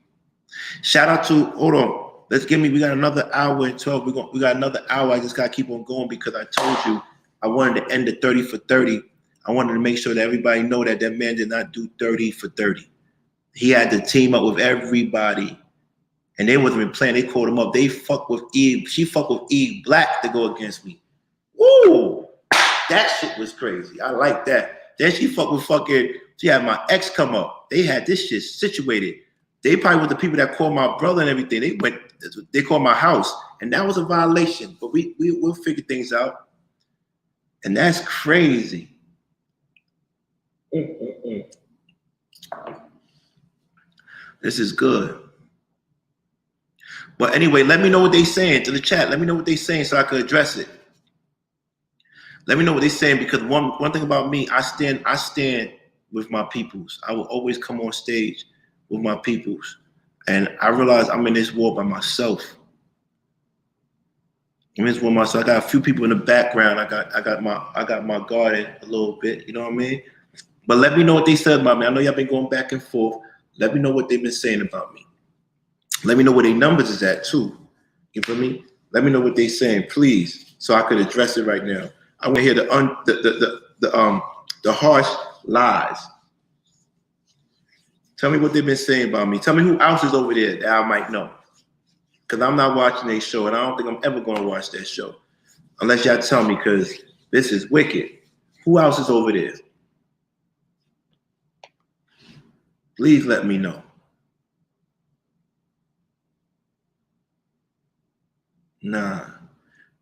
Shout out to, hold on. We got another hour and 12. We got another hour. I just gotta keep on going because I told you I wanted to end at 30 for 30. I wanted to make sure that everybody know that man did not do 30 for 30. He had to team up with everybody. And they wasn't even playing. They called him up. They fucked with Eve. She fucked with Eve Black to go against me. Woo! That shit was crazy. I like that. Then she she had my ex come up. They had this shit situated. They probably were the people that called my brother and everything. They called my house. And that was a violation. But we'll figure things out. And that's crazy. This is good. But anyway, let me know what they saying to the chat. Let me know what they saying so I can address it. Let me know what they're saying, because one thing about me, I stand with my peoples. I will always come on stage with my peoples. And I realize I'm in this war by myself. I'm in this war by myself. I got a few people in the background. I got my guard in a little bit, you know what I mean? But let me know what they said about me. I know y'all been going back and forth. Let me know what they've been saying about me. Let me know where their numbers is at too. You feel me? Let me know what they're saying, please, so I could address it right now. I want to hear the harsh lies. Tell me what they've been saying about me. Tell me who else is over there that I might know. Because I'm not watching their show, and I don't think I'm ever going to watch that show. Unless y'all tell me, because this is wicked. Who else is over there? Please let me know. Nah.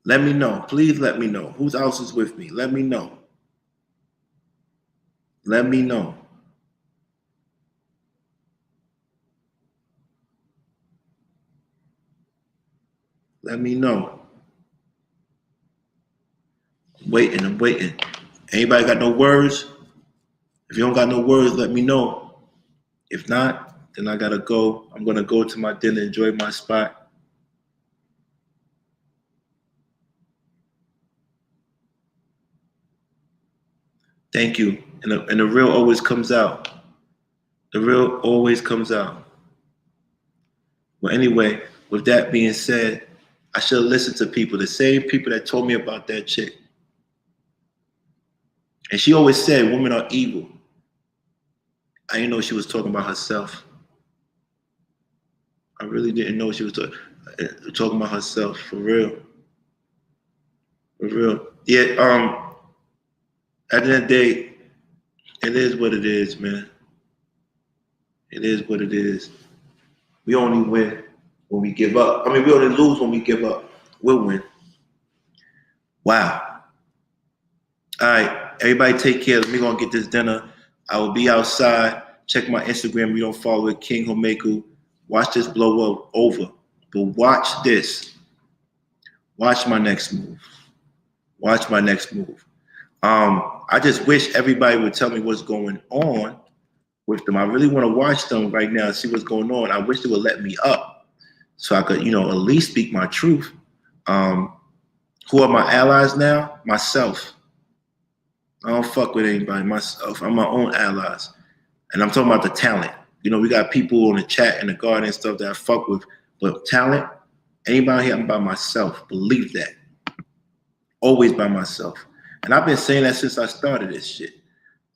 Let me know. Please let me know. Who else is with me? Let me know. Let me know. Let me know. I'm waiting. Anybody got no words? If you don't got no words, let me know. If not, then I gotta go. I'm gonna go to my dinner, enjoy my spot. Thank you. And the real always comes out. The real always comes out. Well, anyway, with that being said, I should have listened to people, the same people that told me about that chick. And she always said women are evil. I didn't know she was talking about herself. I really didn't know she was talking about herself, for real. For real. Yeah, at the end of the day, it is what it is, man. It is what it is. We only win when we give up. I mean, we only lose when we give up. We'll win. Wow. All right, everybody take care. Let me go and get this dinner. I will be outside. Check my Instagram if you don't follow it, Kinghormeku. Watch this blow up over. But watch this. Watch my next move. Watch my next move. I just wish everybody would tell me what's going on with them. I really want to watch them right now and see what's going on. I wish they would let me up so I could, at least speak my truth. Who are my allies now? Myself. I don't fuck with anybody. Myself. I'm my own allies. And I'm talking about the talent. We got people on the chat and the garden and stuff that I fuck with. But talent, anybody here, I'm by myself. Believe that. Always by myself. And I've been saying that since I started this shit.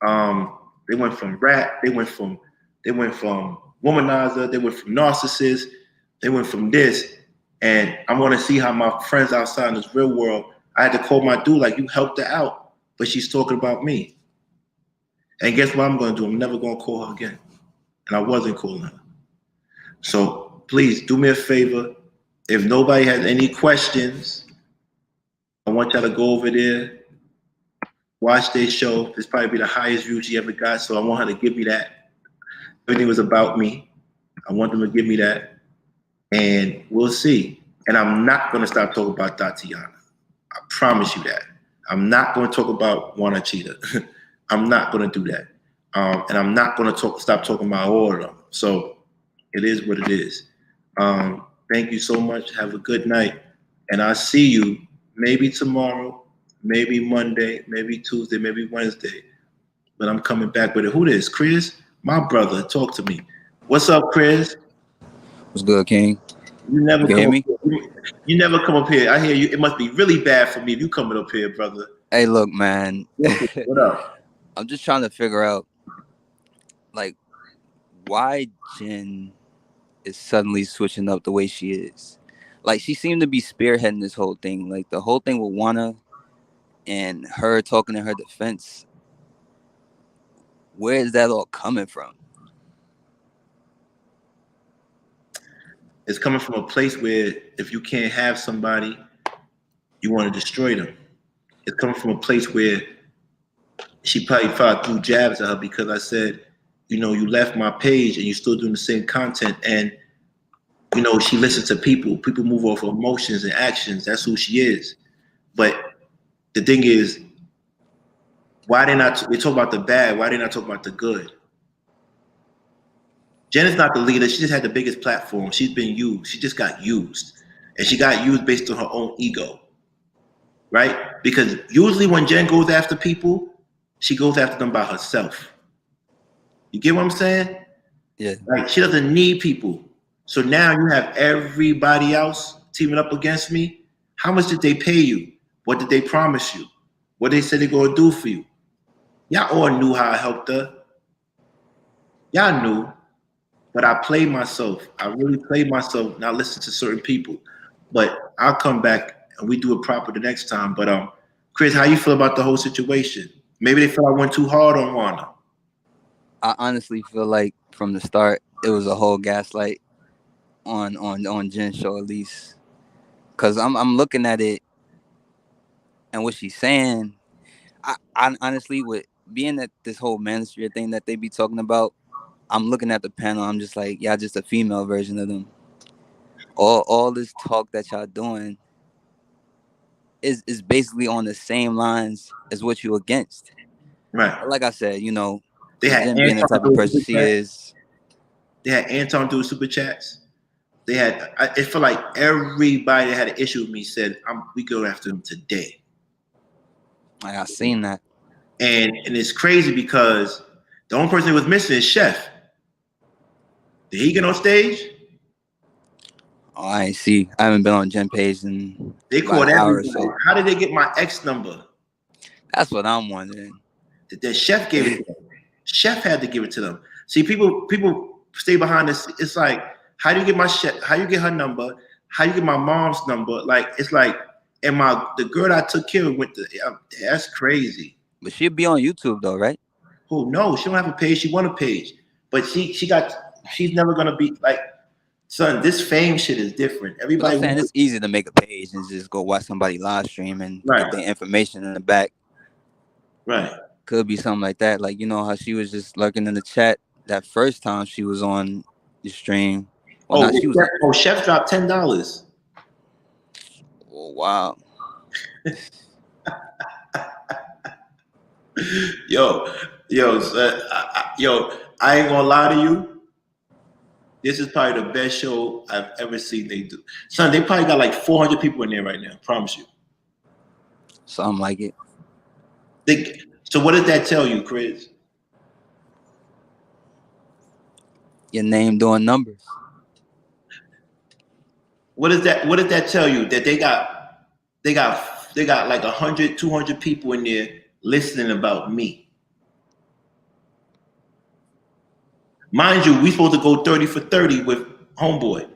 They went from rap, they went from womanizer, they went from narcissist, they went from this. And I want to see how my friends outside in this real world, I had to call my dude, like, you helped her out, but she's talking about me. And guess what I'm going to do? I'm never going to call her again. And I wasn't calling her. So please do me a favor. If nobody has any questions, I want y'all to go over there, watch their show. This probably be the highest view she ever got, so I want her to give me that. Everything was about me. I want them to give me that, and we'll see. And I'm not going to stop talking about Tatiana. I promise you that. I'm not going to talk about Juana Cheetah. I'm not going to do that. And I'm not going to stop talking about all of them. So it is what it is. Thank you so much. Have a good night. And I'll see you maybe tomorrow, maybe Monday, maybe Tuesday, maybe Wednesday. But I'm coming back with it. Who this? Chris? My brother. Talk to me. What's up, Chris? What's good, King? You never You hear me? You never come up here. I hear you. It must be really bad for me if you coming up here, brother. Hey, look, man. What up? I'm just trying to figure out, like, why Jen is suddenly switching up the way she is. Like, she seemed to be spearheading this whole thing. Like, the whole thing with Juana and her talking in her defense. Where is that all coming from? It's coming from a place where if you can't have somebody, you want to destroy them. It's coming from a place where she probably threw jabs at her because I said, you left my page and you're still doing the same content. And You know, she listens to people. People move off of emotions and actions. That's who she is. But the thing is, why they not? They talk about the bad. Why they not talk about the good? Jen is not the leader. She just had the biggest platform. She's been used. She just got used, and she got used based on her own ego, right? Because usually when Jen goes after people, she goes after them by herself. You get what I'm saying? Yeah. Like she doesn't need people. So now you have everybody else teaming up against me. How much did they pay you? What did they promise you? What they said they're gonna do for you? Y'all all knew how I helped her. Y'all knew, but I played myself. I really played myself, not listen to certain people. But I'll come back and we do it proper the next time. But Chris, how you feel about the whole situation? Maybe they feel I went too hard on Warner. I honestly feel like from the start it was a whole gaslight on Jen's show, at least, because I'm looking at it and what she's saying. I honestly, with being that this whole manosphere thing that they be talking about, I'm looking at the panel. I'm just like, y'all just a female version of them. All this talk that y'all doing is basically on the same lines as what you against. Right. Like I said, you know, They had Jen being the type of person she is. They had Anton do super chats. They had. It felt like everybody that had an issue with me said, "We go after him today." Like, I seen that, and it's crazy because the only person that was missing is Chef. Did he get on stage? Oh, I ain't see. I haven't been on Jen page in They about called an hour or everybody. so. How did they get my ex number? That's what I'm wondering. The Chef gave it to them. Chef had to give it to them. See, people stay behind this. It's like, how do you get my Chef? How you get her number? How you get my mom's number? Like, it's like, and the girl I took care of went to. That's crazy. But she'll be on YouTube though, right? Oh no, she don't have a page. She want a page, but she's never gonna be like. Son, this fame shit is different. Everybody. But I'm saying it's easy to make a page and just go watch somebody live stream and get their information in the back. Right. Could be something like that. Like, you know how she was just lurking in the chat that first time she was on the stream. Well, Chef dropped $10. Oh, wow. yo, I ain't gonna lie to you. This is probably the best show I've ever seen they do. Son, they probably got like 400 people in there right now. I promise you. Something like it. So what did that tell you, Chris? Your name doing numbers. What did that tell you? That they got like 100, 200 people in there listening about me. Mind you, we supposed to go 30 for 30 with Homeboy,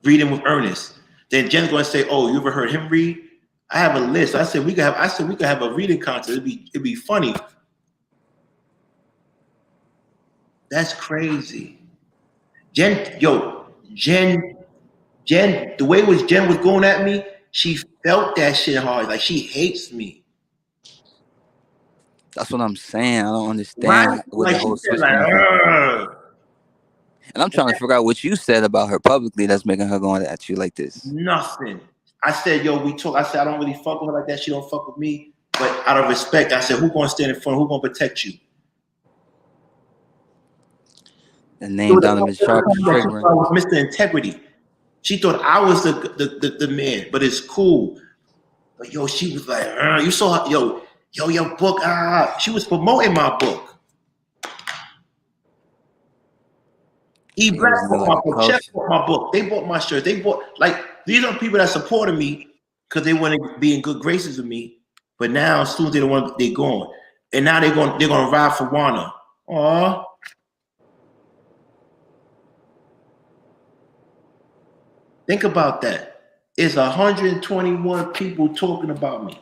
reading with Ernest. Then Jen's going to say, "Oh, you ever heard him read?" I have a list. I said we could have a reading contest. It'd be funny. That's crazy. Jen, the way Jen was going at me, she felt that shit hard. Like she hates me. That's what I'm saying. I don't understand what the whole switch comes from. And I'm trying to figure out what you said about her publicly that's making her going at you like this. Nothing. I said, yo, we talk. I said, I don't really fuck with her like that. She don't fuck with me. But out of respect, I said, who gonna stand in front? Who gonna protect you? The name Donovan Sharp is triggering. I was Mr. Integrity. She thought I was the man, but it's cool. But yo, she was like, you saw her, your book. She was promoting my book. Black bought my book. Chef bought my book. They bought my shirt. They bought these are people that supported me because they want to be in good graces with me. But now, as soon as they don't want, they're gone. And now they're gonna ride for Warner. Aww. Think about that. It's 121 people talking about me.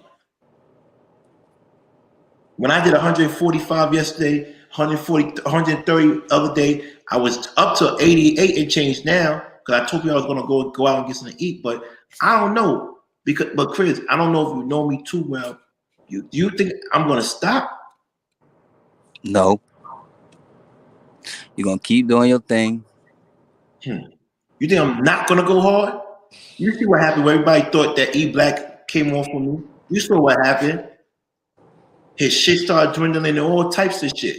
When I did 145 yesterday, 140, 130 other day, I was up to 88 and change now because I told you I was gonna go out and get something to eat. But I don't know but Chris, I don't know if you know me too well. Do you think I'm gonna stop? No. You're gonna keep doing your thing. You You think I'm not gonna go hard? You see what happened when everybody thought that E Black came off on me? You saw what happened. His shit started dwindling and all types of shit.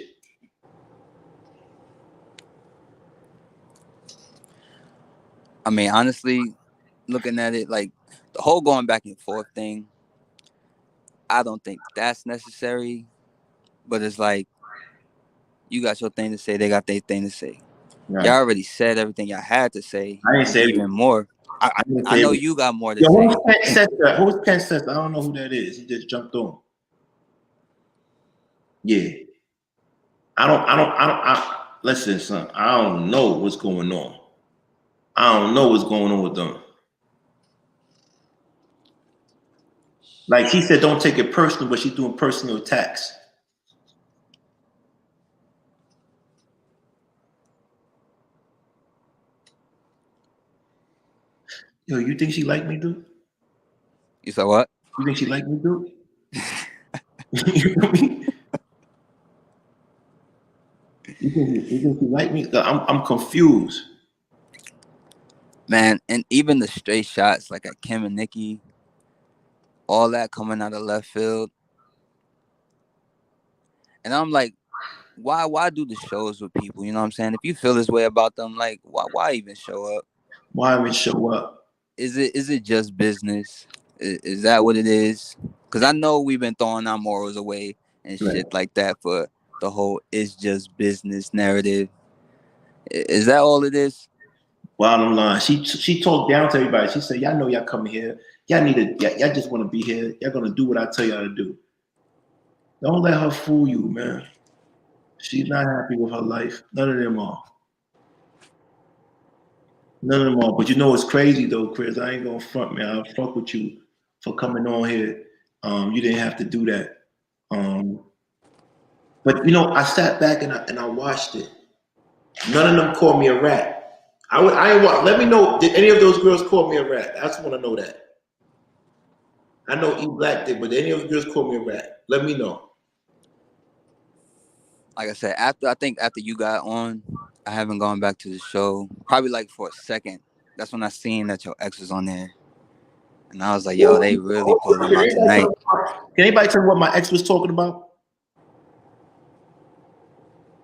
I mean, honestly, looking at it, like the whole going back and forth thing, I don't think that's necessary. But it's like, you got your thing to say, they got their thing to say. Right. Y'all already said everything y'all had to say. I didn't say Even everything. more. I know you got more to say. Who's Penn Sensor? Who's Penn Sensor? I don't know who that is. He just jumped on. Yeah. Listen, son, I don't know what's going on. I don't know what's going on with them. Like he said, don't take it personal, but she's doing personal attacks. Yo, you think she like me, dude? You said what? You think she like me, dude? You know what I mean? You think she like me? I'm confused. Man, and even the straight shots like at Kim and Nikki, all that coming out of left field. And I'm like, why do the shows with people? You know what I'm saying? If you feel this way about them, like why even show up? Why even show up? Is it just business? Is that what it is? Because I know we've been throwing our morals away and shit like that for the whole "it's just business" narrative. Is that all it is? Bottom line, she talked down to everybody. She said, "Y'all know y'all coming here. Y'all y'all just want to be here. Y'all gonna do what I tell y'all to do. Don't let her fool you, man. She's not happy with her life. None of them are. None of them are. But you know what's crazy though, Chris? I ain't gonna front, man. I'll fuck with you for coming on here. You didn't have to do that. But you know, I sat back and I watched it. None of them called me a rat. I ain't want. Let me know. Did any of those girls call me a rat? I just want to know that. I know E Black did, but did any of those girls call me a rat? Let me know. Like I said, after you got on, I haven't gone back to the show. Probably like for a second. That's when I seen that your ex was on there. And I was like, yo, they really pulled him out tonight. Can anybody tell me what my ex was talking about?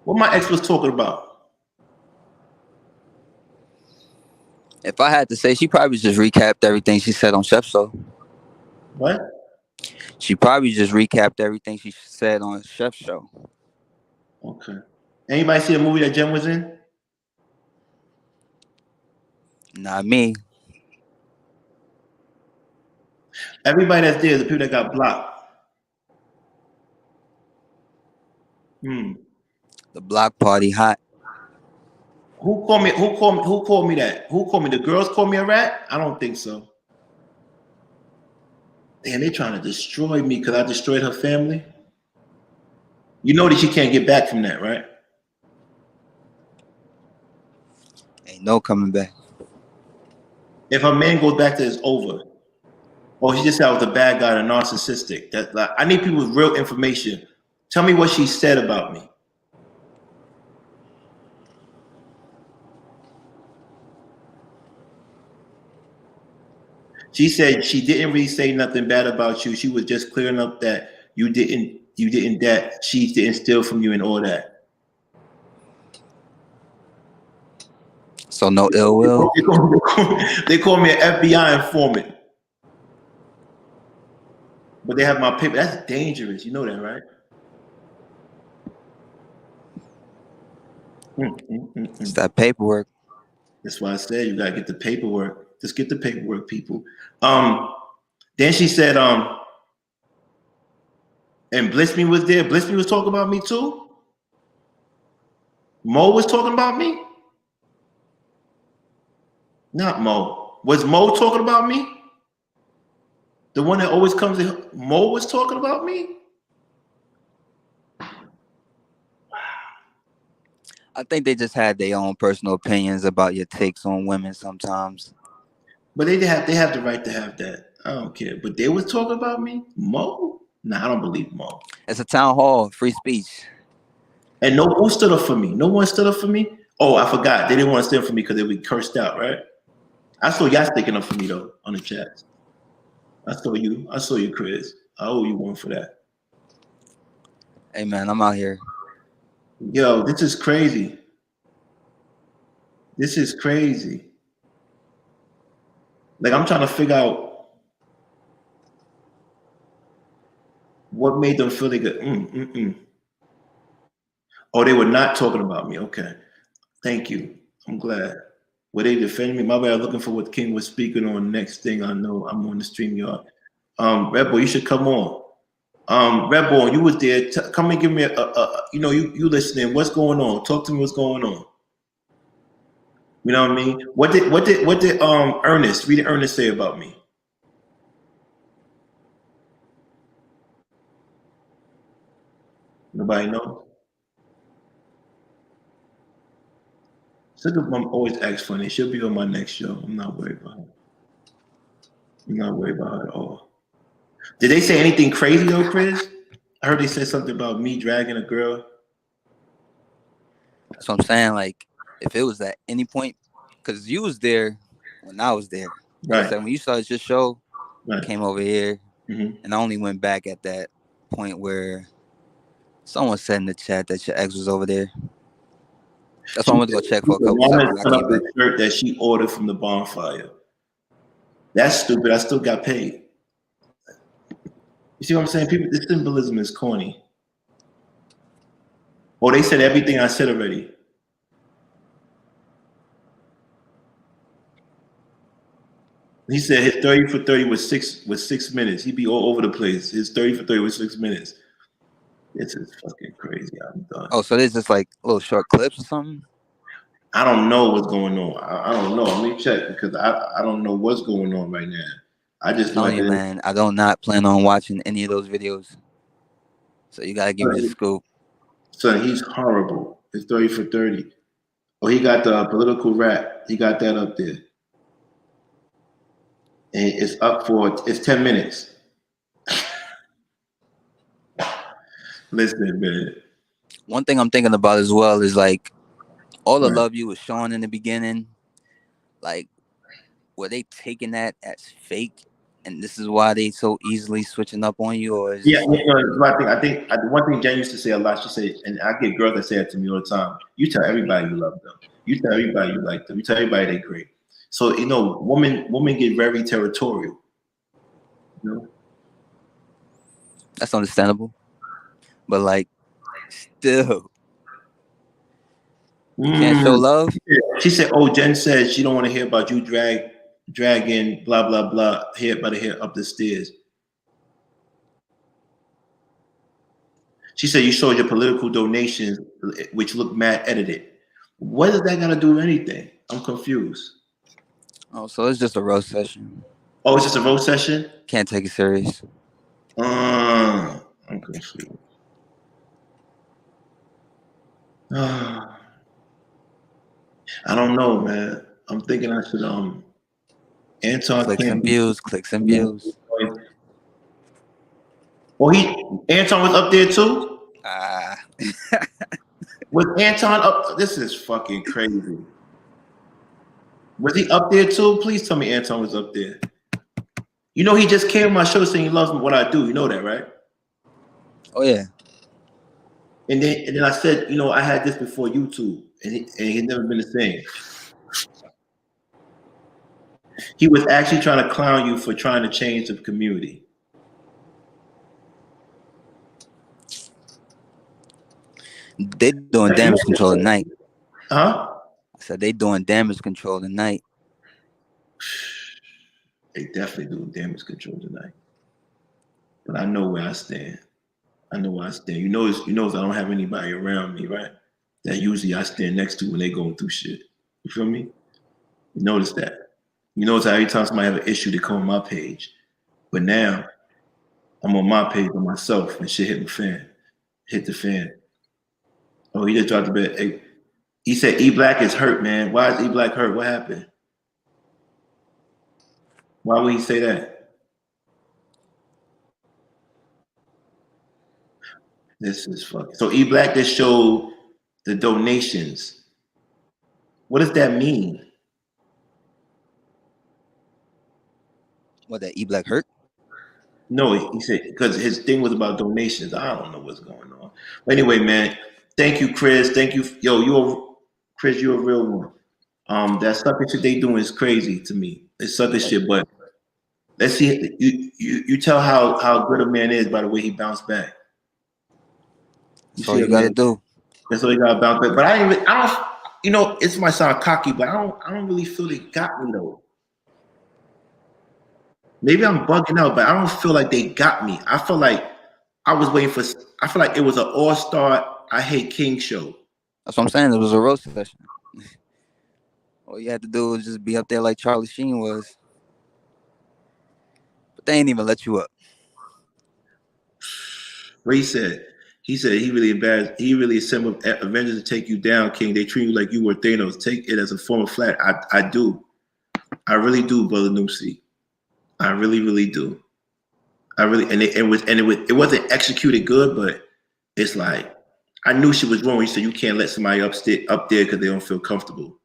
What my ex was talking about? If I had to say, she probably just recapped everything she said on Chef's show. What? She probably just recapped everything she said on Chef's show. Okay. Anybody see the movie that Jen was in? Not me. Everybody that's there, the people that got blocked. The block party hot. Who called me that? Who called me? The girls called me a rat? I don't think so. Damn, they trying to destroy me because I destroyed her family. You know that she can't get back from that, right? Ain't no coming back. If her man goes back to it's over. Or she just said I was a bad guy and narcissistic. That like, I need people with real information. Tell me what she said about me. She said she didn't really say nothing bad about you. She was just clearing up that you didn't that she didn't steal from you and all that. So no ill will. They call me an FBI informant. But they have my paper. That's dangerous. You know that, right? It's that paperwork. That's why I said you gotta get the paperwork. Just get the paperwork, people. Then she said, and Bliss Me was there. Bliss Me was talking about me too. Mo was talking about me. Not Mo. Was Mo talking about me? The one that always comes in. Mo was talking about me. I think they just had their own personal opinions about your takes on women sometimes. But they have the right to have that. I don't care. But they was talking about me? Mo? Nah, I don't believe Mo. It's a town hall, free speech. And no one stood up for me. No one stood up for me. Oh, I forgot. They didn't want to stand up for me because they would be cursed out, right? I saw y'all sticking up for me though on the chat. I saw you, Chris. I owe you one for that. Hey man, I'm out here. Yo, this is crazy. This is crazy. Like I'm trying to figure out what made them feel they could. Oh, they were not talking about me. Okay, thank you. I'm glad. Were they defending me? My bad. I'm looking for what King was speaking on. Next thing I know, I'm on the StreamYard. Red Boy, you should come on. Red Boy, you was there. Come and give me you listening. What's going on? Talk to me. What's going on? You know what I mean? What did Ernest, read Ernest say about me? Nobody knows. Sugar Mom always acts funny. She'll be on my next show. I'm not worried about her. I'm not worried about her at all. Did they say anything crazy though, Chris? I heard they said something about me dragging a girl. That's what I'm saying. Like, if it was at any point, because you was there when I was there. Like Right. I said, when you started your show, Right. came over here, Mhm. and I only went back at that point where someone said in the chat that your ex was over there. That's why I went to go check for a couple seconds. I Put came up back. the shirt that she ordered from the bonfire. That's stupid. I still got paid. You see what I'm saying? People, this symbolism is corny. Oh, they said everything I said already. He said his 30 for 30 was 6 minutes. He'd be all over the place. His 30 for 30 was 6 minutes. This is fucking crazy. I'm done. Oh, so there's just like little short clips or something? I don't know what's going on. I don't know. Let me check because I don't know what's going on right now. I just know I'm telling you, man, I do not plan on watching any of those videos. So you gotta give me the scoop. Son, he's horrible. It's 30 for 30. Oh, he got the political rap. He got that up there. And it's 10 minutes. Listen, man. One thing I'm thinking about as well is like all the love you was showing in the beginning. Like, were they taking that as fake? And this is why they so easily switching up on you, or is I think one thing Jen used to say a lot. She said, and I get girls that say it to me all the time. You tell everybody you love them. You tell everybody you like them. You tell everybody they're great. So women get very territorial. You know? that's understandable. But like, still, you can't show love. She said, "Oh, Jen said she don't want to hear about you dragging blah blah blah hair by the hair up the stairs." She said you showed your political donations, which look mad edited. What does that got to do with anything? I'm confused. Oh, so it's just a roast session. Oh, it's just a roast session? Can't take it serious. I'm confused. I don't know, man. I'm thinking I should Anton Clicks and views. Oh, Anton was up there too? Was Anton up? This is fucking crazy. Was he up there too? Please tell me Anton was up there. You know, he just came on my show saying he loves what I do. You know that, right? Oh yeah. And then I said, you know, I had this before YouTube, and he's never been the same. He was actually trying to clown you for trying to change the community. They doing damage control tonight. Huh? I said they doing damage control tonight. They definitely doing damage control tonight. But I know where I stand. I know where I stand. You know I don't have anybody around me, right? That usually I stand next to when they going through shit. You feel me? You notice that. You notice how every time somebody have an issue, they come on my page. But now I'm on my page by myself and shit hit the fan. Oh, he just dropped the bed. Hey, he said E Black is hurt, man. Why is E Black hurt? What happened? Why would he say that? This is fucking. So E Black just showed the donations. What does that mean? What, that E-Black hurt? No, he said because his thing was about donations. I don't know what's going on. But anyway, man, thank you, Chris. Thank you, Chris. You're a real one. That sucker shit they doing is crazy to me. It's sucker shit, but let's see. You tell how good a man is by the way he bounced back. That's all you gotta do. That's all you gotta bounce back. But I don't. You know, it's might sound cocky, but I don't really feel they got me though. Maybe I'm bugging out, but I don't feel like they got me. I feel like I was waiting for. I feel like it was an all-star I Hate King show. That's what I'm saying. It was a roast session. All you had to do was just be up there like Charlie Sheen was. But they ain't even let you up. What he said he really embarrassed. He really assembled Avengers to take you down, King. They treat you like you were Thanos. Take it as a form of flat. I do. I really do, brother Noopsy. I really, really do. I really it wasn't executed good, but it's like I knew she was wrong. He said you can't let somebody up there because they don't feel comfortable.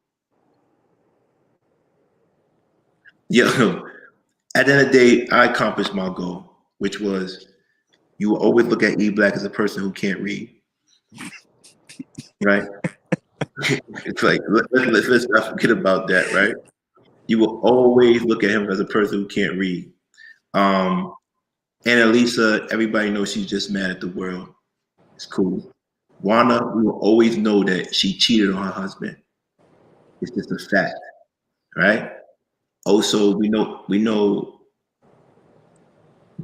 Yo, at the end of the day, I accomplished my goal, which was you will always look at E-Black as a person who can't read. Right? It's like let's not forget about that, right? You will always look at him as a person who can't read. Annalisa, everybody knows she's just mad at the world. It's cool. Wanda, we will always know that she cheated on her husband. It's just a fact, right? Also, we know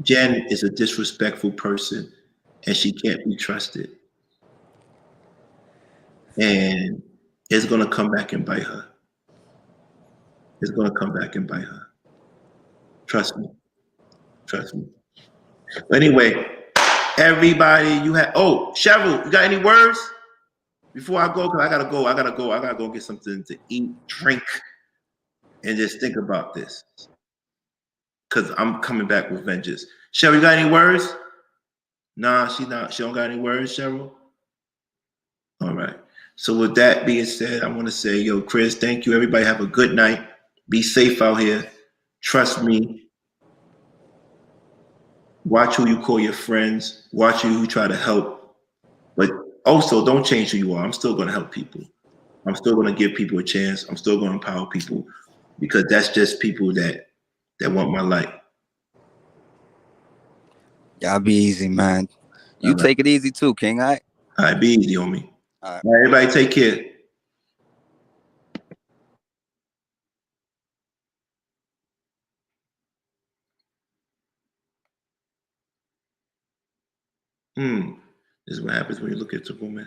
Jen is a disrespectful person and she can't be trusted. And it's gonna come back and bite her. It's gonna come back and bite her. Trust me. Trust me. But anyway, everybody, Cheryl, you got any words before I go? Cause I gotta go. I gotta go get something to eat, drink, and just think about this. Cause I'm coming back with vengeance. Cheryl, you got any words? Nah, she don't got any words, Cheryl. All right. So with that being said, I want to say, yo, Chris, thank you. Everybody have a good night. Be safe out here. Trust me. Watch who you call your friends. Watch who you try to help. But also, don't change who you are. I'm still going to help people. I'm still going to give people a chance. I'm still going to empower people because that's just people that want my light. Y'all be easy, man. You take it easy too, King. All right, be easy on me. All right. All right, everybody take care. This is what happens when you look at the woman.